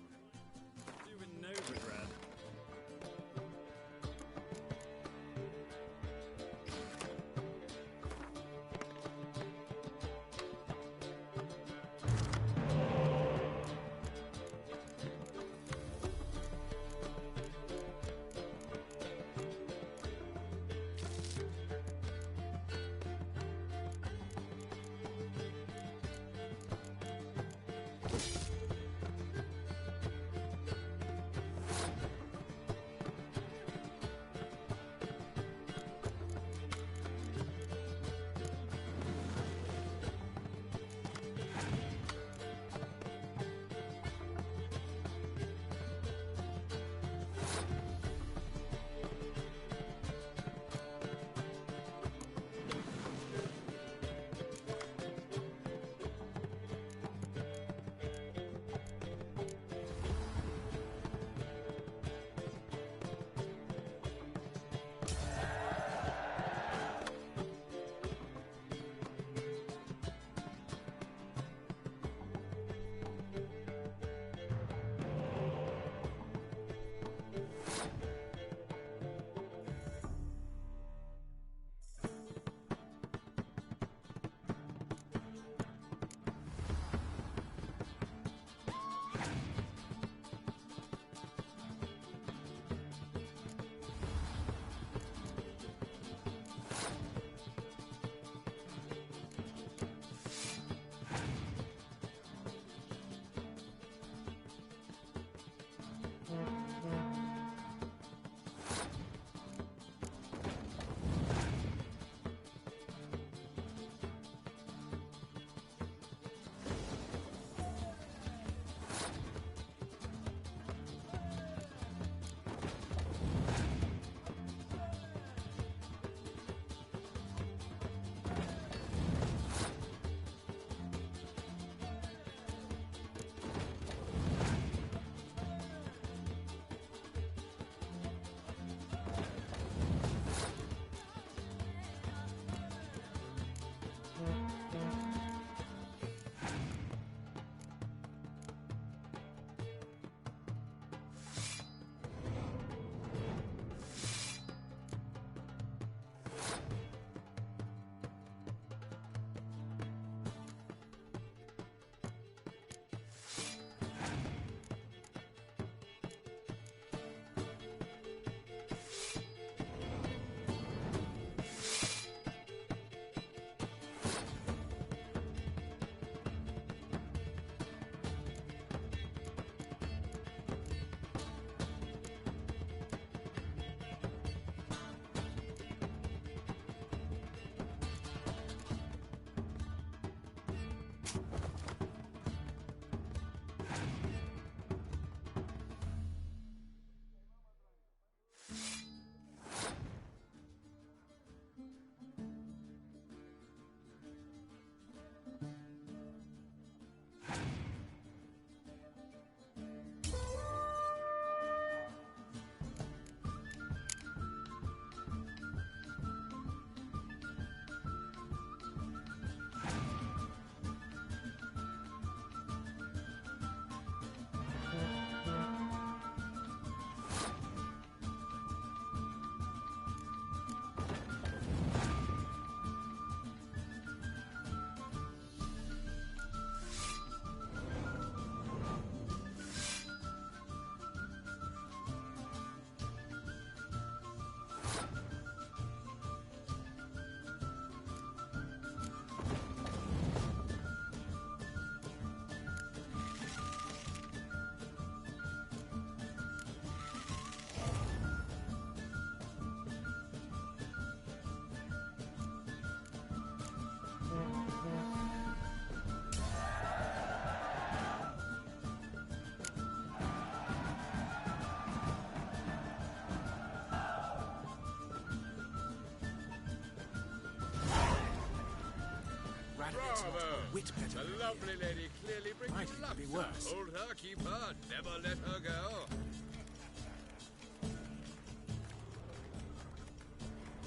Wit better. The lovely lady clearly brings Might you luck. be worse. Hold her, keep her, never let her go.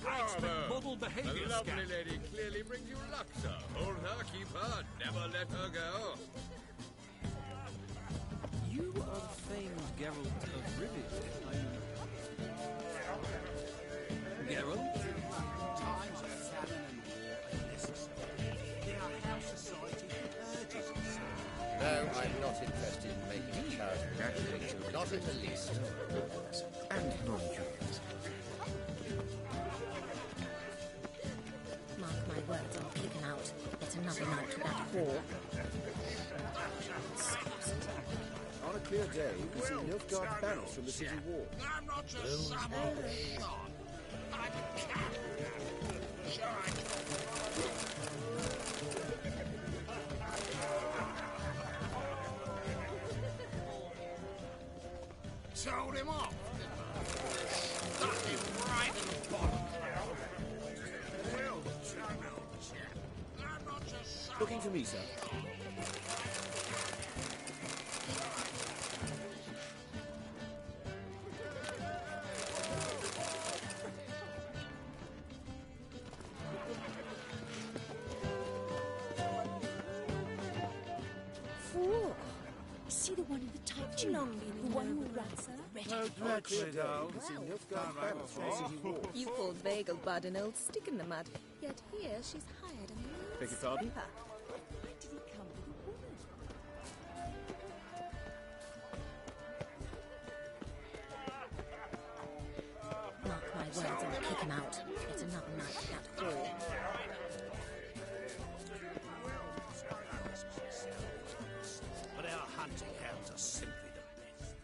I expect model behavior, The lovely Scat. lady clearly brings you luck, sir. Hold her, keep her, never let her go. You are the famed Geralt of Rivia, are you? Geralt? Times of famine and war are necessary. There are house society urges us. No, I'm not interested in making a charitable contribution. Not in the least. And non-curious. Mark my words, I'm kicking out. It's another night with that whore. On a clear day, you can see Nilfgaard banners from the city wall. I'm not just some old shot. I'm a cat. Sure, I told him off. Stuck him right in the bottom. Well, I'm not just some Looking for me, sir. Whoa. See the one in the tight jean? The one who runs red. You called Vegelbud an old stick in the mud, yet here she's hired a new Beg your pardon? sniper. Why did he come with a woman? Mark my words, I'll kick him out. It's another night with that whore. But our hunting hounds are simply the best.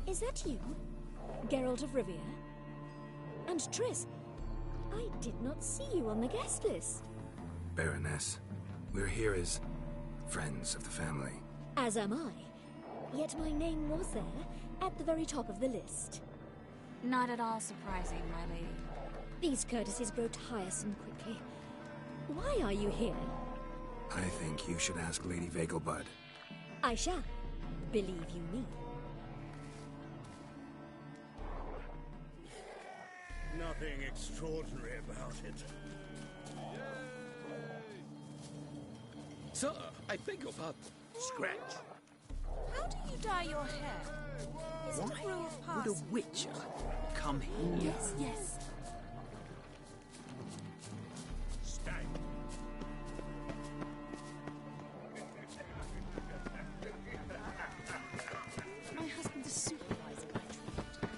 Is that you? Geralt of Rivia? And Triss, I did not see you on the guest list. Baroness, we're here as friends of the family. As am I. Yet my name was there, at the very top of the list. Not at all surprising, my lady. These courtesies grow tiresome quickly. Why are you here? I think you should ask Lady Vegelbud. I shall. Believe you me. Nothing extraordinary about it. Sir, I beg your pardon. Scratch. How do you dye your hair? Is it a brew of Would parsley? a witcher come here? Yes, yes. Stay. My husband's a supervisor by trade.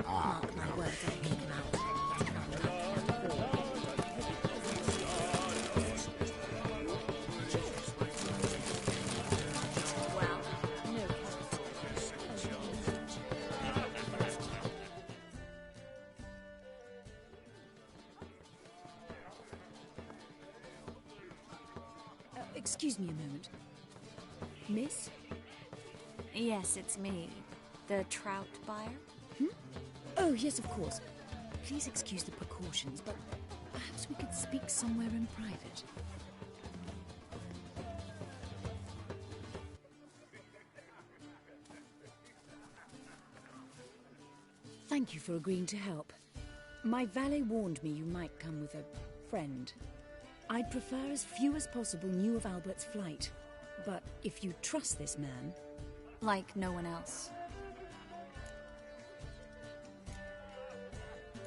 Mark my words, I'll kick him out. It's another night with that whore. Well, no Excuse me a moment. Miss? Yes, it's me. The trout buyer? Oh, yes, of course. Please excuse the precautions, but perhaps we could speak somewhere in private. Thank you for agreeing to help. My valet warned me you might come with a friend. I'd prefer as few as possible knew of Albert's flight. But if you trust this man... Like no one else.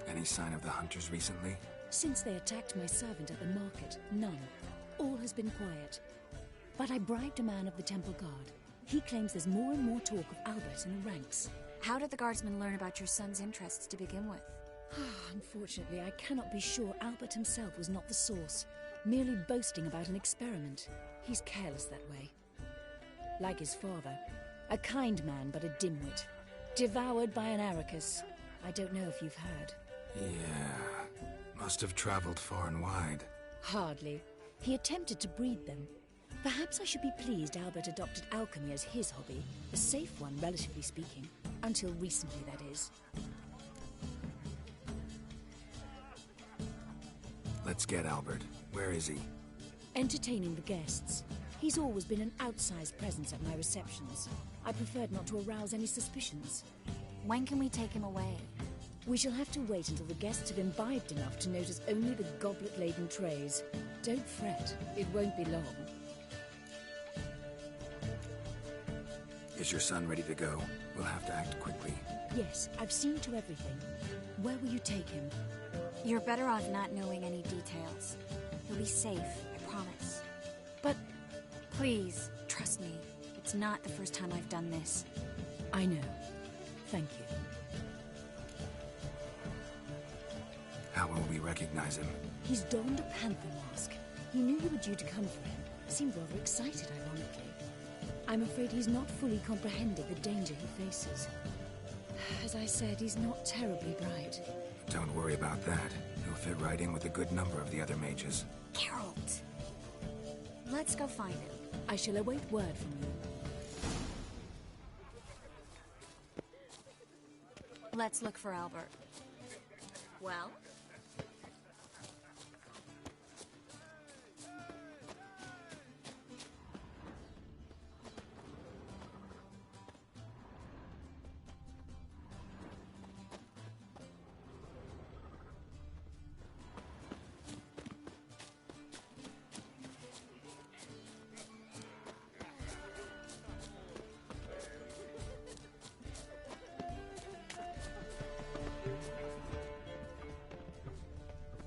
Any sign of the hunters recently? Since they attacked my servant at the market, none. All has been quiet. But I bribed a man of the Temple Guard. He claims there's more and more talk of Albert in the ranks. How did the guardsmen learn about your son's interests to begin with? Unfortunately, I cannot be sure Albert himself was not the source, merely boasting about an experiment. He's careless that way. Like his father, a kind man but a dimwit. Devoured by an Arrakis. I don't know if you've heard. Yeah. Must have traveled far and wide. Hardly. He attempted to breed them. Perhaps I should be pleased Albert adopted alchemy as his hobby. A safe one, relatively speaking. Until recently, that is. Let's get Albert. Where is he? Entertaining the guests. He's always been an outsized presence at my receptions. I preferred not to arouse any suspicions. When can we take him away? We shall have to wait until the guests have imbibed enough to notice only the goblet-laden trays. Don't fret, it won't be long. Is your son ready to go? We'll have to act quickly. Yes, I've seen to everything. Where will you take him? You're better off not knowing any details. He'll be safe, I promise. But... Please, trust me. It's not the first time I've done this. I know. Thank you. How will we recognize him? He's donned a panther mask. He knew you were due to come for him. Seemed rather excited, ironically. I'm afraid he's not fully comprehended the danger he faces. As I said, he's not terribly bright. Don't worry about that. He'll fit right in with a good number of the other mages. Geralt! Let's go find him. I shall await word from you. Let's look for Albert. Well?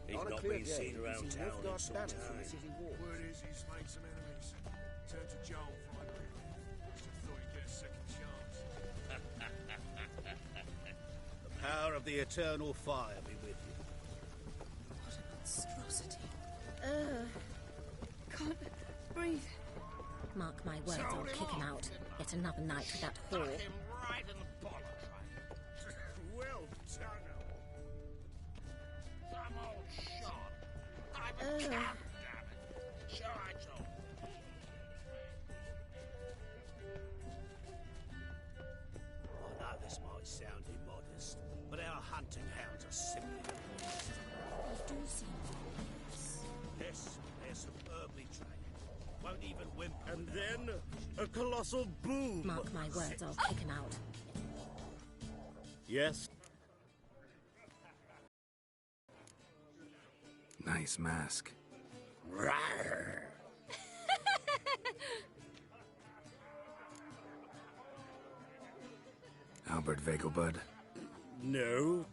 He's not been seen around town in some time. Word is he's made some enemies. Turn to Joel finally. Must have thought he'd get a second chance. The power of the eternal fire be with you. What a monstrosity. Can't breathe. Mark my words, I'll kick him out. Yet another night with that whore. Him right in the bollocks. Well done. Some old shot. I'm a cab, damn it. Sure I told. I know this might sound immodest, but our hunting hounds are simply the best. You do seem furious. Yes, they're superbly trained. Won't even whimper. And then a colossal boom. Mark my words, I'll kick him out. Yes. Nice mask. Rawr. Albert Vegelbud. No.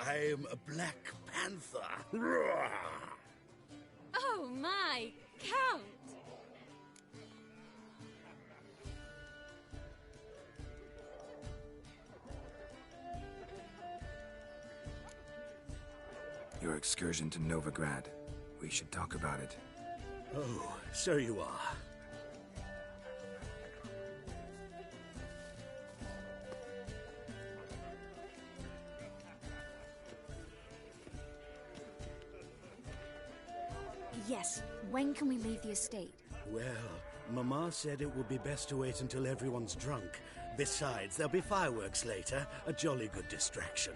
I'm a Black Panther. Oh my, Count! Your excursion to Novigrad. We should talk about it. Oh, so you are. Yes. When can we leave the estate? Well, Mama said it would be best to wait until everyone's drunk. Besides, there'll be fireworks later, a jolly good distraction.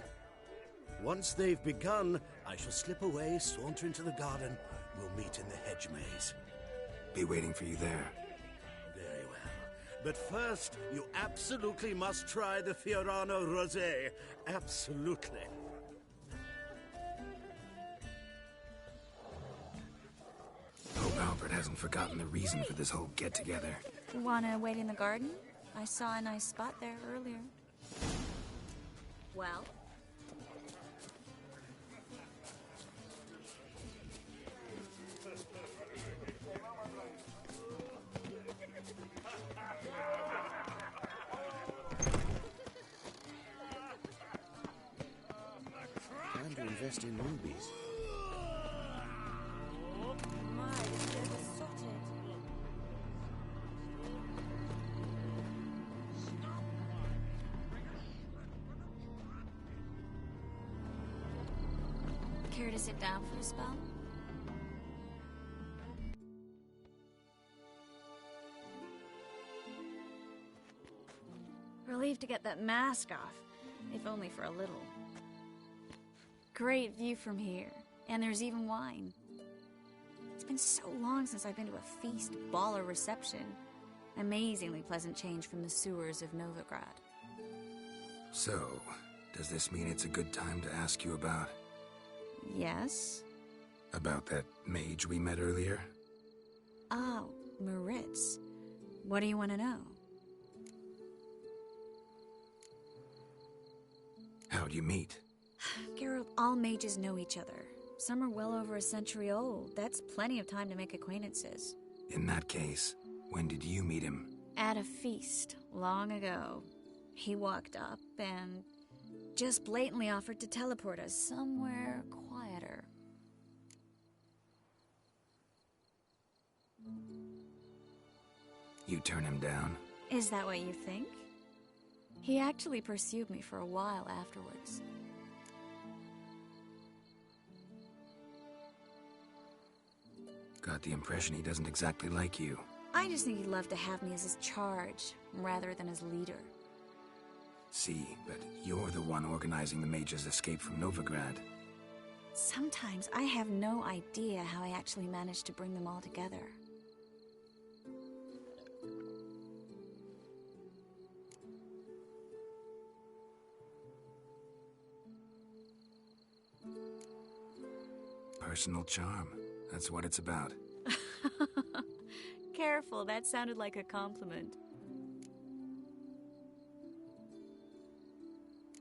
Once they've begun, I shall slip away, saunter into the garden. We'll meet in the hedge maze. Be waiting for you there. Very well. But first, you absolutely must try the Fiorano Rosé. Absolutely. Hope Albert hasn't forgotten the reason for this whole get-together. Wanna wait in the garden? I saw a nice spot there earlier. Well? Time to invest in rubies. My, this is besotted. Care to sit down for a spell? Relieved to get that mask off, if only for a little. great view from here. And there's even wine. It's been so long since I've been to a feast, ball, or reception. Amazingly pleasant change from the sewers of Novigrad. So, does this mean it's a good time to ask you about... Yes? About that mage we met earlier? Oh, Maritz. What do you want to know? How'd you meet? Geralt, all mages know each other. Some are well over a century old. That's plenty of time to make acquaintances. In that case, when did you meet him? At a feast, long ago. He walked up and just blatantly offered to teleport us somewhere quieter. You turn him down? Is that what you think? He actually pursued me for a while afterwards. Got the impression he doesn't exactly like you. I just think he'd love to have me as his charge, rather than his leader. See, but you're the one organizing the mage's escape from Novigrad. Sometimes I have no idea how I actually managed to bring them all together. Personal charm. That's what it's about. Careful, that sounded like a compliment.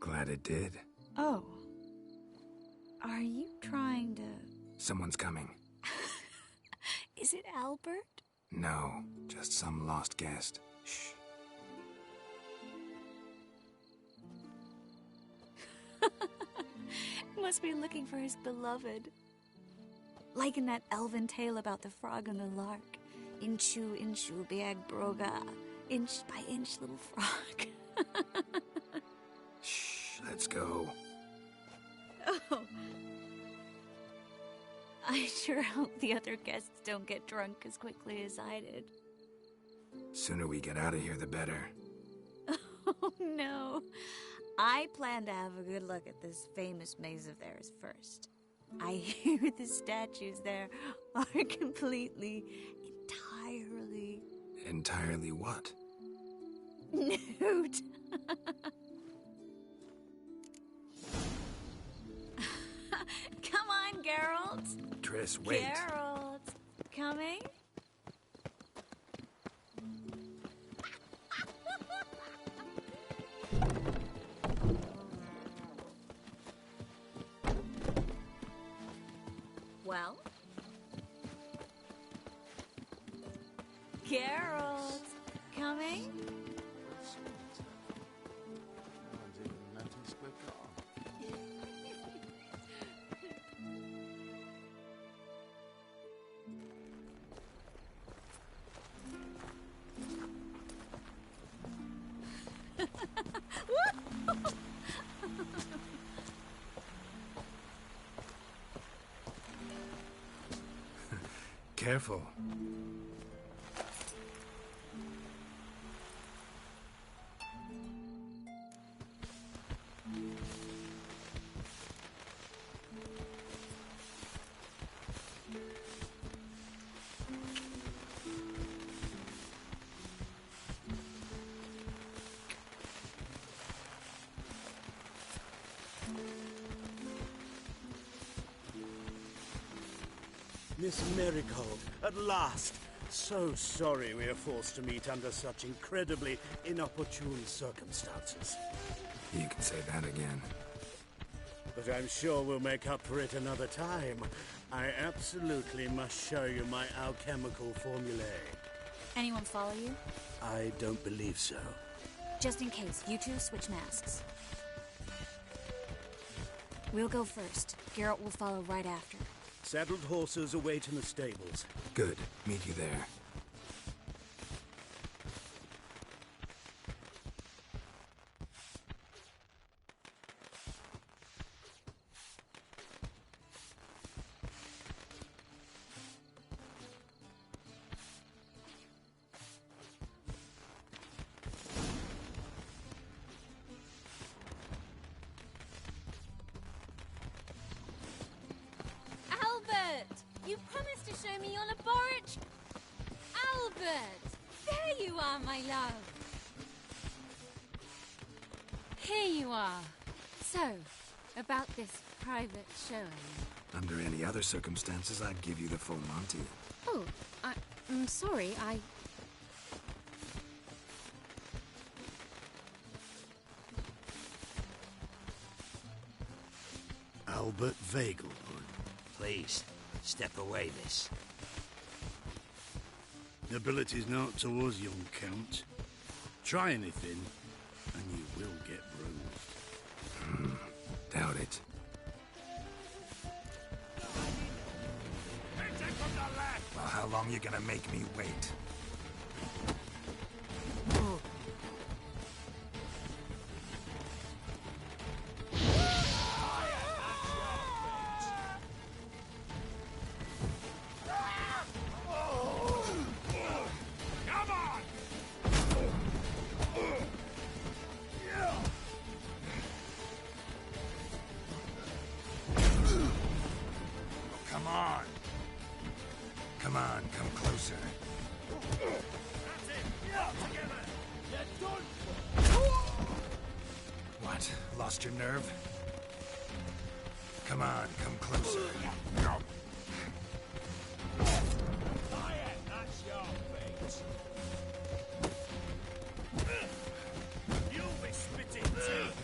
Glad it did. Oh. Are you trying to... Someone's coming. Is it Albert? No, just some lost guest. Shh. Must be looking for his beloved. Like in that elven tale about the frog and the lark. Inchu, inchu, big broga. Inch by inch, little frog. Shh, let's go. Oh. I sure hope the other guests don't get drunk as quickly as I did. Sooner we get out of here, the better. Oh, no. I plan to have a good look at this famous maze of theirs first. I hear the statues there are completely, entirely... Entirely what? Nude. Come on, Geralt. Triss, wait. Geralt, coming? Well? Geralt, coming? Careful. Miss Marigold, at last! So sorry we are forced to meet under such incredibly inopportune circumstances. You can say that again. But I'm sure we'll make up for it another time. I absolutely must show you my alchemical formulae. Anyone follow you? I don't believe so. Just in case, you two switch masks. We'll go first. Geralt will follow right after. Saddled horses await in the stables. Good. Meet you there. Ah, my love. Here you are. So, about this private showing. Under any other circumstances, I'd give you the full Monty. Oh, I'm sorry, Albert Vegelbud. Please, step away, miss. Nobility's not towards young Count. Try anything, and you will get bruised. Doubt it. Well, how long you gonna make me wait? Come closer. What? Lost your nerve? Come on, come closer. That's your fate. You'll be spitting teeth.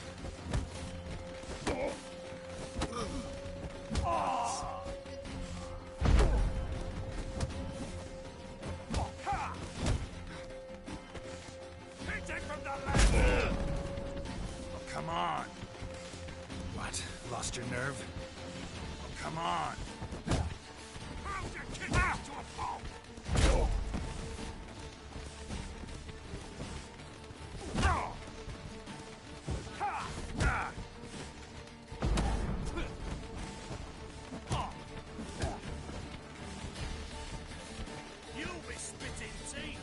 Come on. What? Lost your nerve? Come on. How'd you kick out to a fault? You'll be spitting teeth.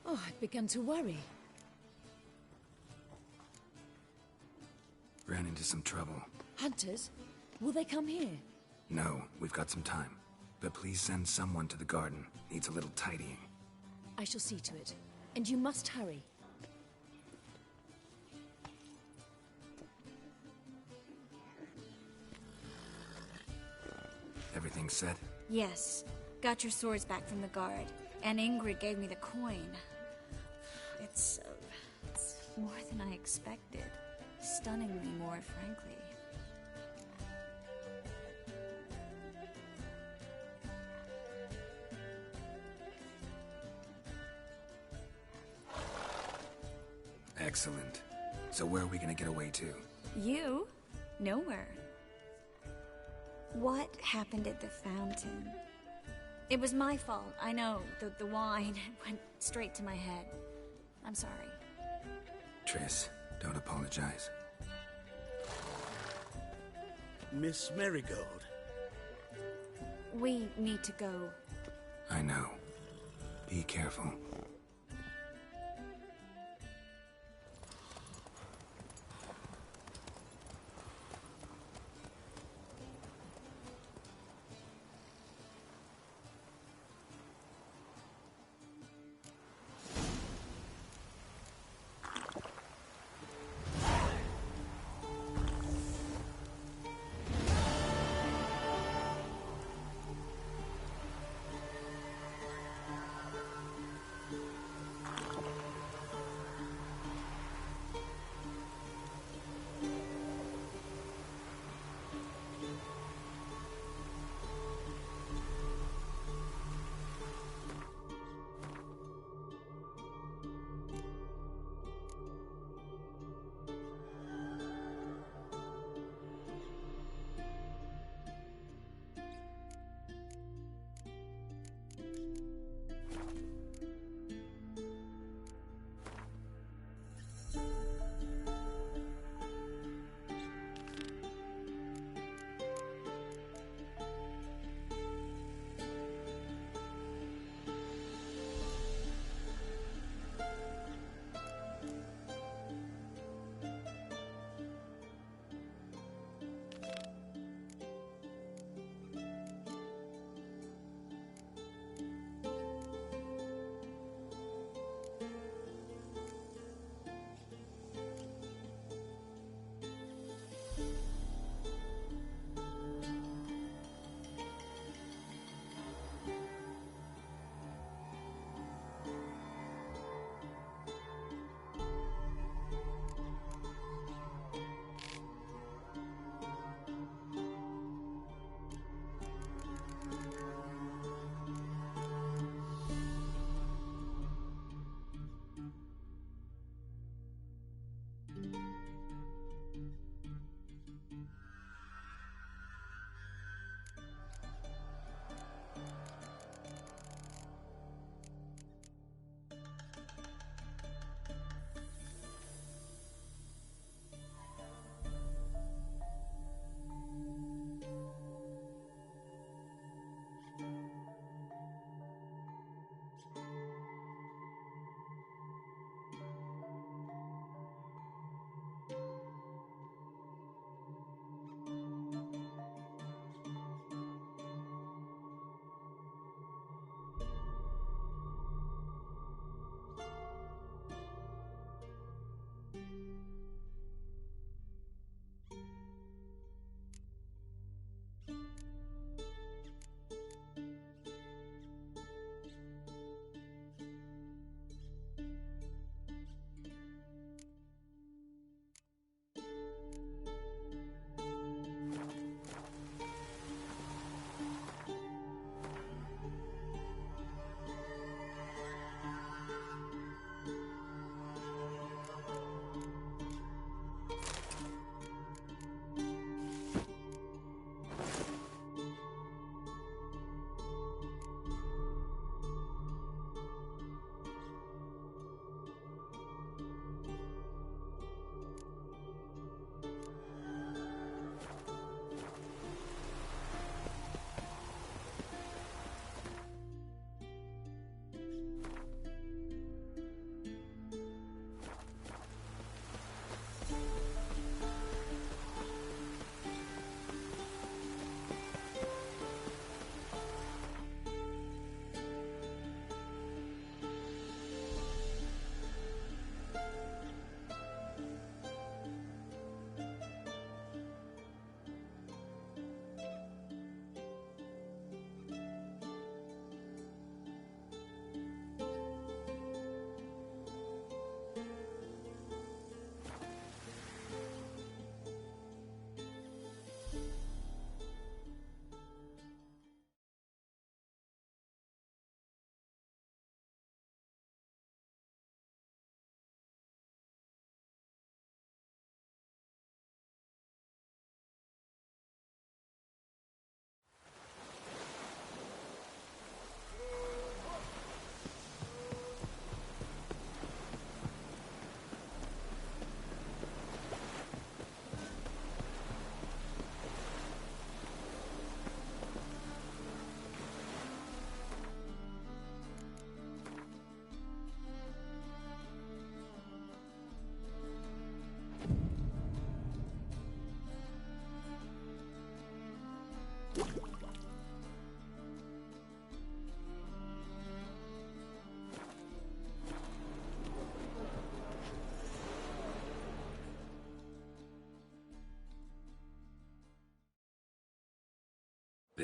Oh, I'd begun to worry. Ran into some trouble. Hunters? Will they come here? No, we've got some time. But please send someone to the garden. Needs a little tidying. I shall see to it. And you must hurry. Everything set? Yes. Got your swords back from the guard. And Ingrid gave me the coin. It's more than I expected. Stunningly more, frankly. Excellent. So where are we gonna get away to? You? Nowhere. What happened at the fountain? It was my fault, I know. The wine went straight to my head. I'm sorry. Triss, don't apologize. Miss Marigold. We need to go. I know. Be careful.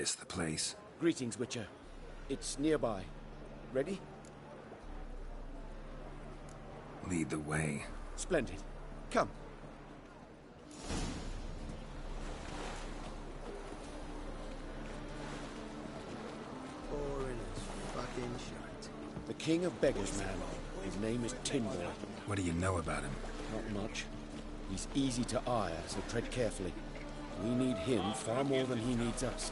This the place? Greetings, Witcher. It's nearby. Ready? Lead the way. Splendid. Come. Boring as fucking shite. The king of beggars, man. His name is Tin Boy. What do you know about him? Not much. He's easy to ire, so tread carefully. We need him far more than he needs us.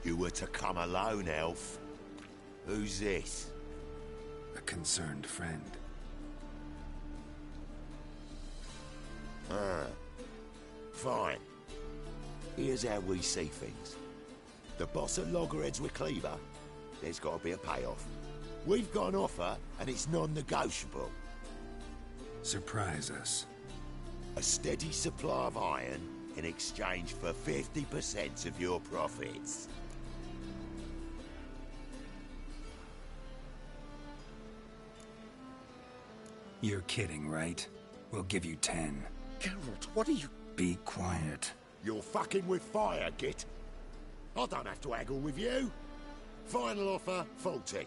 You were to come alone, elf. Who's this? A concerned friend. Ah. Fine. Here's how we see things. The boss at Loggerheads with Cleaver, there's got to be a payoff. We've got an offer, and it's non-negotiable. Surprise us. A steady supply of iron in exchange for 50% of your profits. You're kidding, right? We'll give you 10. Geralt, what are you... Be quiet. You're fucking with fire, Git. I don't have to haggle with you. Final offer, 40.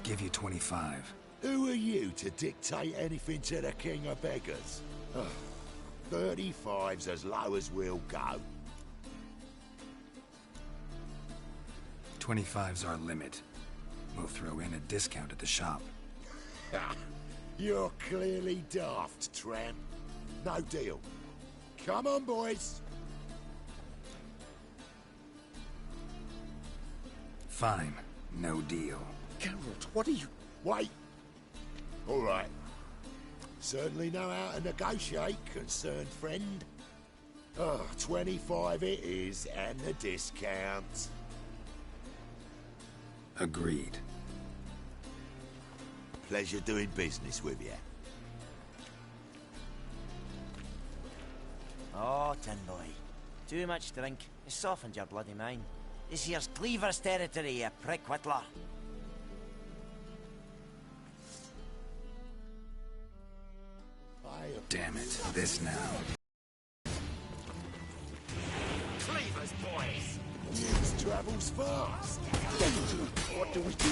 Give you 25. Who are you to dictate anything to the king of beggars? 35's as low as we'll go. 25's our limit. We'll throw in a discount at the shop. You're clearly daft, tramp. No deal. Come on, boys. Fine. No deal. Geralt, what are you... Wait. All right. Certainly know how to negotiate, concerned friend. 25 it is, and the discount. Agreed. Pleasure doing business with you. Oh, Tin Boy. Too much drink. It softened your bloody mind. This here's Cleaver's territory, you prick whittler. Damn it. This now. Cleaver's boys! News travels fast. What do we do?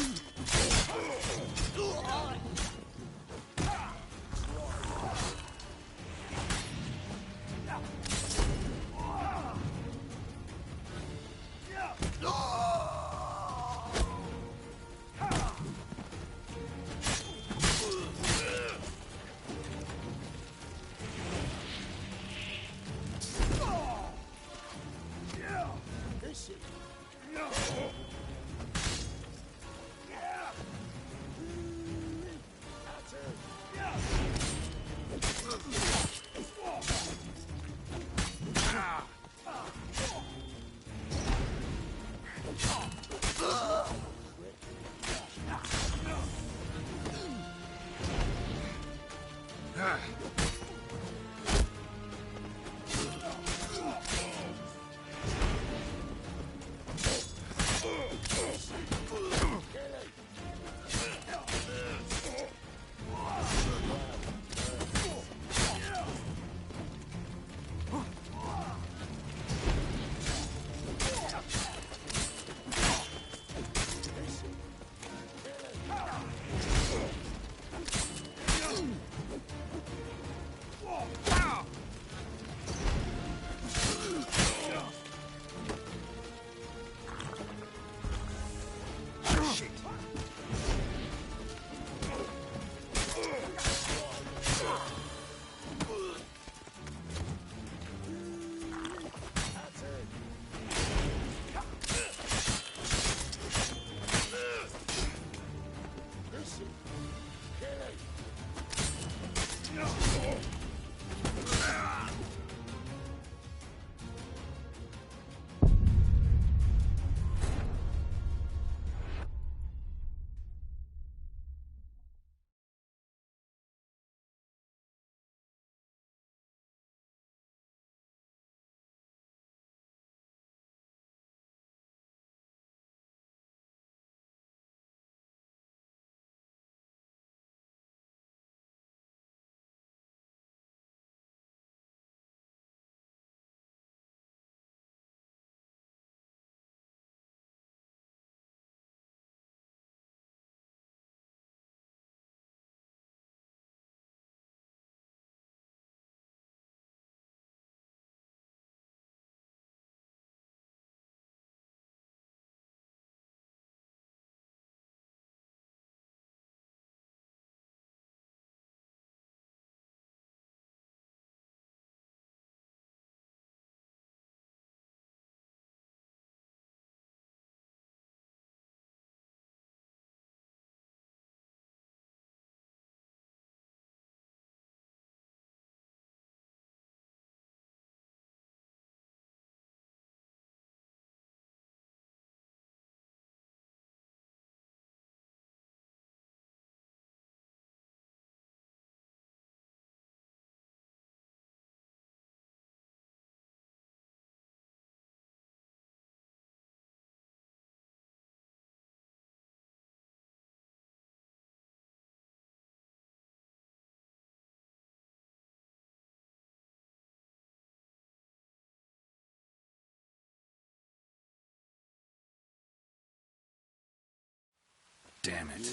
Damn it.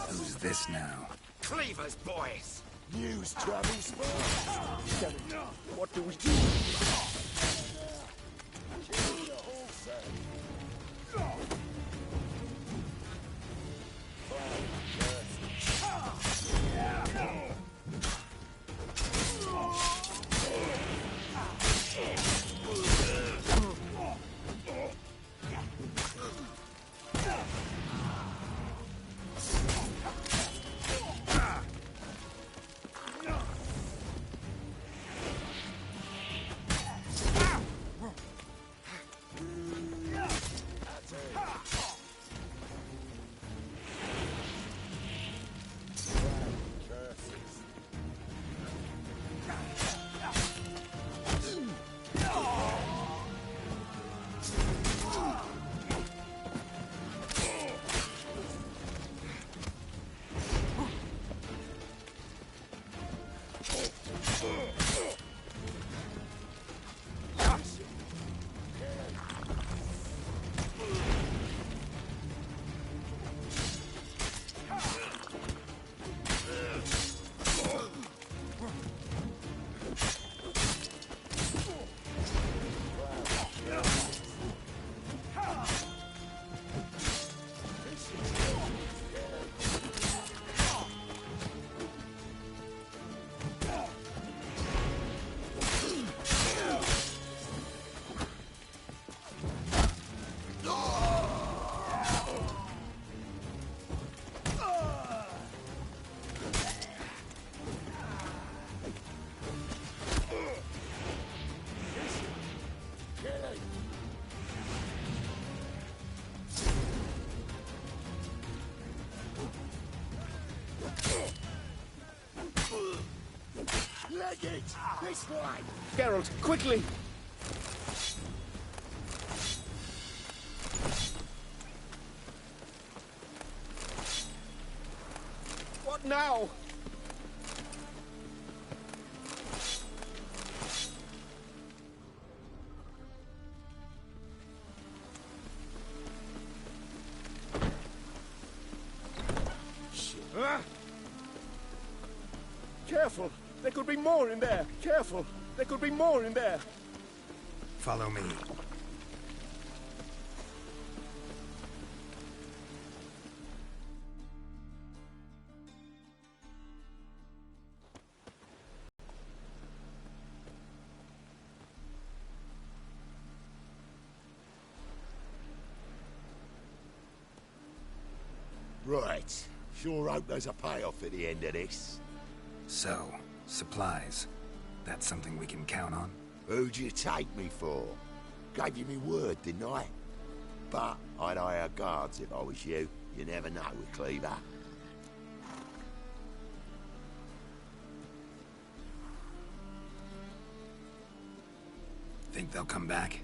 Who's this now? Cleaver's boys! News travels fast. Damn it. What do we do? Kill the whole set. This way! Geralt, quickly! What now? Shit. Careful! There could be more in there! Careful! There could be more in there! Follow me. Right. Sure hope there's a payoff at the end of this. So, supplies. That's something we can count on? Who'd you take me for? Gave you me word, didn't I? But I'd hire guards if I was you. You never know with Cleaver. Think they'll come back?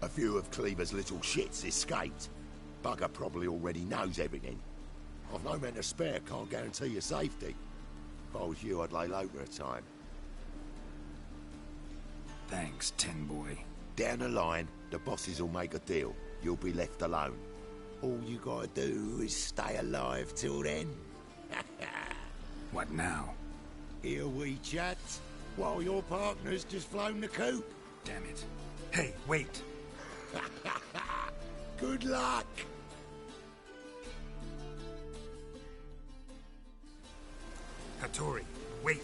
A few of Cleaver's little shits escaped. Bugger probably already knows everything. I've no men to spare, can't guarantee your safety. If I was you, I'd lay low for a time. Thanks, Tin Boy. Down the line, the bosses will make a deal. You'll be left alone. All you gotta do is stay alive till then. What now? Here we chat, while your partner's just flown the coop. Damn it. Hey, wait! Good luck! Hattori, wait!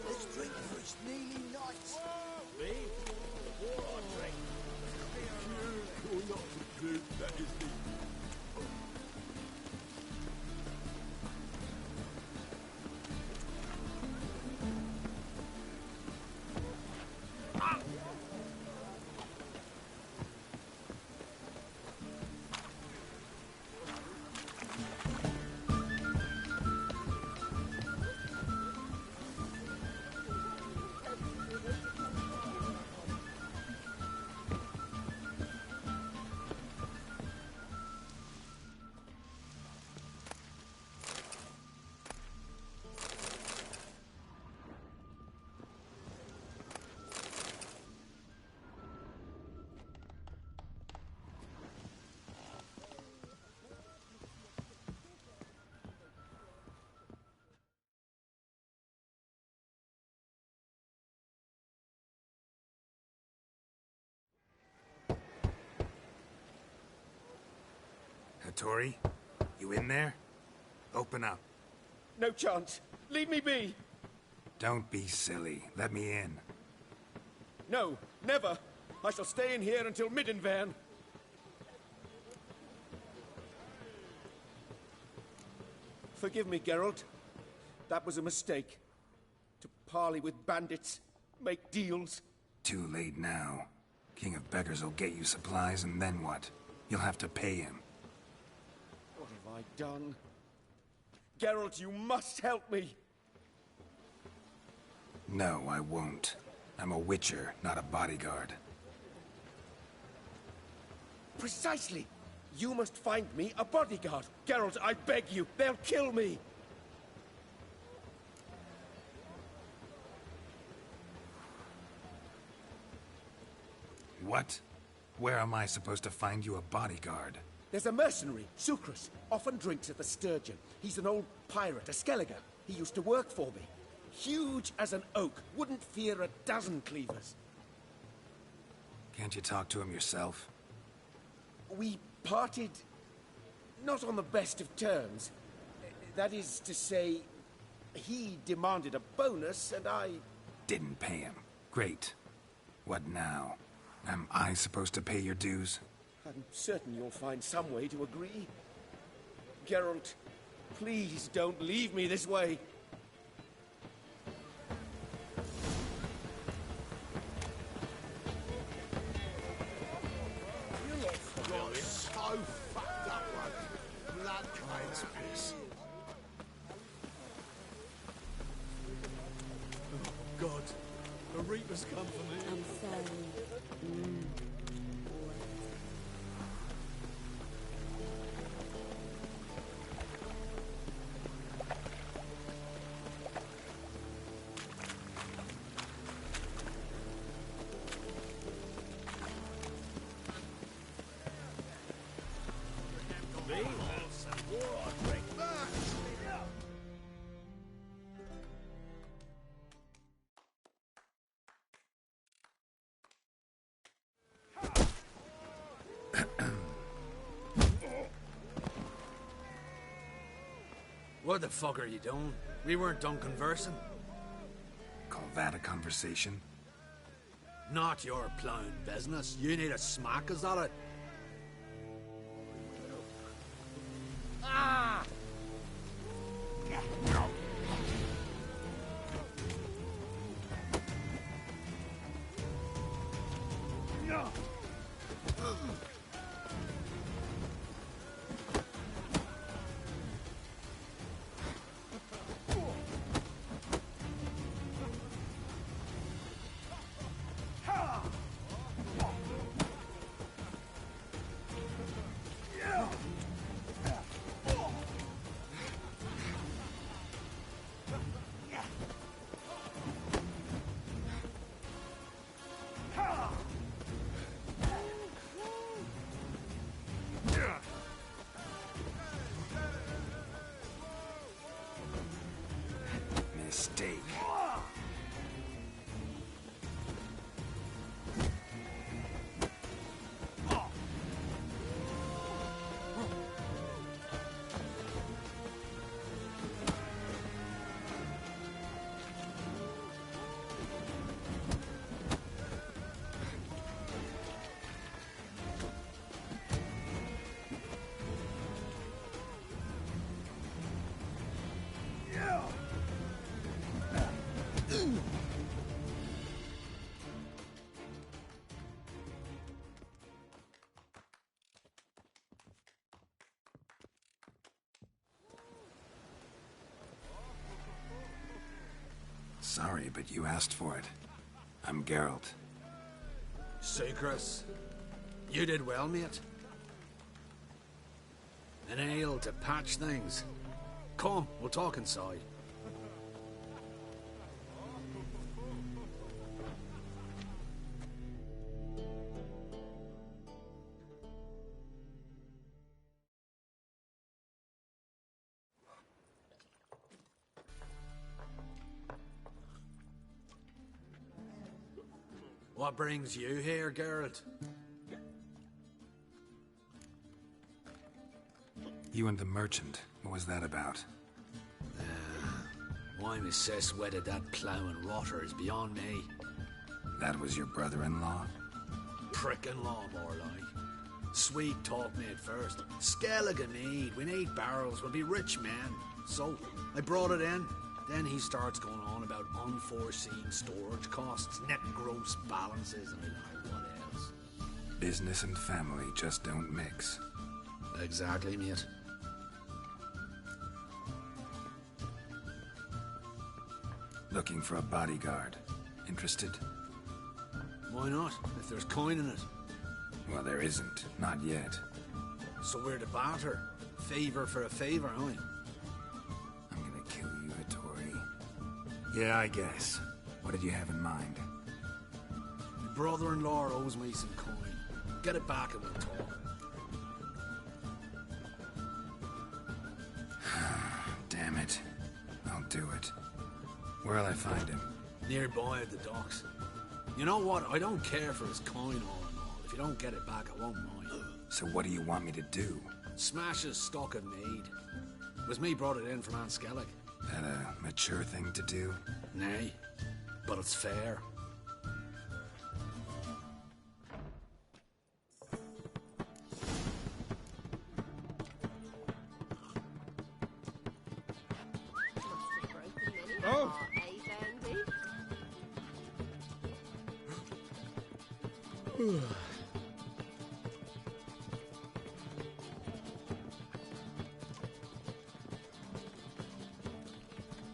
Let's drink Tori? You in there? Open up. No chance. Leave me be. Don't be silly. Let me in. No, never. I shall stay in here until Middenvern. Forgive me, Geralt. That was a mistake. To parley with bandits, make deals. Too late now. King of Beggars will get you supplies, and then what? You'll have to pay him. What have I done? Geralt, you must help me. No, I won't. I'm a witcher, not a bodyguard. Precisely. You must find me a bodyguard. Geralt, I beg you. They'll kill me. What? Where am I supposed to find you a bodyguard? There's a mercenary, Sucrus. Often drinks at the Sturgeon. He's an old pirate, a Skelliger. He used to work for me. Huge as an oak. Wouldn't fear a dozen cleavers. Can't you talk to him yourself? We parted... not on the best of terms. That is to say, he demanded a bonus, and I... Didn't pay him. Great. What now? Am I supposed to pay your dues? I'm certain you'll find some way to agree. Geralt, please don't leave me this way. You're so fucked up, one. Blood trains piss. Oh, God. The Reaper's come for me. I'm sorry. What the fuck are you doing? We weren't done conversing. Call that a conversation? Not your plowing business. You need a smack, is that it? Ah! Mistake. Sorry, but you asked for it. I'm Geralt. Sucrus, you did well, mate. An ale to patch things. Come, we'll talk inside. What brings you here, Geralt? You and the merchant, what was that about? Why Miss Cess wedded that plough and rotter is beyond me. That was your brother-in-law? Prick-in-law, more like. Sweet talked me at first. Skellige need. We need barrels. We'll be rich men. So, I brought it in. Then he starts going on about unforeseen storage costs, net gross balances, and I don't know what else. Business and family just don't mix. Exactly, mate. Looking for a bodyguard. Interested? Why not, if there's coin in it? Well, there isn't. Not yet. So we're to barter. Favor for a favor, aren't we? I'm gonna kill you, Vittori. Yeah, I guess. What did you have in mind? My brother-in-law owes me some coin. Get it back and we'll talk. Damn it. I'll do it. Where'll I find him? Nearby at the docks. You know what? I don't care for his coin all in all. If you don't get it back, I won't mind. So what do you want me to do? Smash his stock of mead. It was me brought it in from Aunt Skellig. That a mature thing to do? Nay, but it's fair. Oh!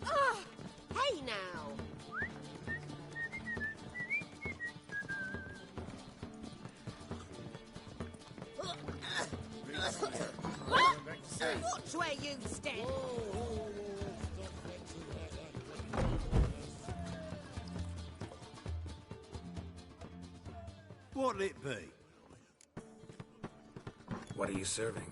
Oh, hey now! Watch where you step! What'll it be? What are you serving?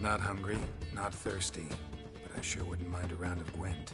Not hungry, not thirsty, but I sure wouldn't mind a round of Gwent.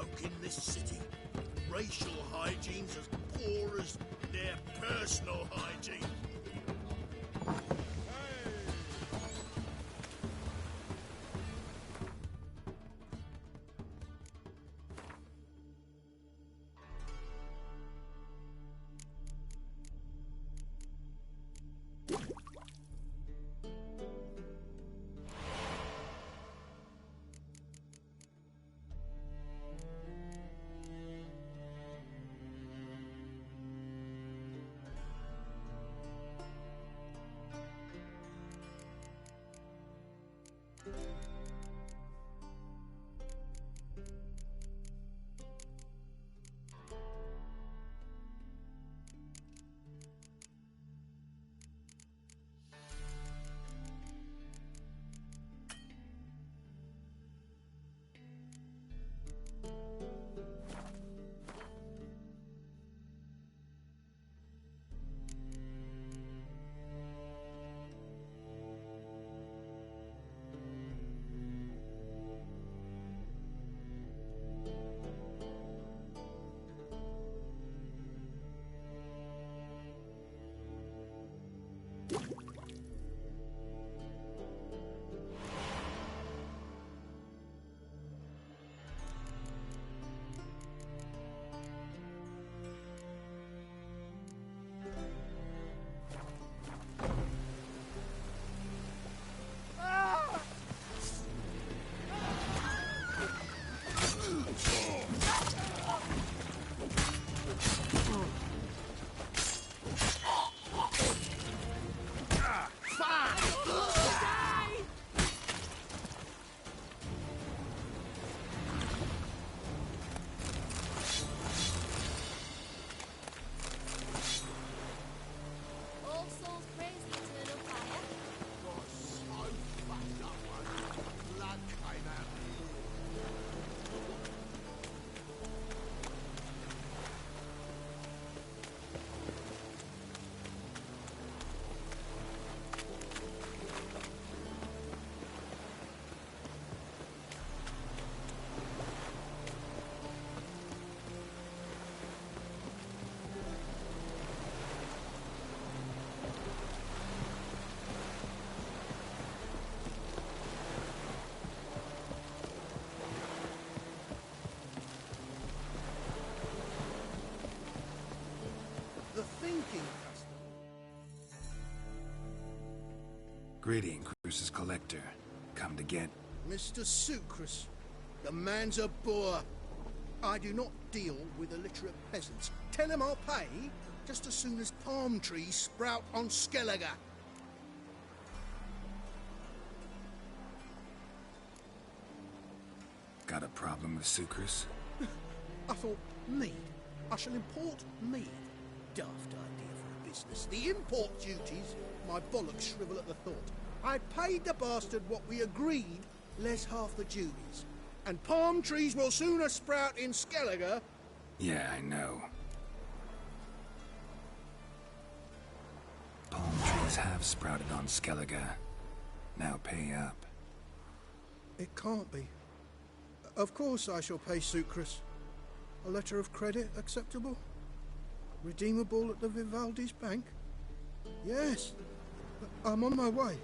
folk in this city. Racial hygiene's as poor as their personal hygiene. Greeting, Cruce's collector. Come to get... Mr. Sucrus, the man's a boor. I do not deal with illiterate peasants. Tell him I'll pay just as soon as palm trees sprout on Skellige. Got a problem with Sucrus? I thought, mead. I shall import mead. Daft idea for a business. The import duties, my bollocks shrivel at the thought. I paid the bastard what we agreed, less half the duties. And palm trees will sooner sprout in Skellige. Yeah, I know. Palm trees have sprouted on Skellige. Now pay up. It can't be. Of course I shall pay Sucrus. A letter of credit acceptable? Redeemable at the Vivaldi's bank? Yes. I'm on my way.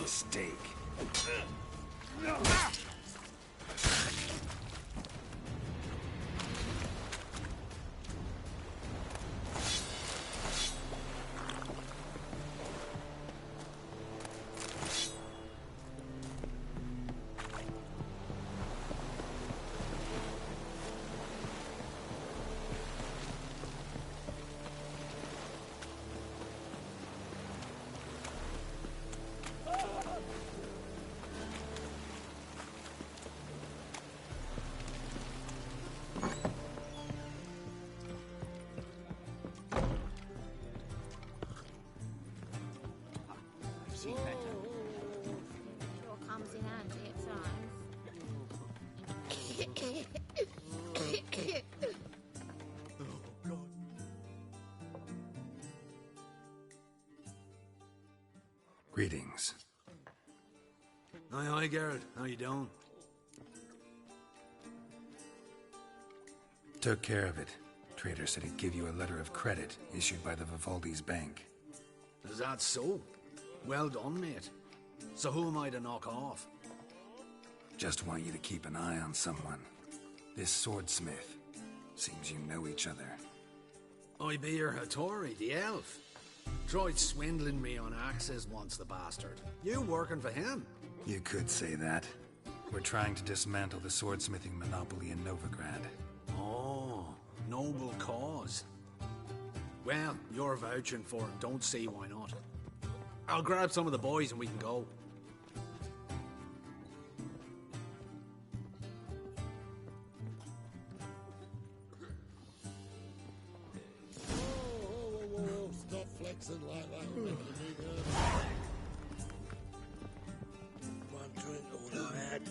Mistake. Greetings. Aye, Geralt. How you doing? Took care of it. Trader said he'd give you a letter of credit issued by the Vivaldi's bank. Is that so? Well done, mate. So who am I to knock off? Just want you to keep an eye on someone. This swordsmith. Seems you know each other. I be your Hattori, the elf. Tried swindling me on axes once, the bastard. You working for him? You could say that. We're trying to dismantle the swordsmithing monopoly in Novigrad. Oh, noble cause. Well, you're vouching for him. Don't see why not. I'll grab some of the boys and we can go. Stop flexing like that. One drink, all I had.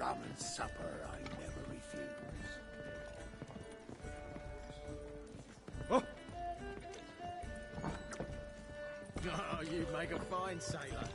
rum and supper I never refuse. Oh, oh you'd make a fine sailor.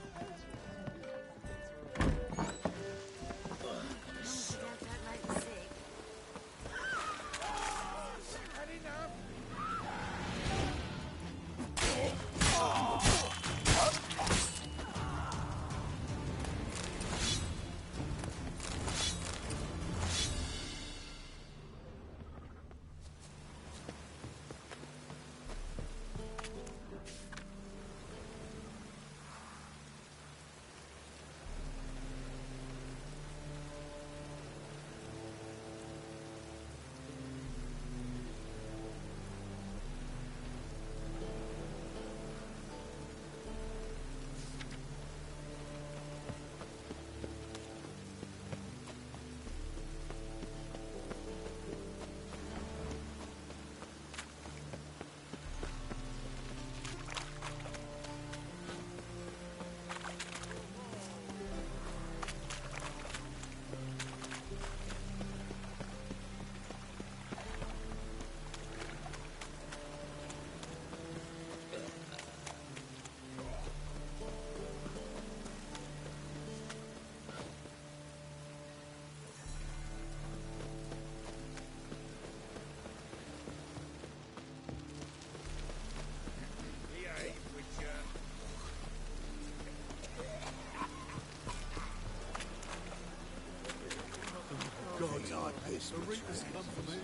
God, piss me, come for me.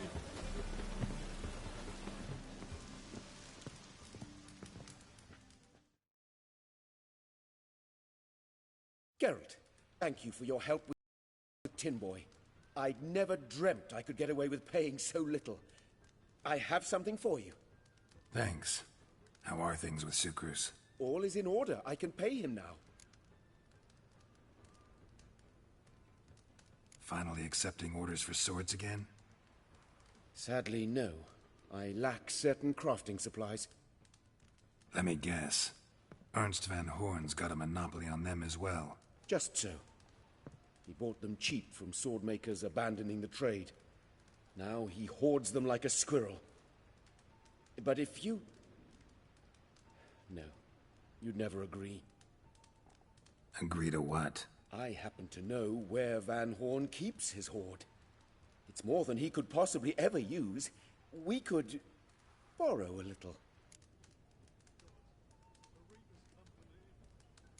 Geralt, thank you for your help with Tin Boy. I'd never dreamt I could get away with paying so little. I have something for you. Thanks. How are things with Sucrus? All is in order. I can pay him now. Finally accepting orders for swords again? Sadly, no. I lack certain crafting supplies. Let me guess. Ernst van Horn's got a monopoly on them as well. Just so. He bought them cheap from sword makers abandoning the trade. Now he hoards them like a squirrel. But if you... No. You'd never agree. Agree to what? I happen to know where Van Horn keeps his hoard. It's more than he could possibly ever use. We could borrow a little.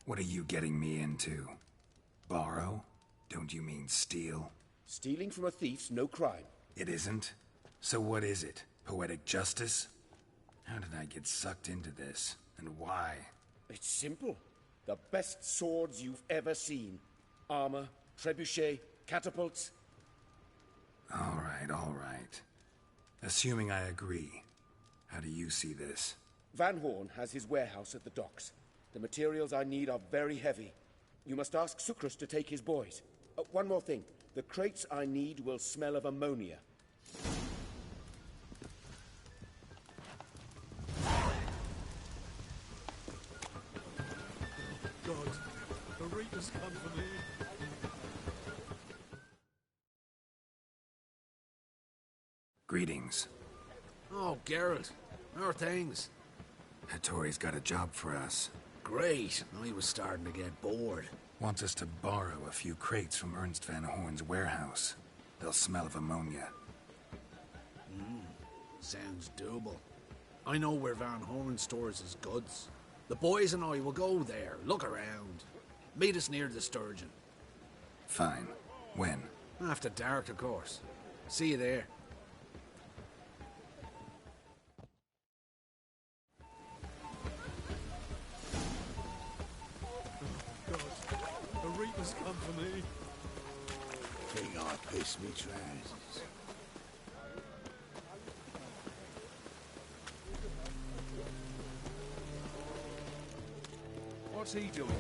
What are you getting me into? Borrow? Don't you mean steal? Stealing from a thief's no crime. It isn't? So what is it? Poetic justice? How did I get sucked into this? And why? It's simple. The best swords you've ever seen. Armor, trebuchet, catapults. All right. Assuming I agree, how do you see this? Van Horn has his warehouse at the docks. The materials I need are very heavy. You must ask Sucrus to take his boys. One more thing. The crates I need will smell of ammonia. God, the Reapers come for me. Greetings. Oh, Geralt. How are things? Hattori's got a job for us. Great. I was starting to get bored. Wants us to borrow a few crates from Ernst van Horn's warehouse. They'll smell of ammonia. Sounds doable. I know where Van Horn stores his goods. The boys and I will go there, look around. Meet us near the Sturgeon. Fine. When? After dark, of course. See you there. God, the Reapers come for me. King, I piss me trousers. What's he doing here?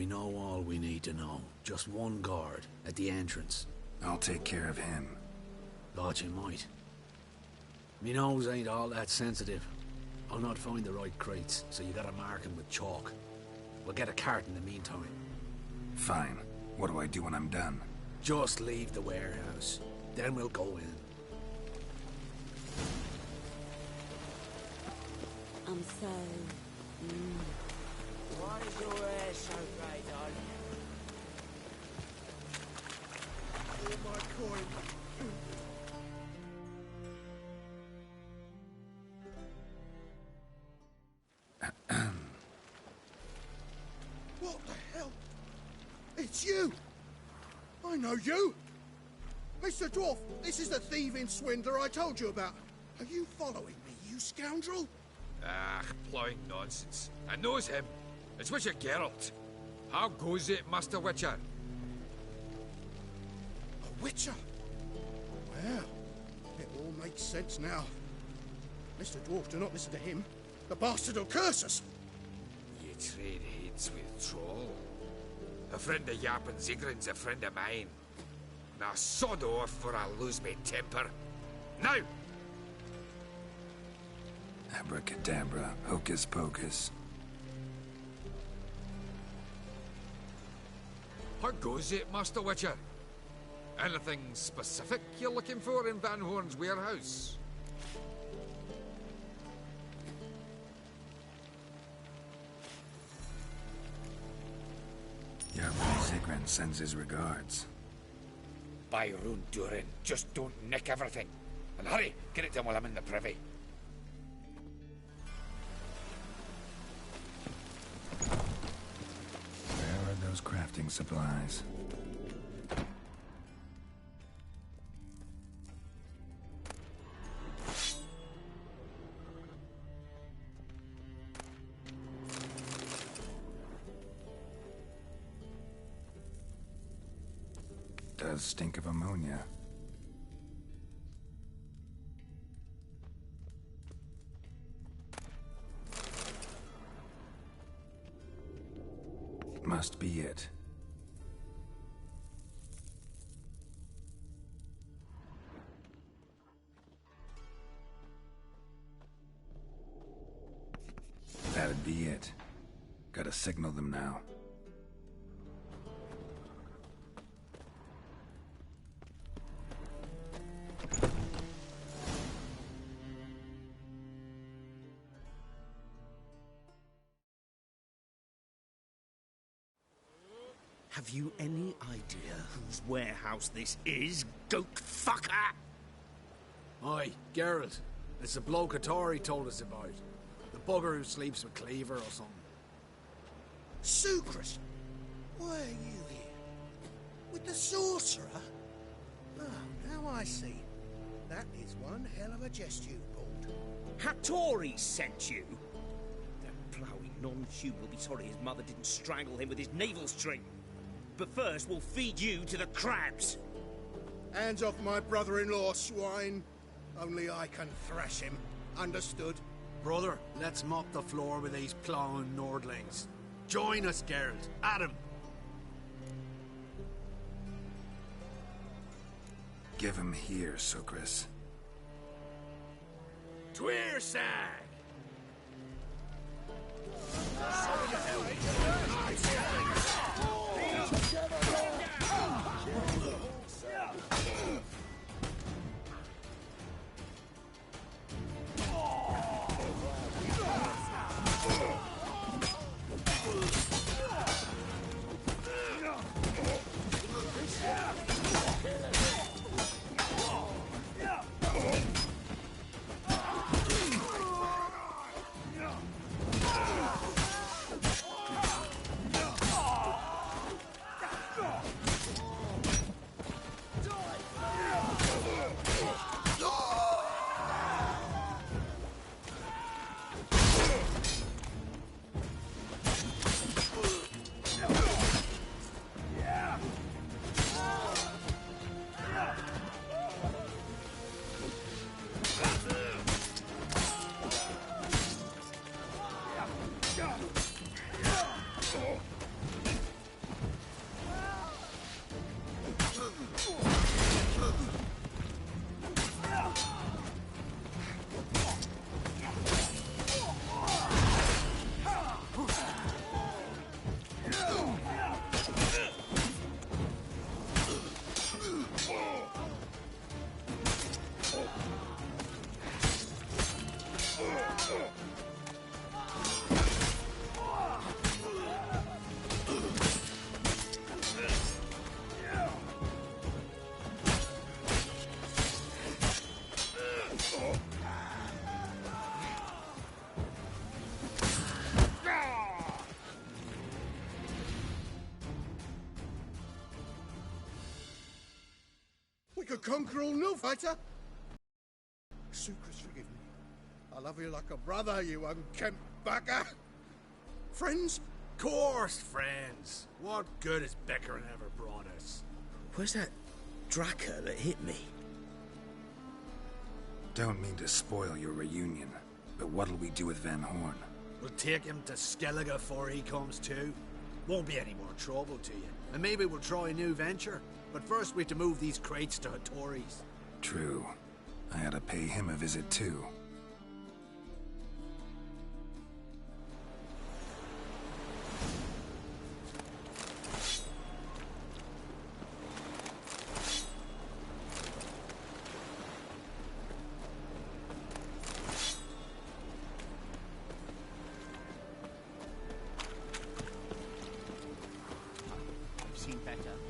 We know all we need to know. Just one guard at the entrance. I'll take care of him. Thought you might. Me nose ain't all that sensitive. I'll not find the right crates, so you gotta mark them with chalk. We'll get a cart in the meantime. Fine. What do I do when I'm done? Just leave the warehouse. Then we'll go in. I'm so... Why is your hair so grey, darling? Oh, my coin. What the hell? It's you! I know you! Mr. Dwarf, this is the thieving swindler I told you about. Are you following me, you scoundrel? Ah, plowing nonsense. I knows him. It's Witcher Geralt. How goes it, Master Witcher? A witcher? Well, it all makes sense now. Mr. Dwarf, do not listen to him. The bastard will curse us. You trade heads with Troll. A friend of Yap and Zigrin's a friend of mine. Now sod off for I lose my temper. Now! Abracadabra, hocus pocus. How goes it, Master Witcher? Anything specific you're looking for in Van Horn's warehouse? Yap Zigrin sends his regards. By Rune Durin, just don't nick everything. And hurry, get it done while I'm in the privy. Where are those crafting supplies? Does stink of ammonia. Must be it. That'd be it. Gotta signal them now. Have you any idea whose warehouse this is, goat fucker? Aye, Geralt. It's the bloke Atari told us about. The bugger who sleeps with Cleaver or something. Sucrus! Why are you here? With the sorcerer? Oh, now I see. That is one hell of a jest you've pulled. Hattori sent you? That ploughing non-Hugh will be sorry his mother didn't strangle him with his navel string. But first, we'll feed you to the crabs. Hands off my brother-in-law, swine. Only I can thrash him. Understood? Brother, let's mop the floor with these plowing Nordlings. Join us, Geralt. Adam. Give him here, Sucrus. Tweersag! could conquer all Nil fighter. Sucrus, forgive me. I love you like a brother, you unkempt bugger. Friends? Course, friends. What good has Beckerin ever brought us? Where's that Draca that hit me? Don't mean to spoil your reunion, but what'll we do with Van Horn? We'll take him to Skellige before he comes to. Won't be any more trouble to you. And maybe we'll try a new venture. But first we have to move these crates to Hattori's. True. I ought to pay him a visit too.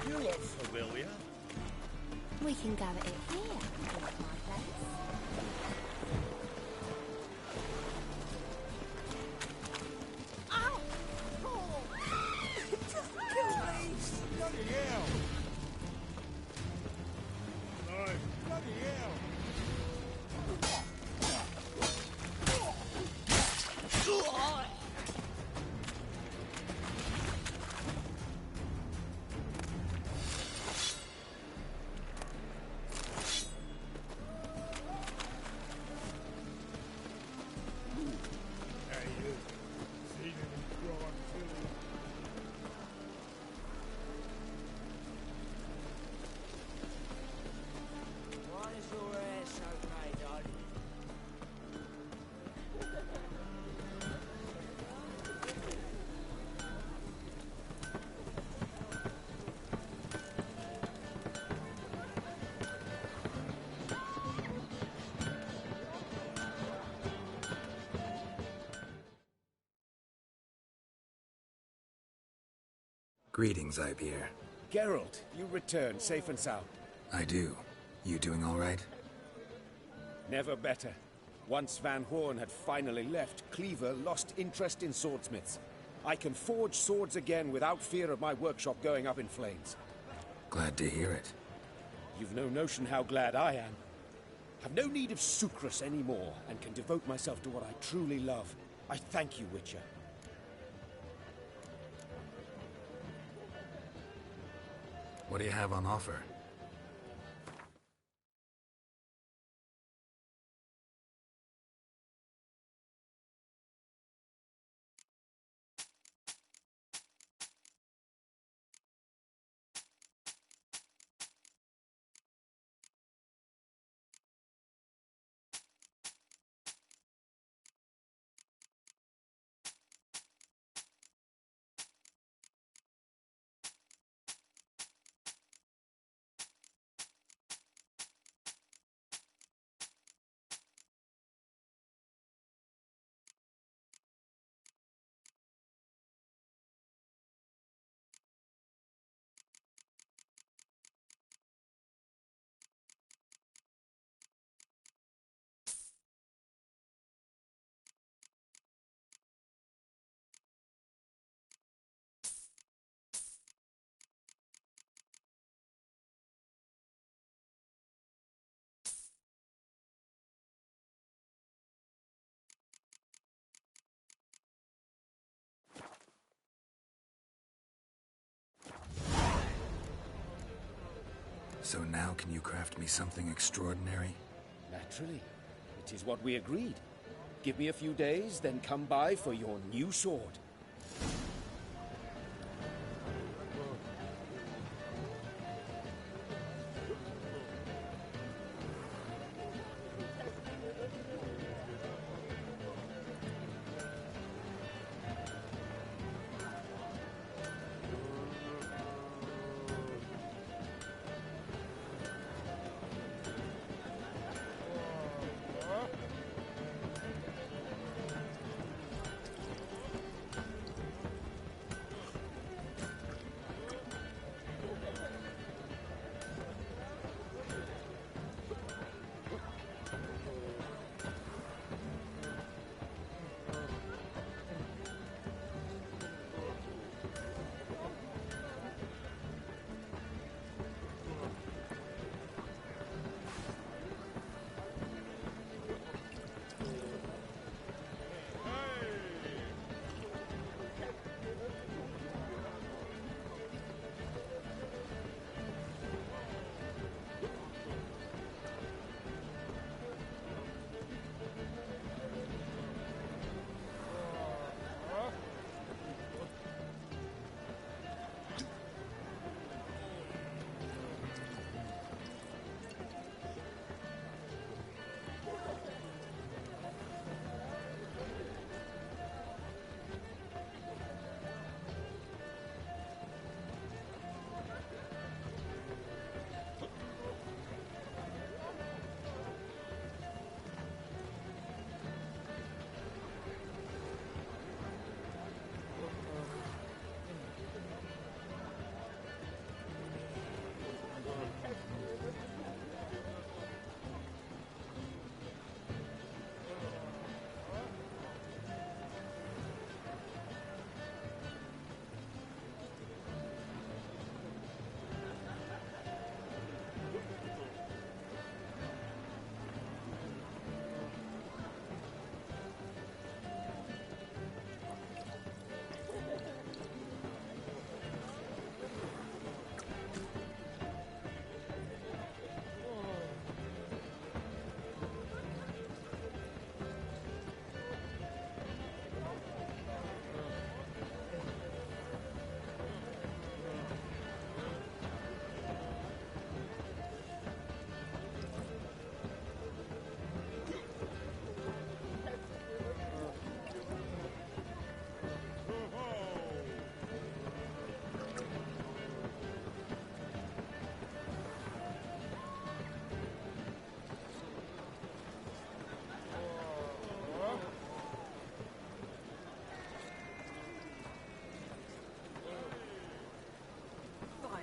You look familiar. We can go at it here, at my place. Ow! Oh! Just kill me! Bloody hell! No, bloody hell! Greetings, Ibeer. Geralt, you return safe and sound. I do. You doing all right? Never better. Once Van Horn had finally left, Cleaver lost interest in swordsmiths. I can forge swords again without fear of my workshop going up in flames. Glad to hear it. You've no notion how glad I am. I've no need of Sucrus anymore, and can devote myself to what I truly love. I thank you, Witcher. What do you have on offer? So now can you craft me something extraordinary? Naturally. It is what we agreed. Give me a few days, then come by for your new sword.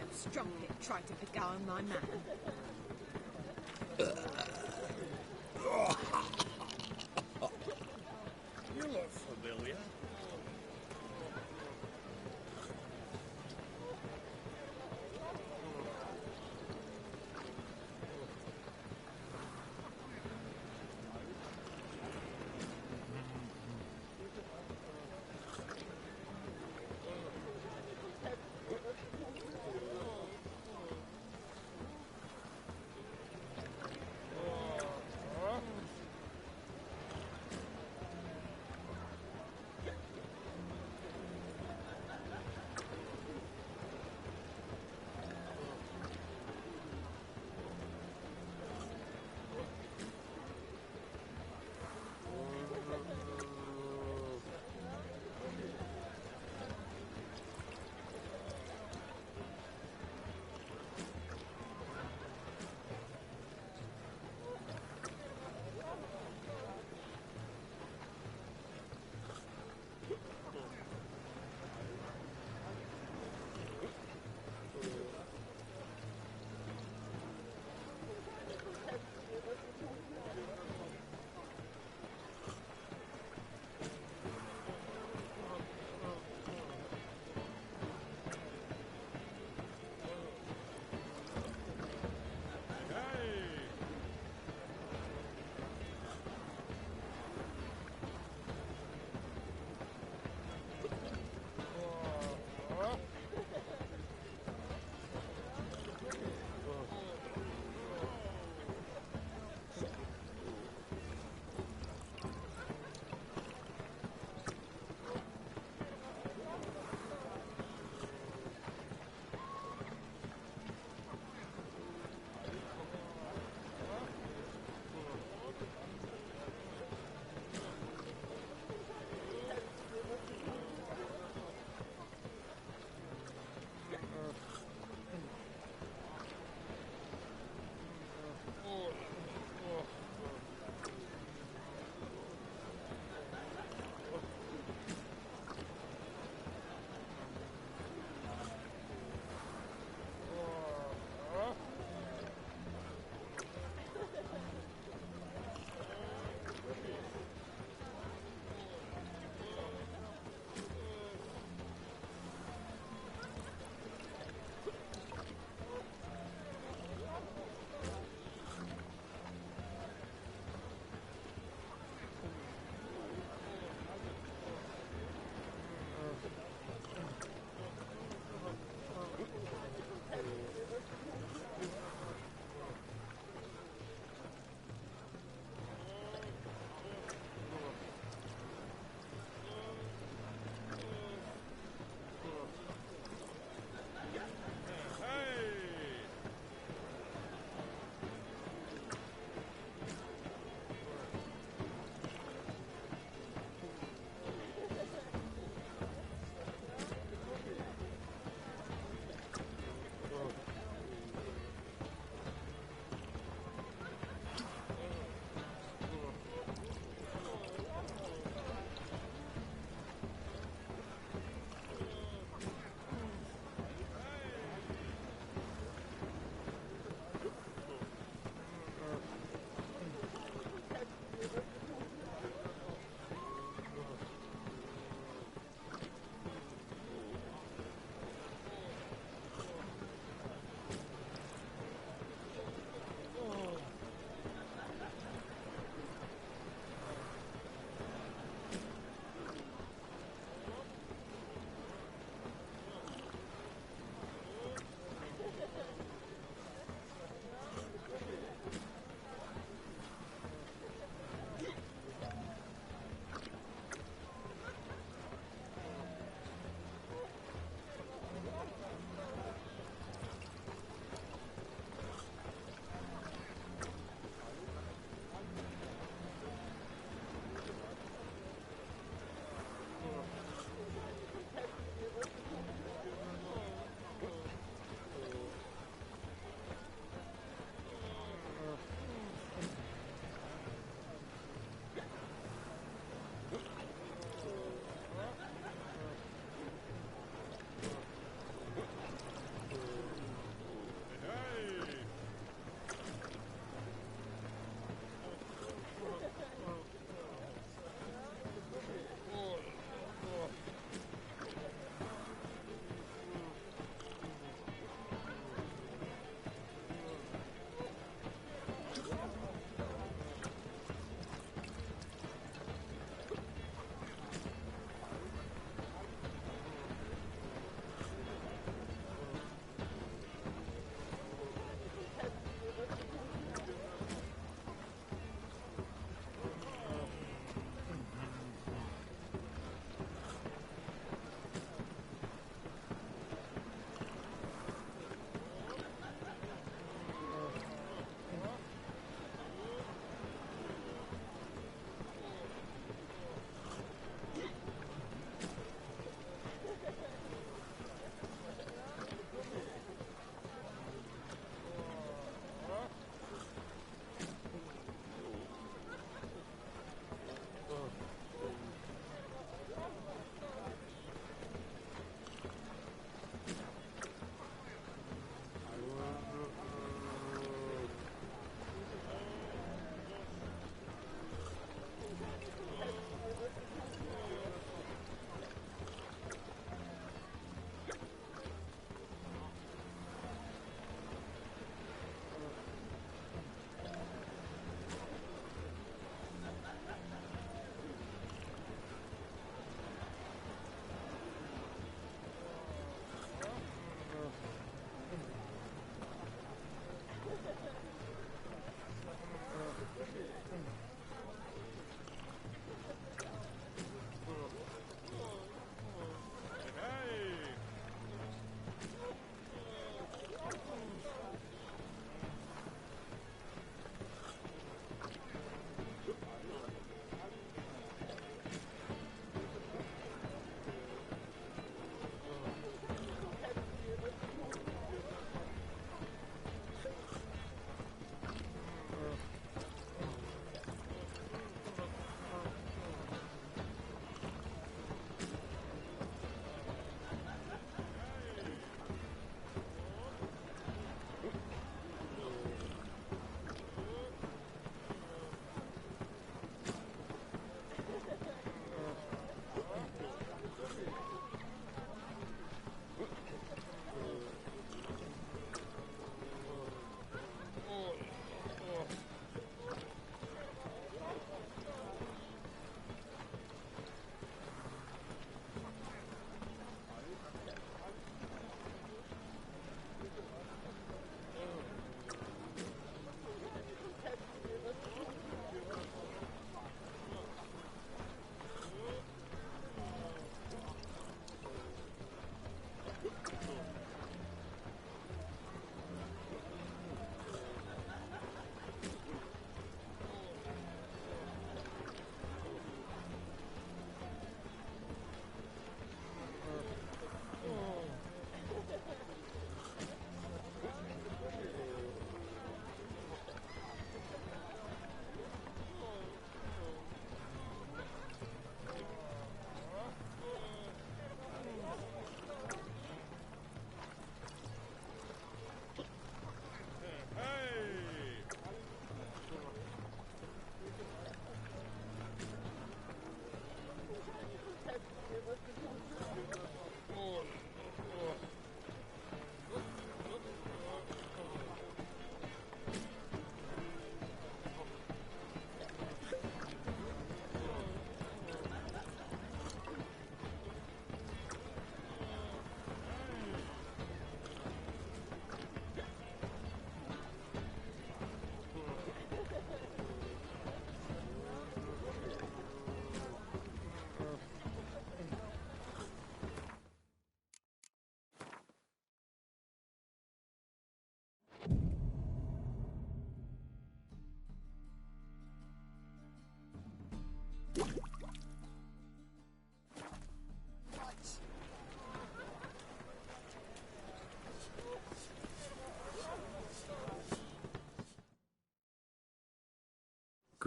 That strumpet tried to beguile my man. You look familiar.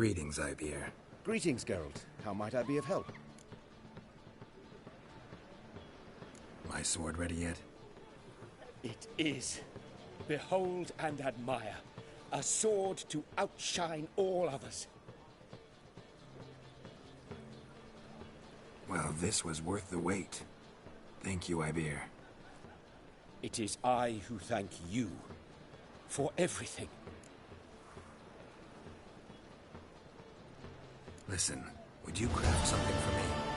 Greetings, Ibeer. Greetings, Geralt. How might I be of help? My sword ready yet? It is. Behold and admire. A sword to outshine all others. Well, this was worth the wait. Thank you, Ibeer. It is I who thank you for everything. Listen, would you craft something for me?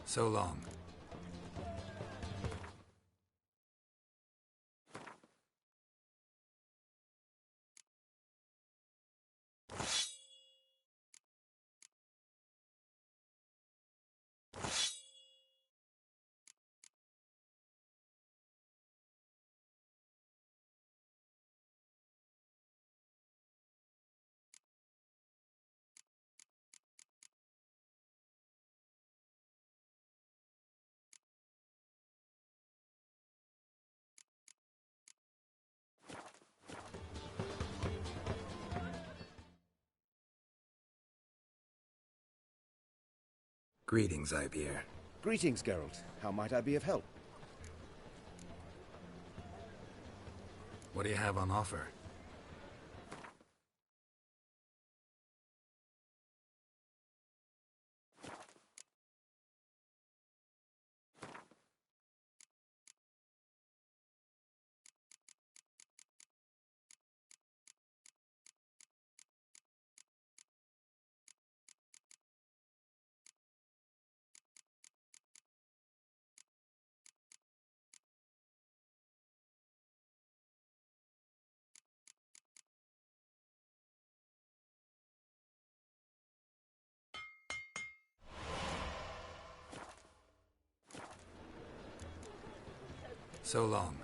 So long. Greetings, Ibeer. Greetings, Geralt. How might I be of help? What do you have on offer? So long.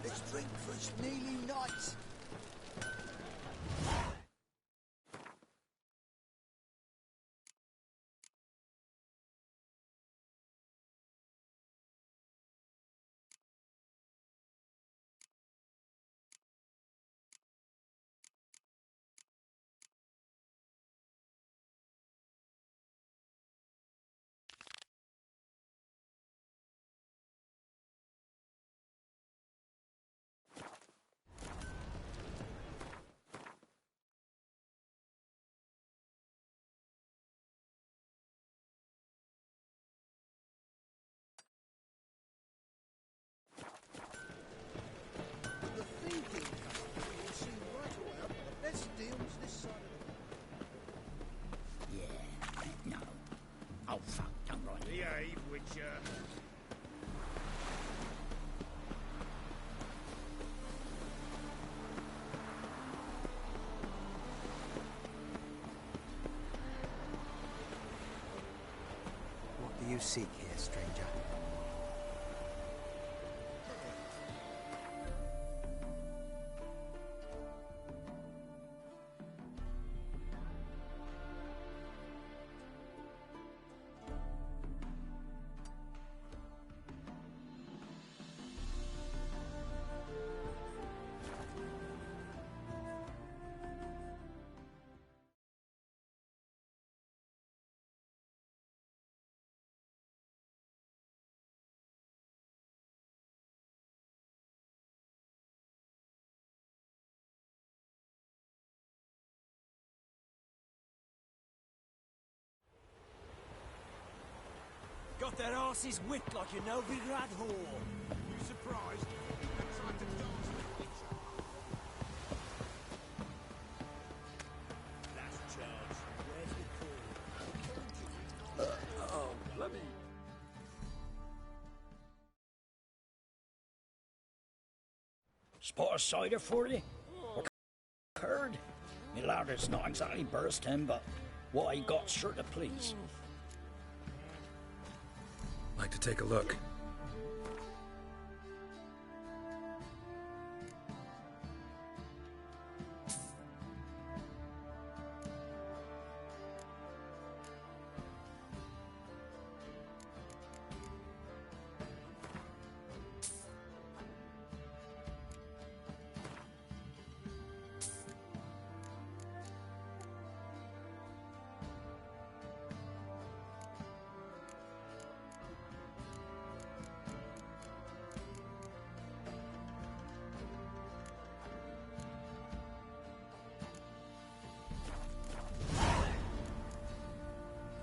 This drink was nearly nice. Oh, fuck, don't write. Behave, Witcher. What do you seek here, stranger? got their asses whipped like a Novigrad whore. You surprised? They tried to dance with each other. Last chance. Where's the call? Oh, bloody. Spot a cider for you? What occurred? Me lad, it's not exactly bursting, but what I got sure to please. Like to take a look.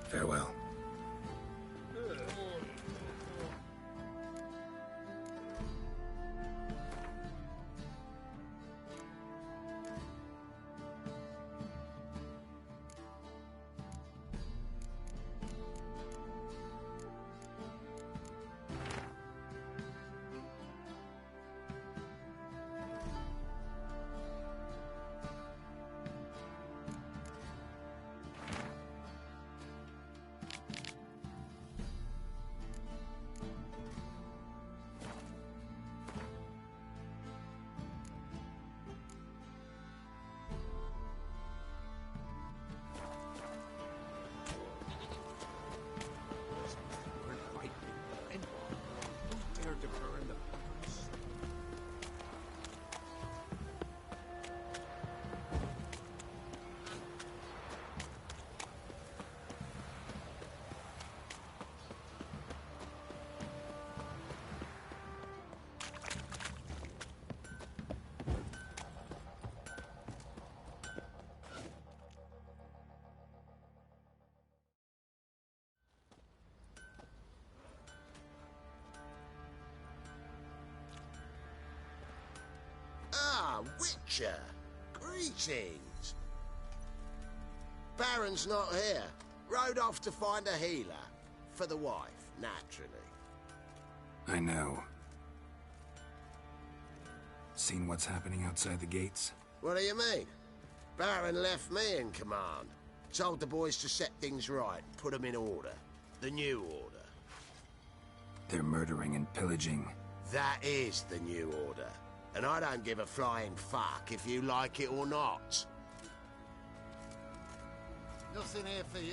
Farewell. Witcher! Greetings! Baron's not here. Rode off to find a healer. For the wife, naturally. I know. Seen what's happening outside the gates? What do you mean? Baron left me in command. Told the boys to set things right, put them in order. The new order. They're murdering and pillaging. That is the new order. And I don't give a flying fuck if you like it or not. Nothing here for you.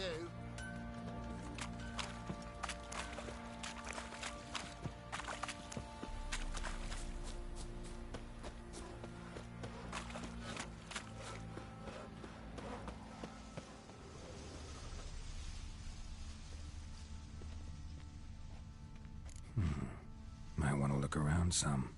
Might want to look around some.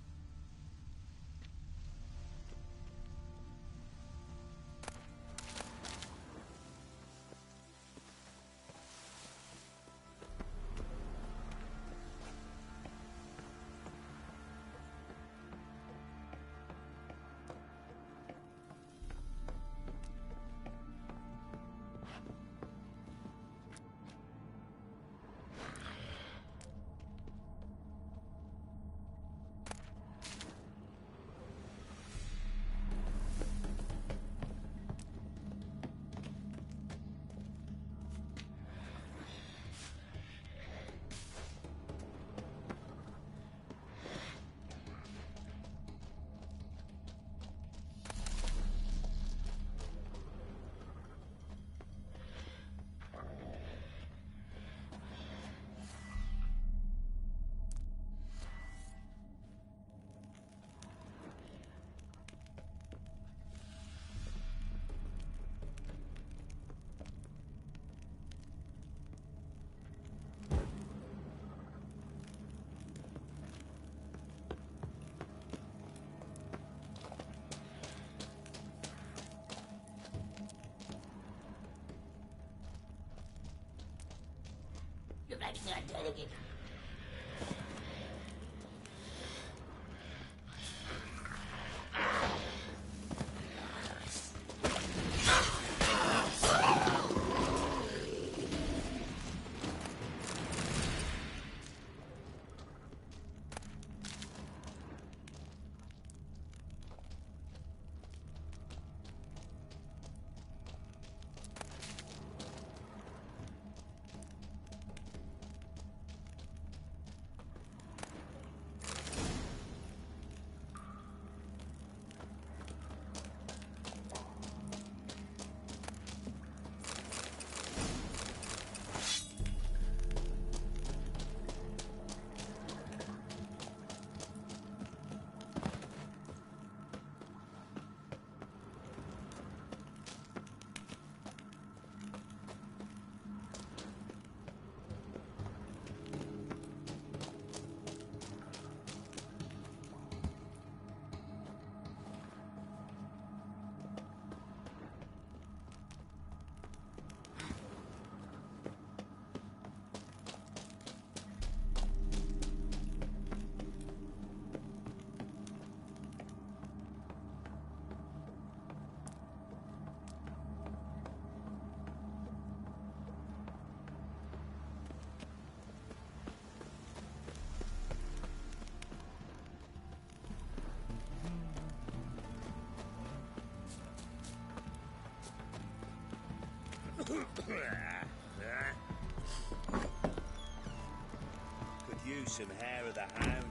Could use some hair of the hound.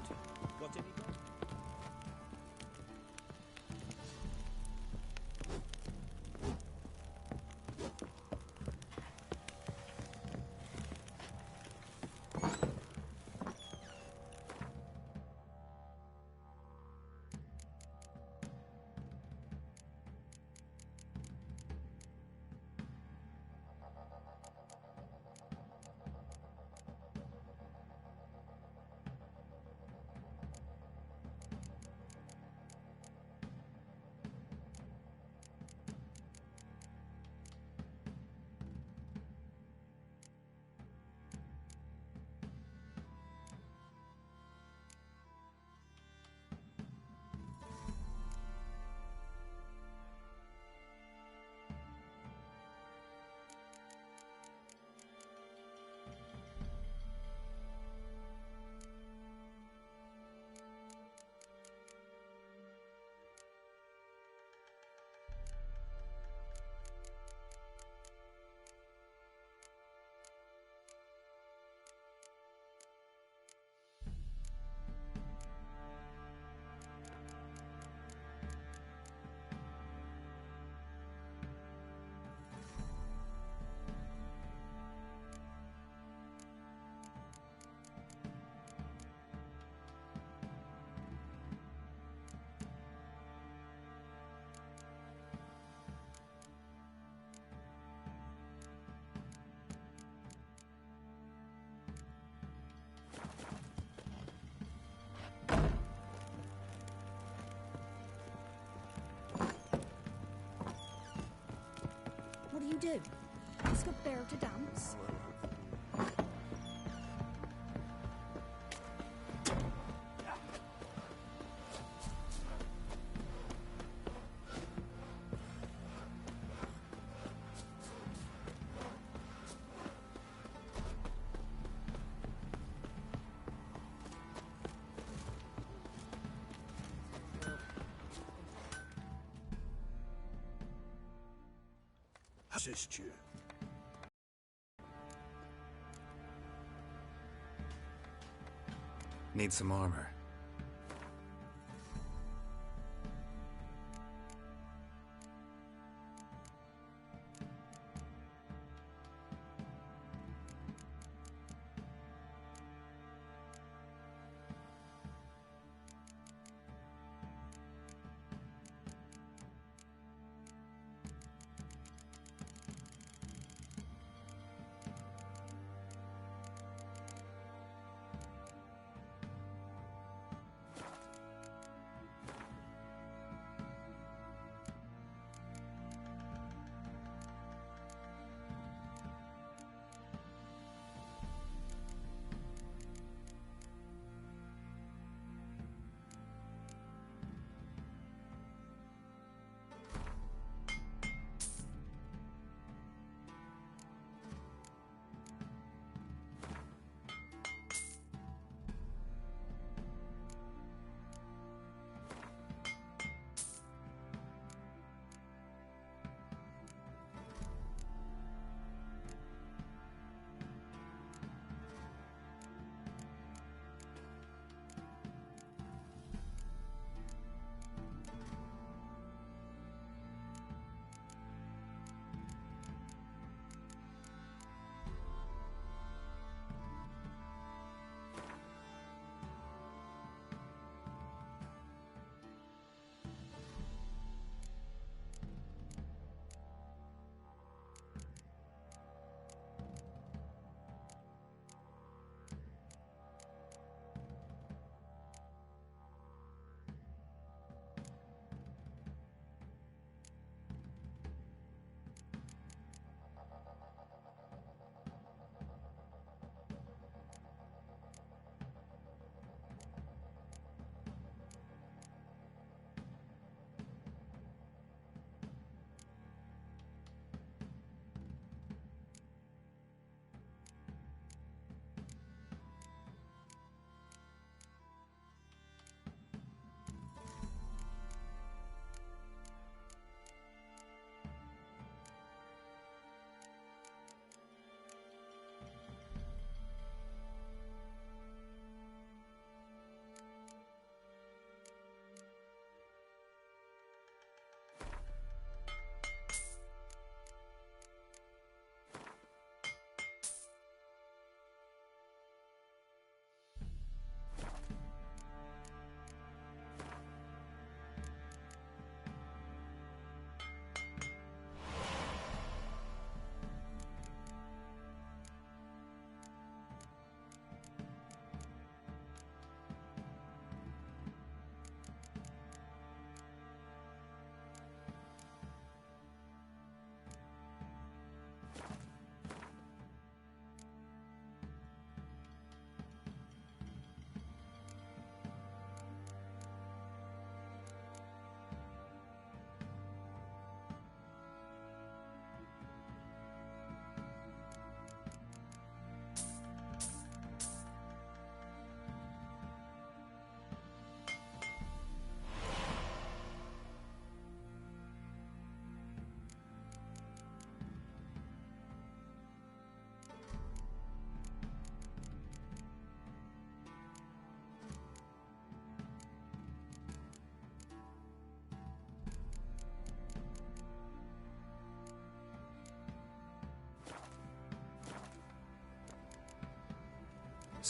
Got any? What do you do? Ask a bear to dance? Assist you. Need some armor.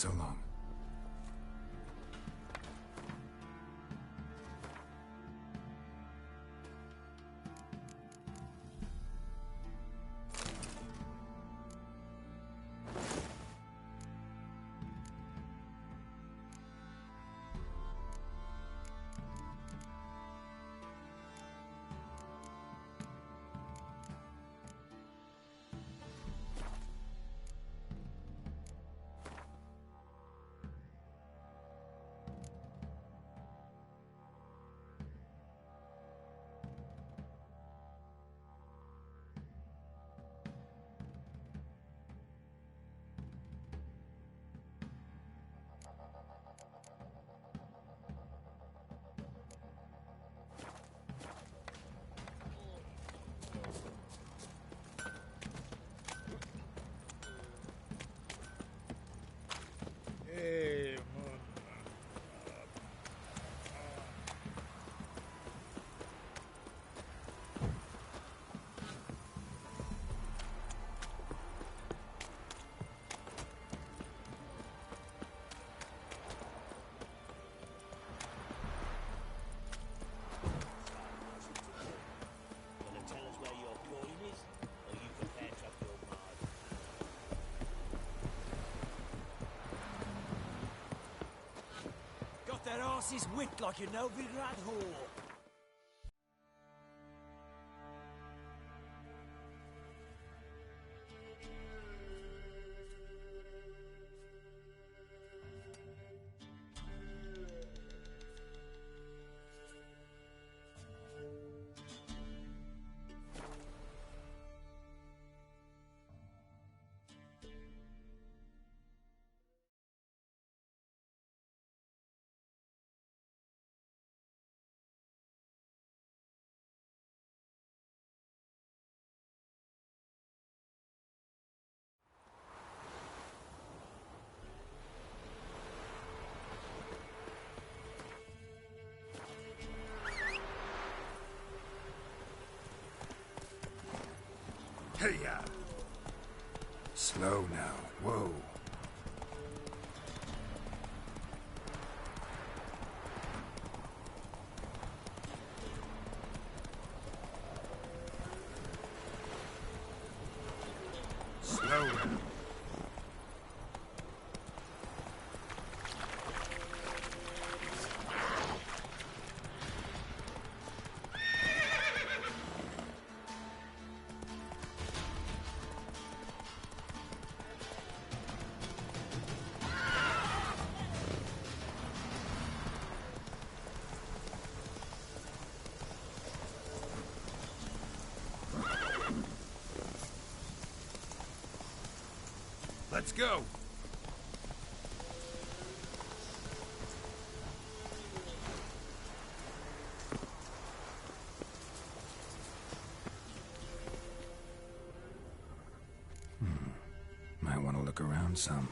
So long. That arse is whipped like a Novigrad whore. Hey-ya! Slow now. Whoa. Slow now. Let's go! Might want to look around some.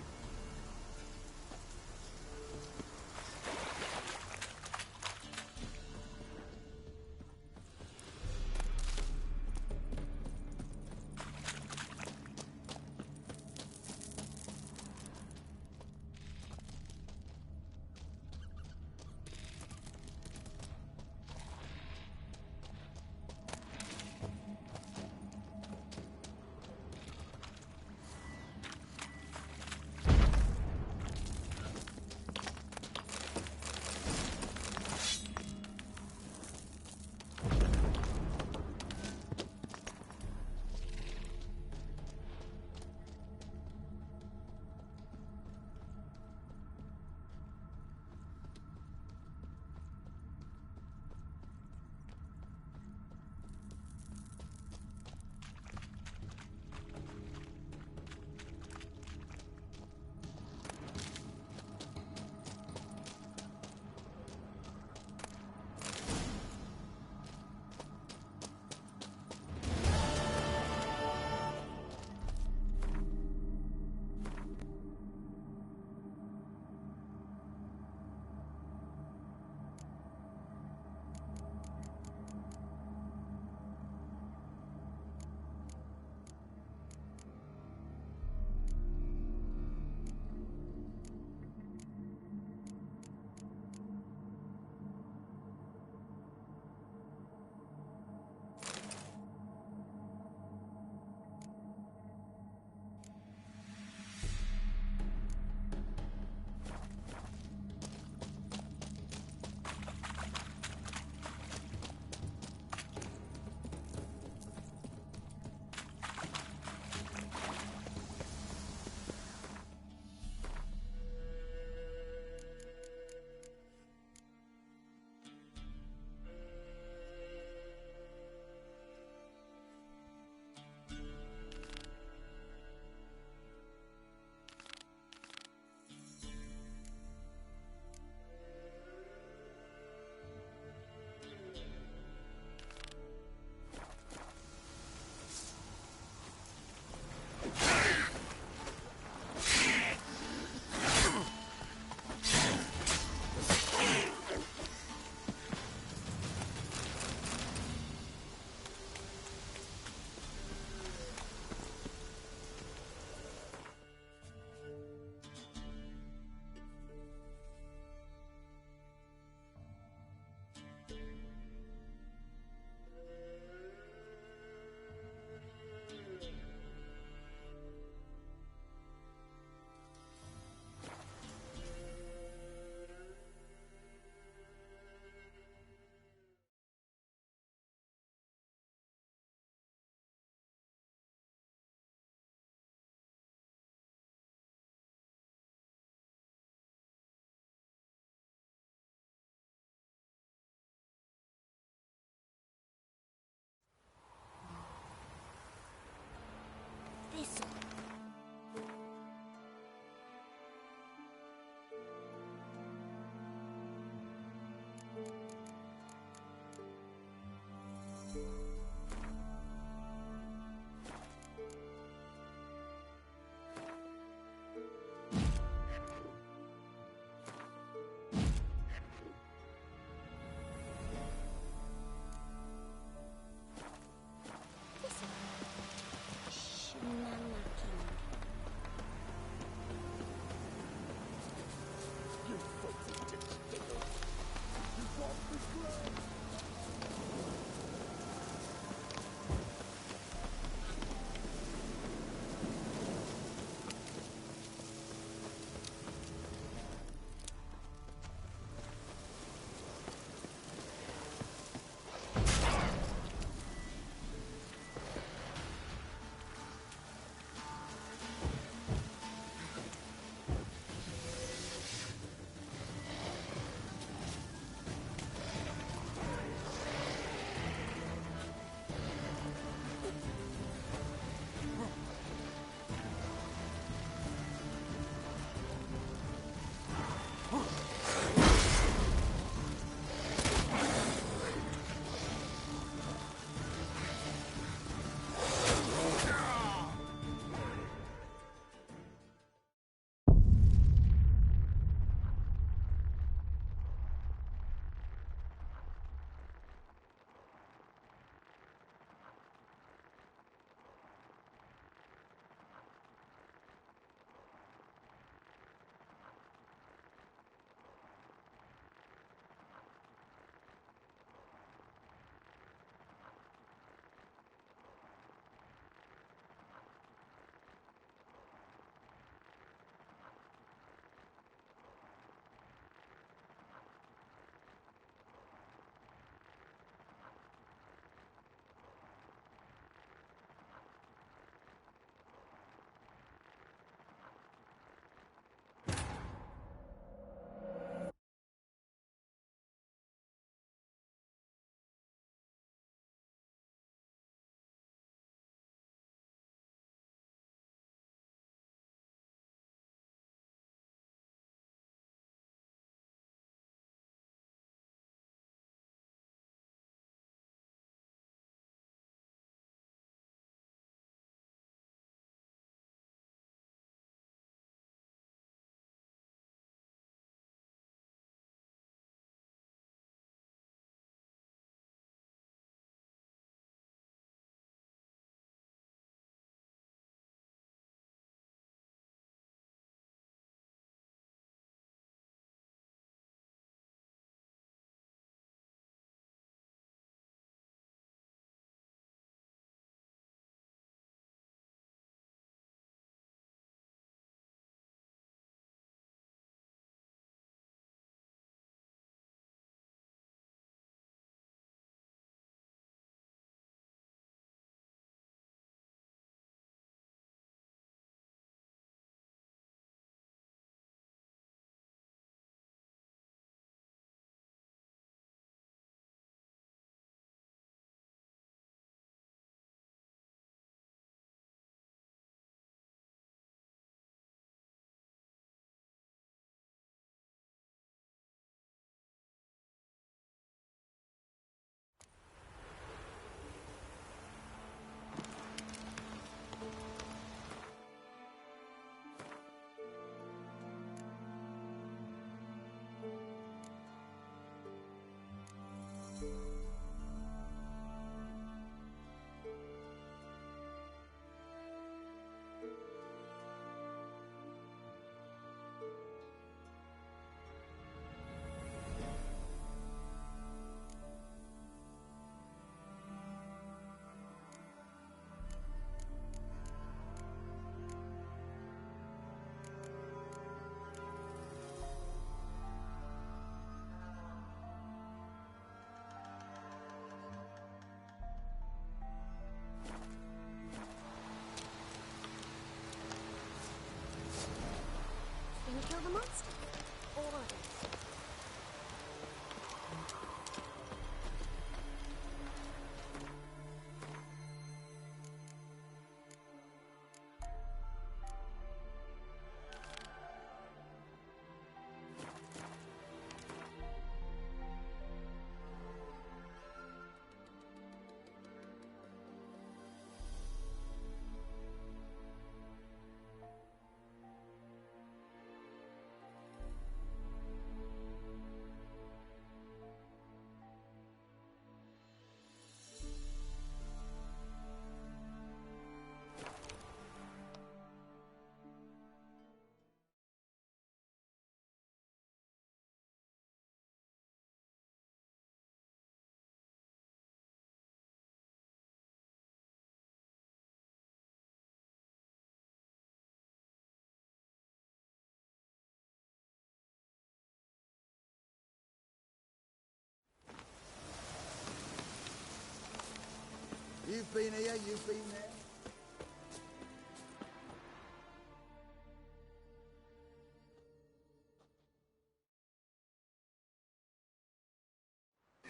You've been here, you've been there.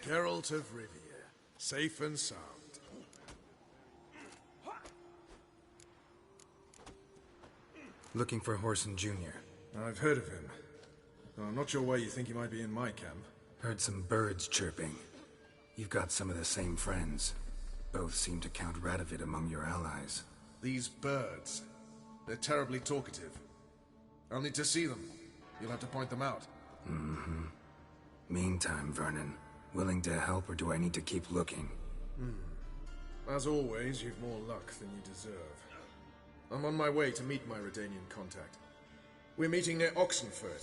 Geralt of Rivia, safe and sound. Looking for Horson Jr. I've heard of him. Though I'm not sure why you think he might be in my camp. Heard some birds chirping. You've got some of the same friends. Both seem to count Radovid among your allies. These birds. They're terribly talkative. I'll need to see them. You'll have to point them out. Mm-hmm. Meantime, Vernon, willing to help or do I need to keep looking? As always, you've more luck than you deserve. I'm on my way to meet my Redanian contact. We're meeting near Oxenford,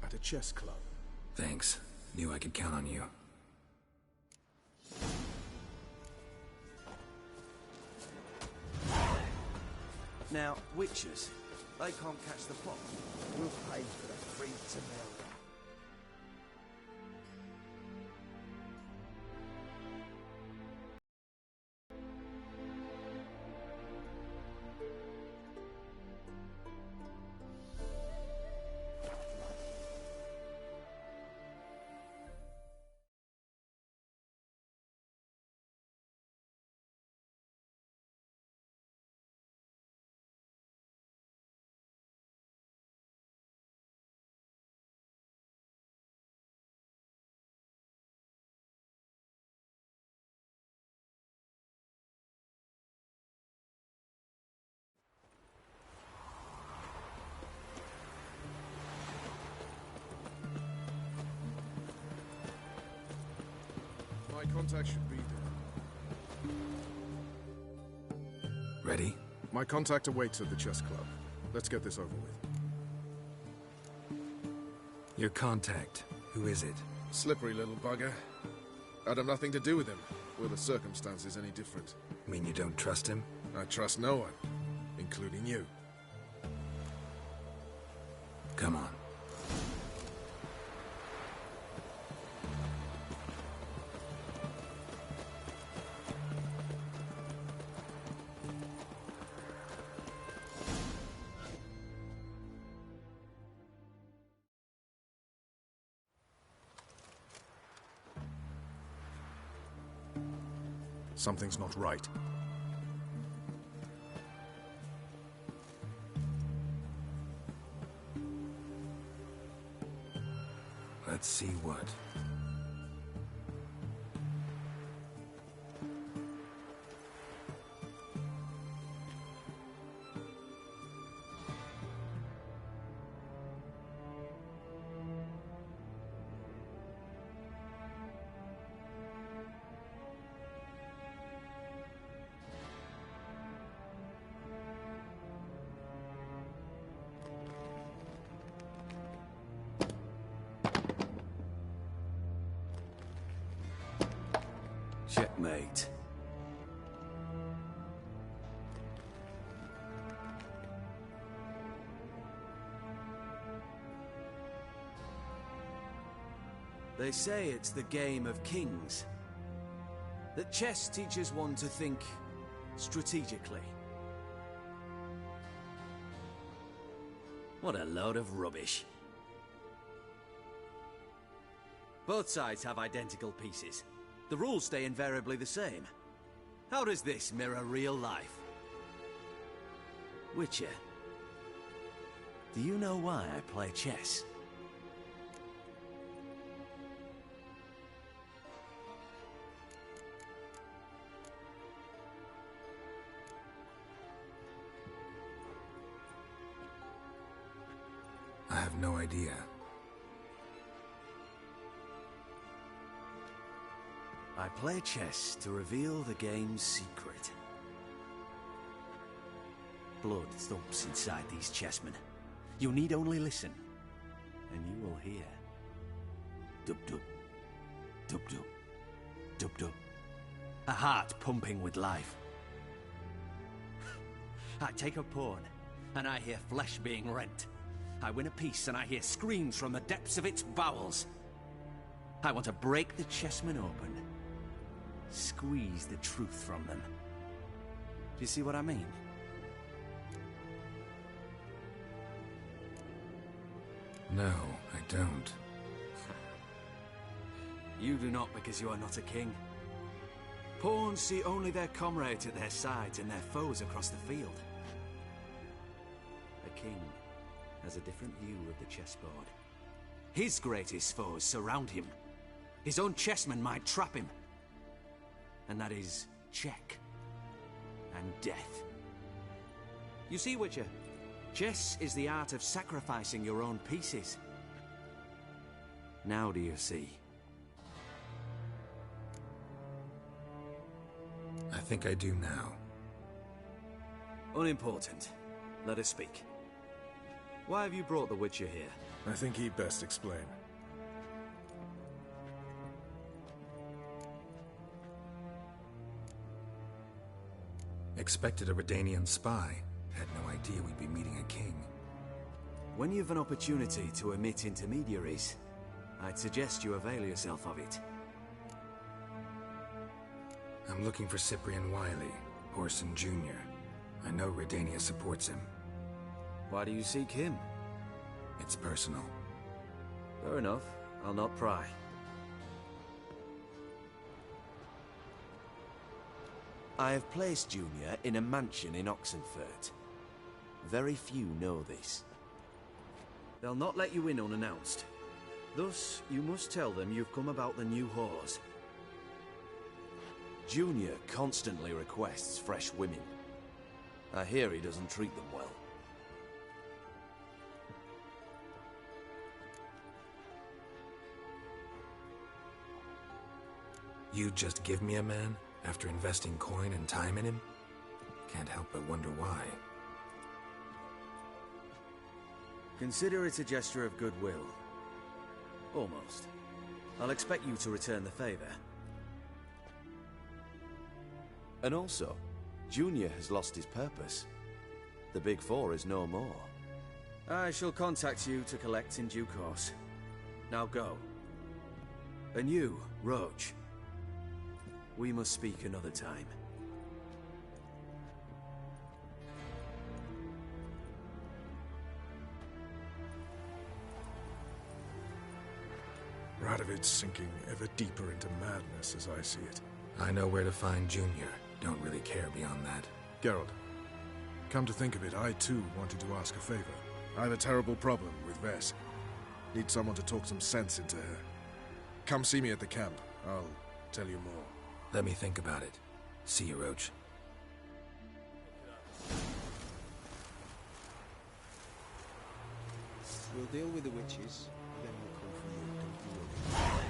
at a chess club. Thanks. Knew I could count on you. Now, witches, they can't catch the plot. We'll pay for the free Tamara. My contact should be there. Ready? My contact awaits at the chess club. Let's get this over with. Your contact. Who is it? Slippery little bugger. I'd have nothing to do with him. Were the circumstances any different? Mean you don't trust him? I trust no one, including you. Come on. Something's not right. Let's see what. Checkmate. They say it's the game of kings. That chess teaches one to think strategically. What a load of rubbish. Both sides have identical pieces. The rules stay invariably the same. How does this mirror real life? Witcher, do you know why I play chess? I have no idea. I play chess to reveal the game's secret. Blood thumps inside these chessmen. You need only listen, and you will hear. Dub-dub, dub-dub, dub-dub. A heart pumping with life. I take a pawn, and I hear flesh being rent. I win a piece, and I hear screams from the depths of its bowels. I want to break the chessman open squeeze the truth from them. Do you see what I mean? No, I don't. You do not because you are not a king. Pawns see only their comrades at their sides and their foes across the field. A king has a different view of the chessboard. His greatest foes surround him. His own chessmen might trap him. And that is check and death. You see, Witcher, chess is the art of sacrificing your own pieces. Now do you see? I think I do now. Unimportant. Let us speak. Why have you brought the Witcher here? I think he'd best explain. Expected a Redanian spy. Had no idea we'd be meeting a king. When you've an opportunity to omit intermediaries, I'd suggest you avail yourself of it. I'm looking for Cyprian Wiley, Orson Jr. I know Redania supports him. Why do you seek him? It's personal. Fair enough. I'll not pry. I have placed Junior in a mansion in Oxenfurt. Very few know this. They'll not let you in unannounced. Thus, you must tell them you've come about the new whores. Junior constantly requests fresh women. I hear he doesn't treat them well. You just give me a man after investing coin and time in him? Can't help but wonder why. Consider it a gesture of goodwill. Almost. I'll expect you to return the favor. And also, Junior has lost his purpose. The Big Four is no more. I shall contact you to collect in due course. Now go. And you, Roach. We must speak another time. Radovid's sinking ever deeper into madness as I see it. I know where to find Junior. Don't really care beyond that. Geralt, come to think of it, I too wanted to ask a favor. I have a terrible problem with Vess. Need someone to talk some sense into her. Come see me at the camp. I'll tell you more. Let me think about it. See you, Roach. We'll deal with the witches, then we'll come for you, don't you worry.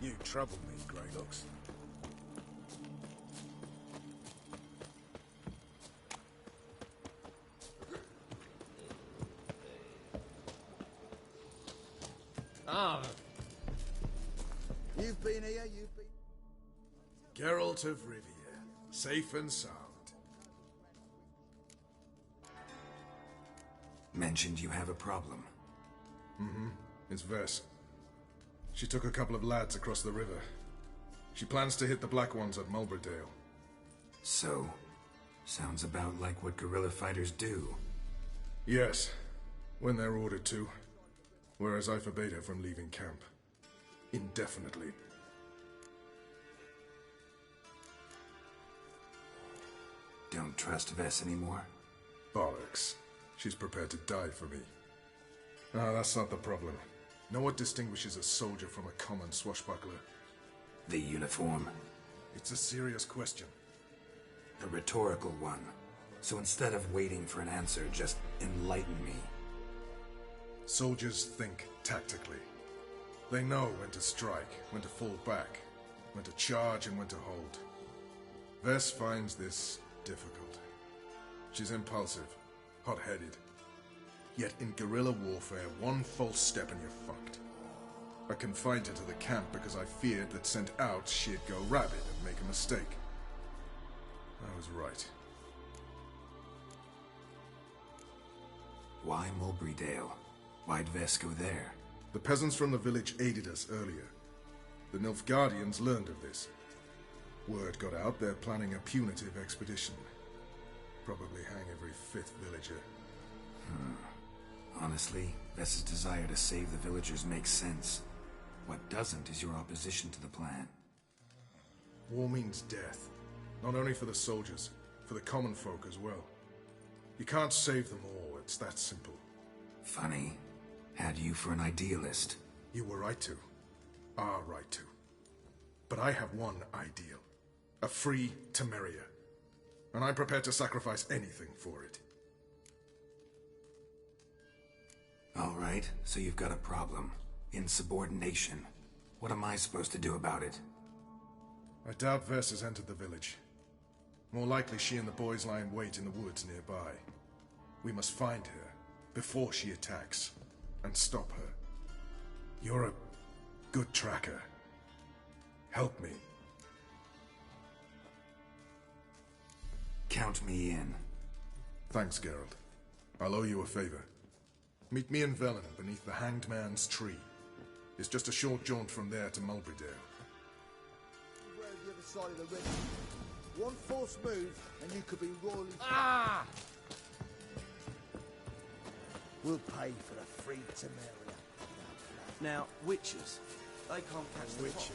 You trouble me, Greylocks. Ah. You've been here, you've been... Geralt of Rivia, safe and sound. Mentioned you have a problem. Mm-hmm. It's Vess. She took a couple of lads across the river. She plans to hit the Black Ones at Mulberdale. So, sounds about like what guerrilla fighters do. Yes, when they're ordered to. Whereas I forbade her from leaving camp. Indefinitely. Don't trust Vess anymore? Bollocks. She's prepared to die for me. Ah, that's not the problem. Know what distinguishes a soldier from a common swashbuckler? The uniform. It's a serious question. A rhetorical one. So instead of waiting for an answer, just enlighten me. Soldiers think tactically. They know when to strike, when to fall back, when to charge and when to hold. Vess finds this difficult. She's impulsive, hot-headed. Yet in guerrilla warfare, one false step and you're fucked. I confined her to the camp because I feared that sent out she'd go rabid and make a mistake. I was right. Why Mulberrydale? Why'd Vess go there? The peasants from the village aided us earlier. The Nilfgaardians learned of this. Word got out they're planning a punitive expedition. Probably hang every fifth villager. Honestly, Vess's desire to save the villagers makes sense. What doesn't is your opposition to the plan. War means death. Not only for the soldiers, for the common folk as well. You can't save them all, it's that simple. Funny. Had you for an idealist. You were right to. Are right to. But I have one ideal. A free Temeria. And I'm prepared to sacrifice anything for it. All right, so you've got a problem. Insubordination. What am I supposed to do about it? I doubt Vess has entered the village. More likely she and the boys lie in wait in the woods nearby. We must find her before she attacks and stop her. You're a good tracker. Help me. Count me in. Thanks, Geralt. I'll owe you a favor. Meet me in Velen beneath the Hanged Man's tree. It's just a short jaunt from there to Mulberrydale. We're at the other side of the river. One false move, and you could be royally... Ah! We'll pay for the free Temeria. Now, witches. They can't catch the Witches.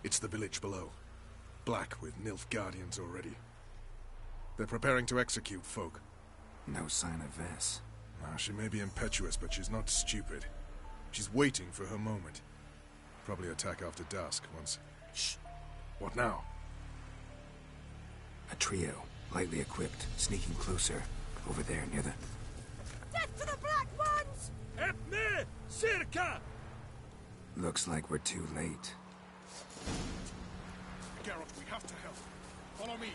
It's the village below. Black with Nilfgaardians already. They're preparing to execute folk. No sign of Vess. She may be impetuous, but she's not stupid. She's waiting for her moment. Probably attack after dusk once... Shh! What now? A trio, lightly equipped, sneaking closer. Over there, near the... Death to the Black Ones! Help me! Circa! Looks like we're too late. Geralt, we have to help. Follow me.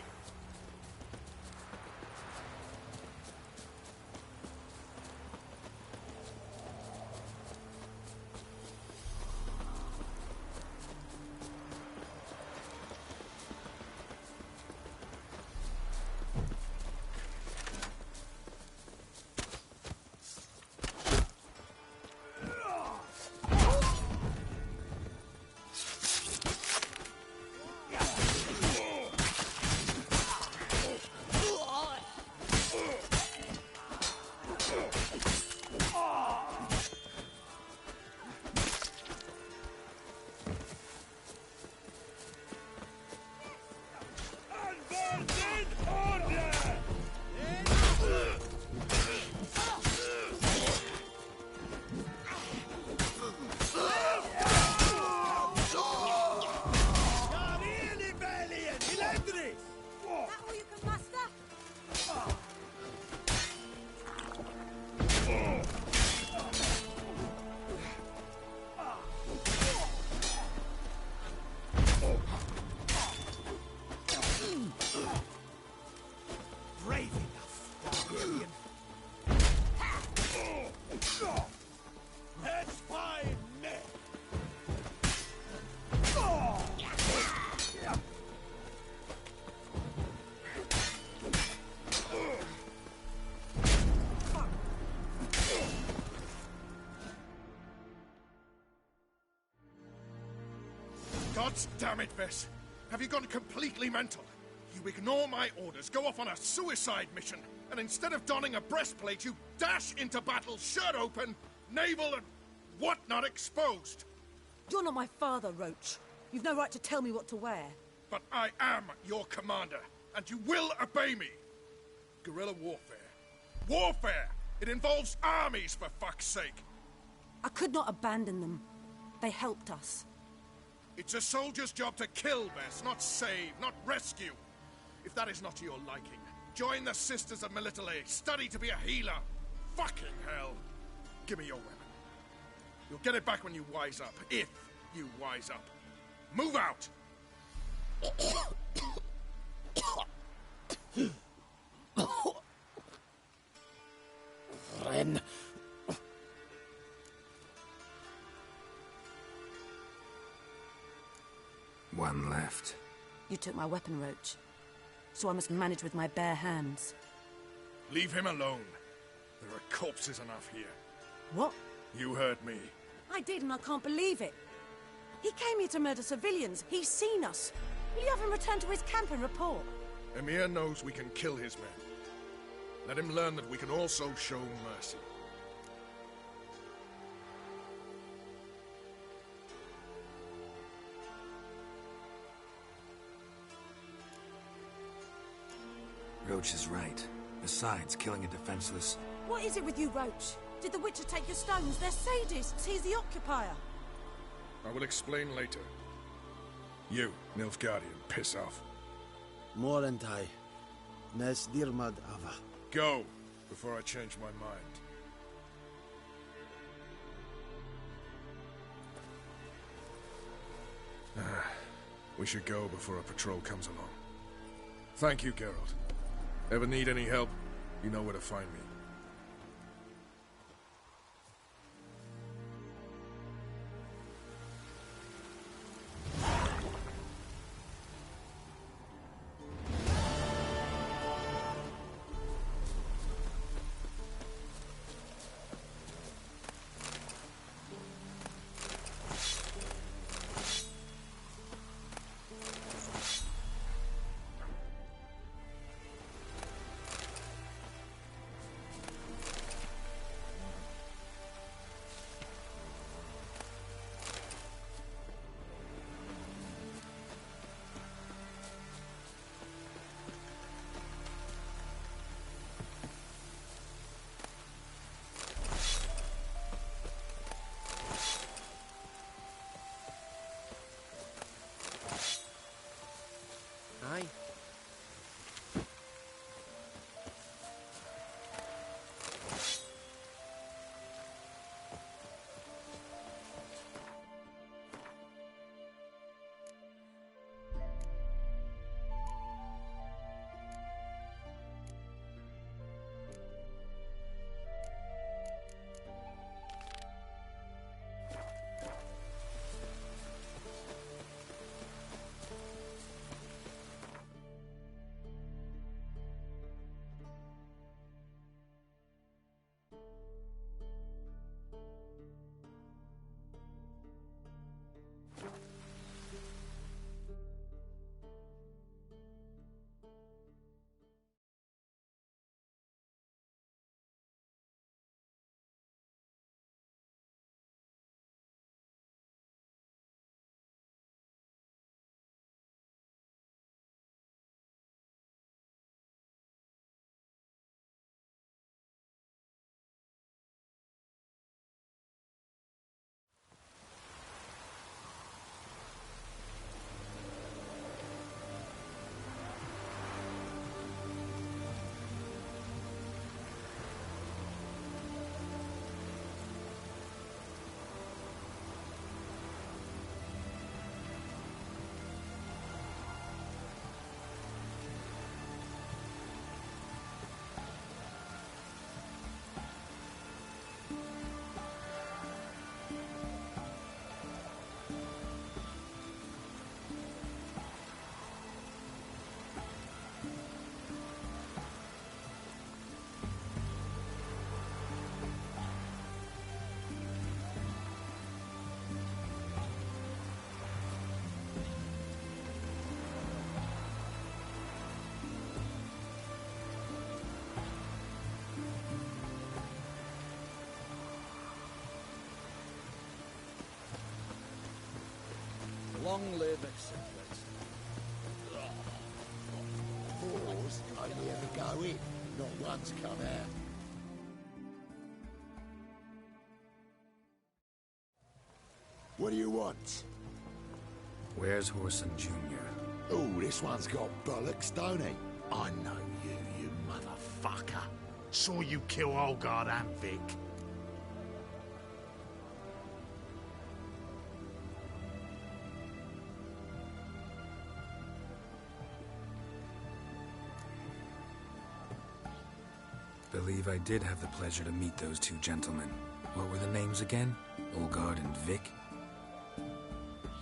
God's damn it, Vess. Have you gone completely mental? You ignore my orders, go off on a suicide mission, and instead of donning a breastplate, you dash into battle, shirt open, navel and whatnot exposed. You're not my father, Roach. You've no right to tell me what to wear. But I am your commander, and you will obey me. Guerrilla warfare. Warfare! It involves armies, for fuck's sake. I could not abandon them. They helped us. It's a soldier's job to kill, Bess, not save, not rescue. If that is not to your liking, join the Sisters of Melitele, study to be a healer. Fucking hell. Give me your weapon. You'll get it back when you wise up, if you wise up. Move out! Ren. One left. You took my weapon, Roach. So I must manage with my bare hands. Leave him alone. There are corpses enough here. What? You heard me. I did, and I can't believe it. He came here to murder civilians. He's seen us. Will you have him return to his camp and report? Emir knows we can kill his men. Let him learn that we can also show mercy. Roach is right. Besides, killing a defenseless... What is it with you, Roach? Did the Witcher take your stones? They're sadists. He's the occupier. I will explain later. You, Nilfgaardian, piss off. Morentai. Nes dirmad ava. Go, before I change my mind. We should go before a patrol comes along. Thank you, Geralt. Ever need any help, you know where to find me. Long live acceptance. Whores only ever go in, not once come out. What do you want? Where's Horson Jr.? Oh, this one's got bollocks, don't he? I know you, you motherfucker. Saw you kill Olgard and Vic. Believe I did have the pleasure to meet those two gentlemen. What were the names again? Olgard and Vic?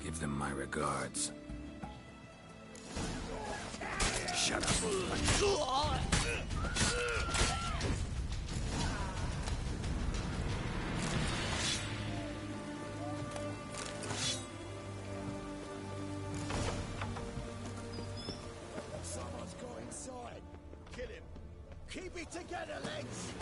Give them my regards. Shut up. Someone's got inside. Kill him. Keep it together, legs.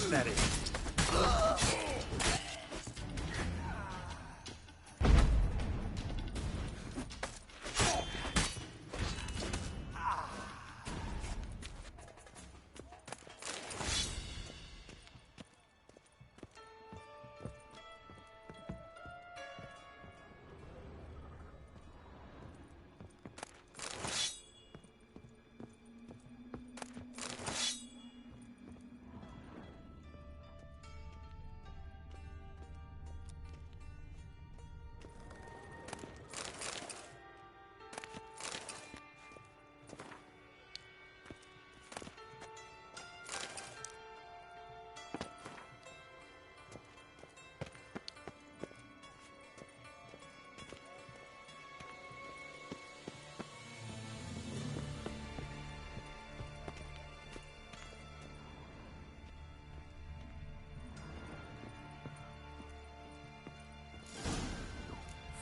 Pathetic.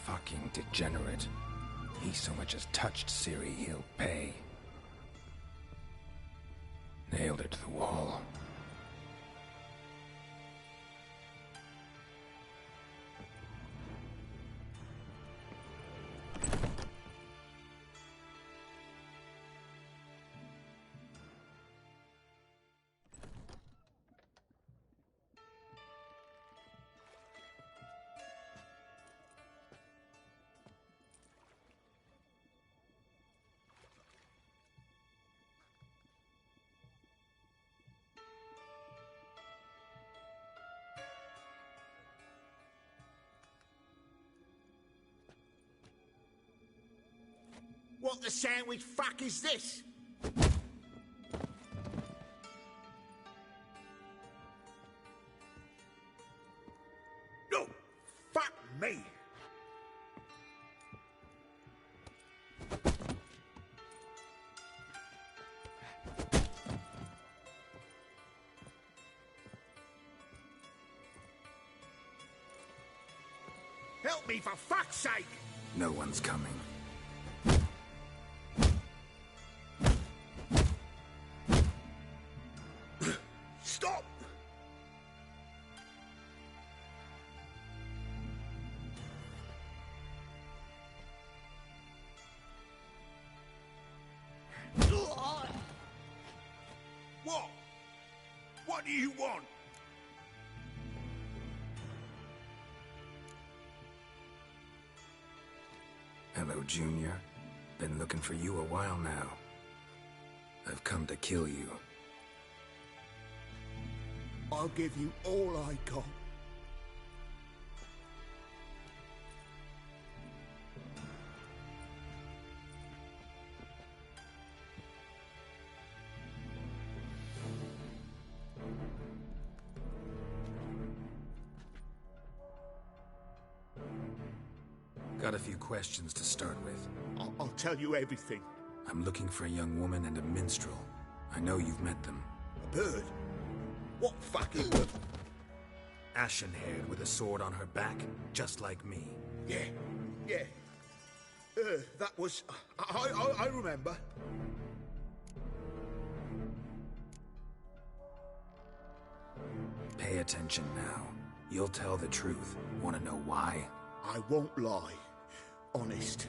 Fucking degenerate. He so much as touched Ciri, he'll pay. Nailed her to the wall. What the sandwich fuck is this? No! Fuck me! Help me, for fuck's sake! No one's coming. Stop! What? What do you want? Hello, Junior. Been looking for you a while now. I've come to kill you. I'll give you all I got. Got a few questions to start with. I'll tell you everything. I'm looking for a young woman and a minstrel. I know you've met them. A bird? What fucking bird? Ashen-haired with a sword on her back, just like me. Yeah. That was... I remember. Pay attention now. You'll tell the truth. Want to know why? I won't lie. Honest.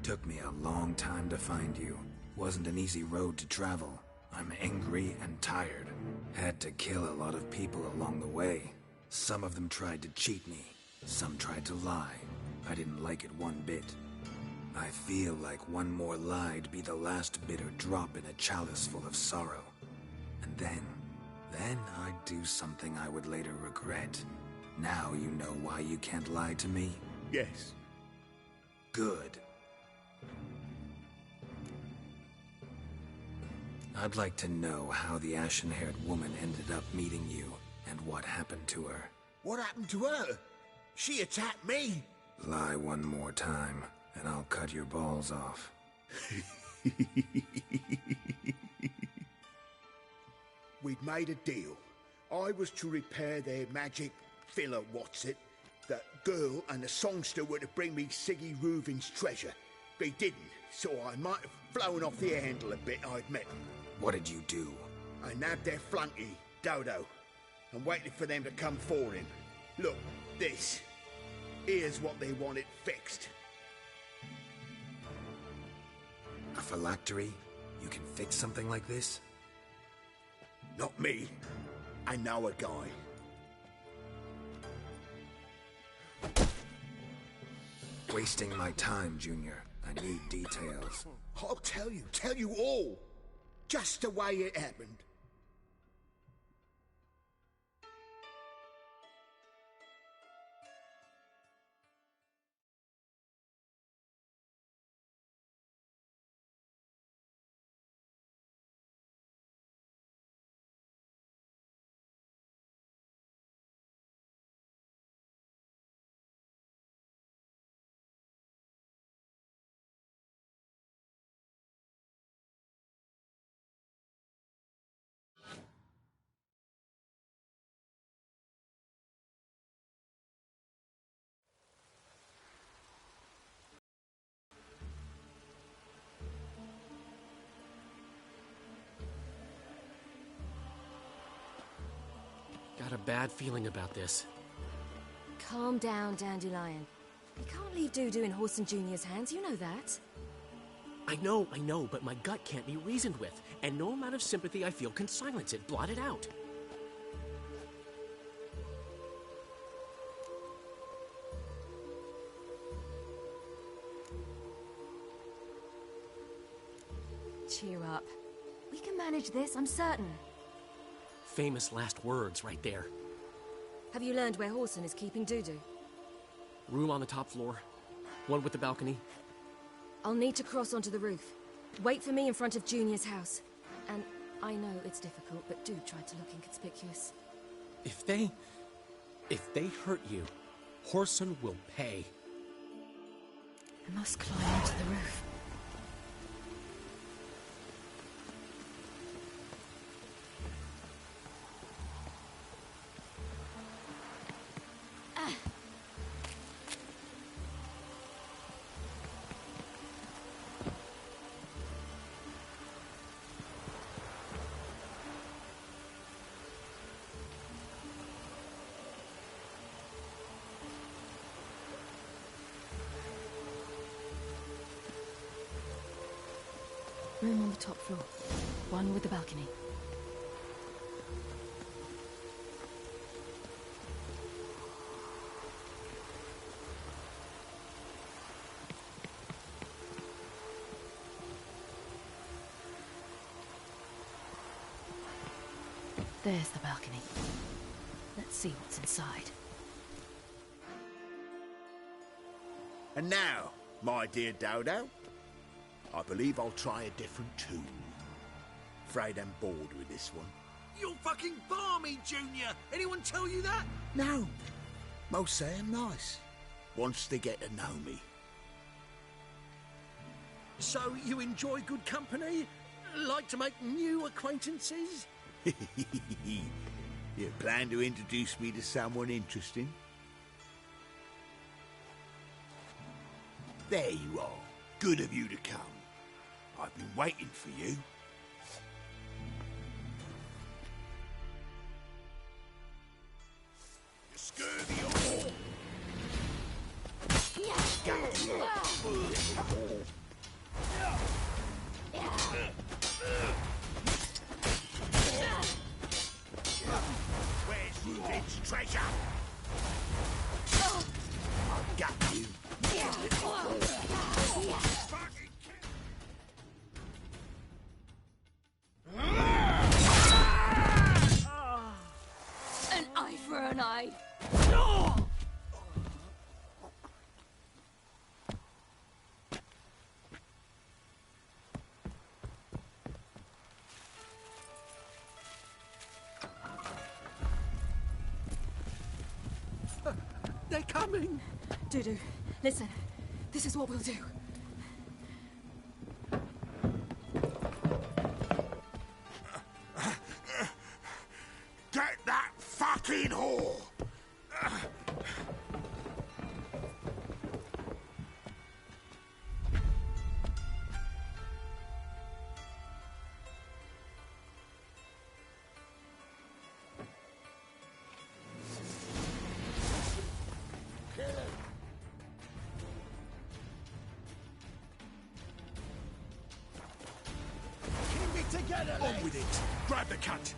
Took me a long time to find you. Wasn't an easy road to travel. I'm angry and tired. Had to kill a lot of people along the way. Some of them tried to cheat me. Some tried to lie. I didn't like it one bit. I feel like one more lie'd be the last bitter drop in a chalice full of sorrow. And then I'd do something I would later regret. Now you know why you can't lie to me? Yes. Good. I'd like to know how the ashen-haired woman ended up meeting you, and what happened to her. What happened to her? She attacked me! Lie one more time, and I'll cut your balls off. We'd made a deal. I was to repair their magic filler, the girl and the songster were to bring me Siggy Reuven's treasure. They didn't, so I might have flown off the handle a bit, I admit. What did you do? I nabbed their flunky, Dodo, and waited for them to come for him. Look, this. Here's what they wanted fixed. A phylactery? You can fix something like this? Not me. I know a guy. Wasting my time, Junior. I need details. I'll tell you all. Just the way it happened. Got a bad feeling about this. Calm down, Dandelion. You can't leave Dudu in Horson Jr.'s hands, you know that. I know, but my gut can't be reasoned with, and no amount of sympathy I feel can silence it, blot it out. Cheer up. We can manage this, I'm certain. Famous last words right there. Have you learned where Horson is keeping Dudu? Room on the top floor. One with the balcony. I'll need to cross onto the roof. Wait for me in front of Junior's house. And I know it's difficult, but do try to look inconspicuous. If they hurt you, Whoreson will pay. I must climb onto the roof. Room on the top floor. One with the balcony. There's the balcony. Let's see what's inside. And now, my dear Dodo, I believe I'll try a different tune. Afraid I'm bored with this one. You're fucking balmy, Junior! Anyone tell you that? No. Most say I'm nice. Wants to get to know me. So you enjoy good company? Like to make new acquaintances? You plan to introduce me to someone interesting? There you are. Good of you to come. I've been waiting for you. You scurvy whore! Where's Reuben's treasure? I've got you, you little whore. An eye for an eye. They're coming! Dudu, listen. This is what we'll do. Get that fucking whore! Together, on with it! Grab the cunt!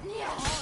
Yeah!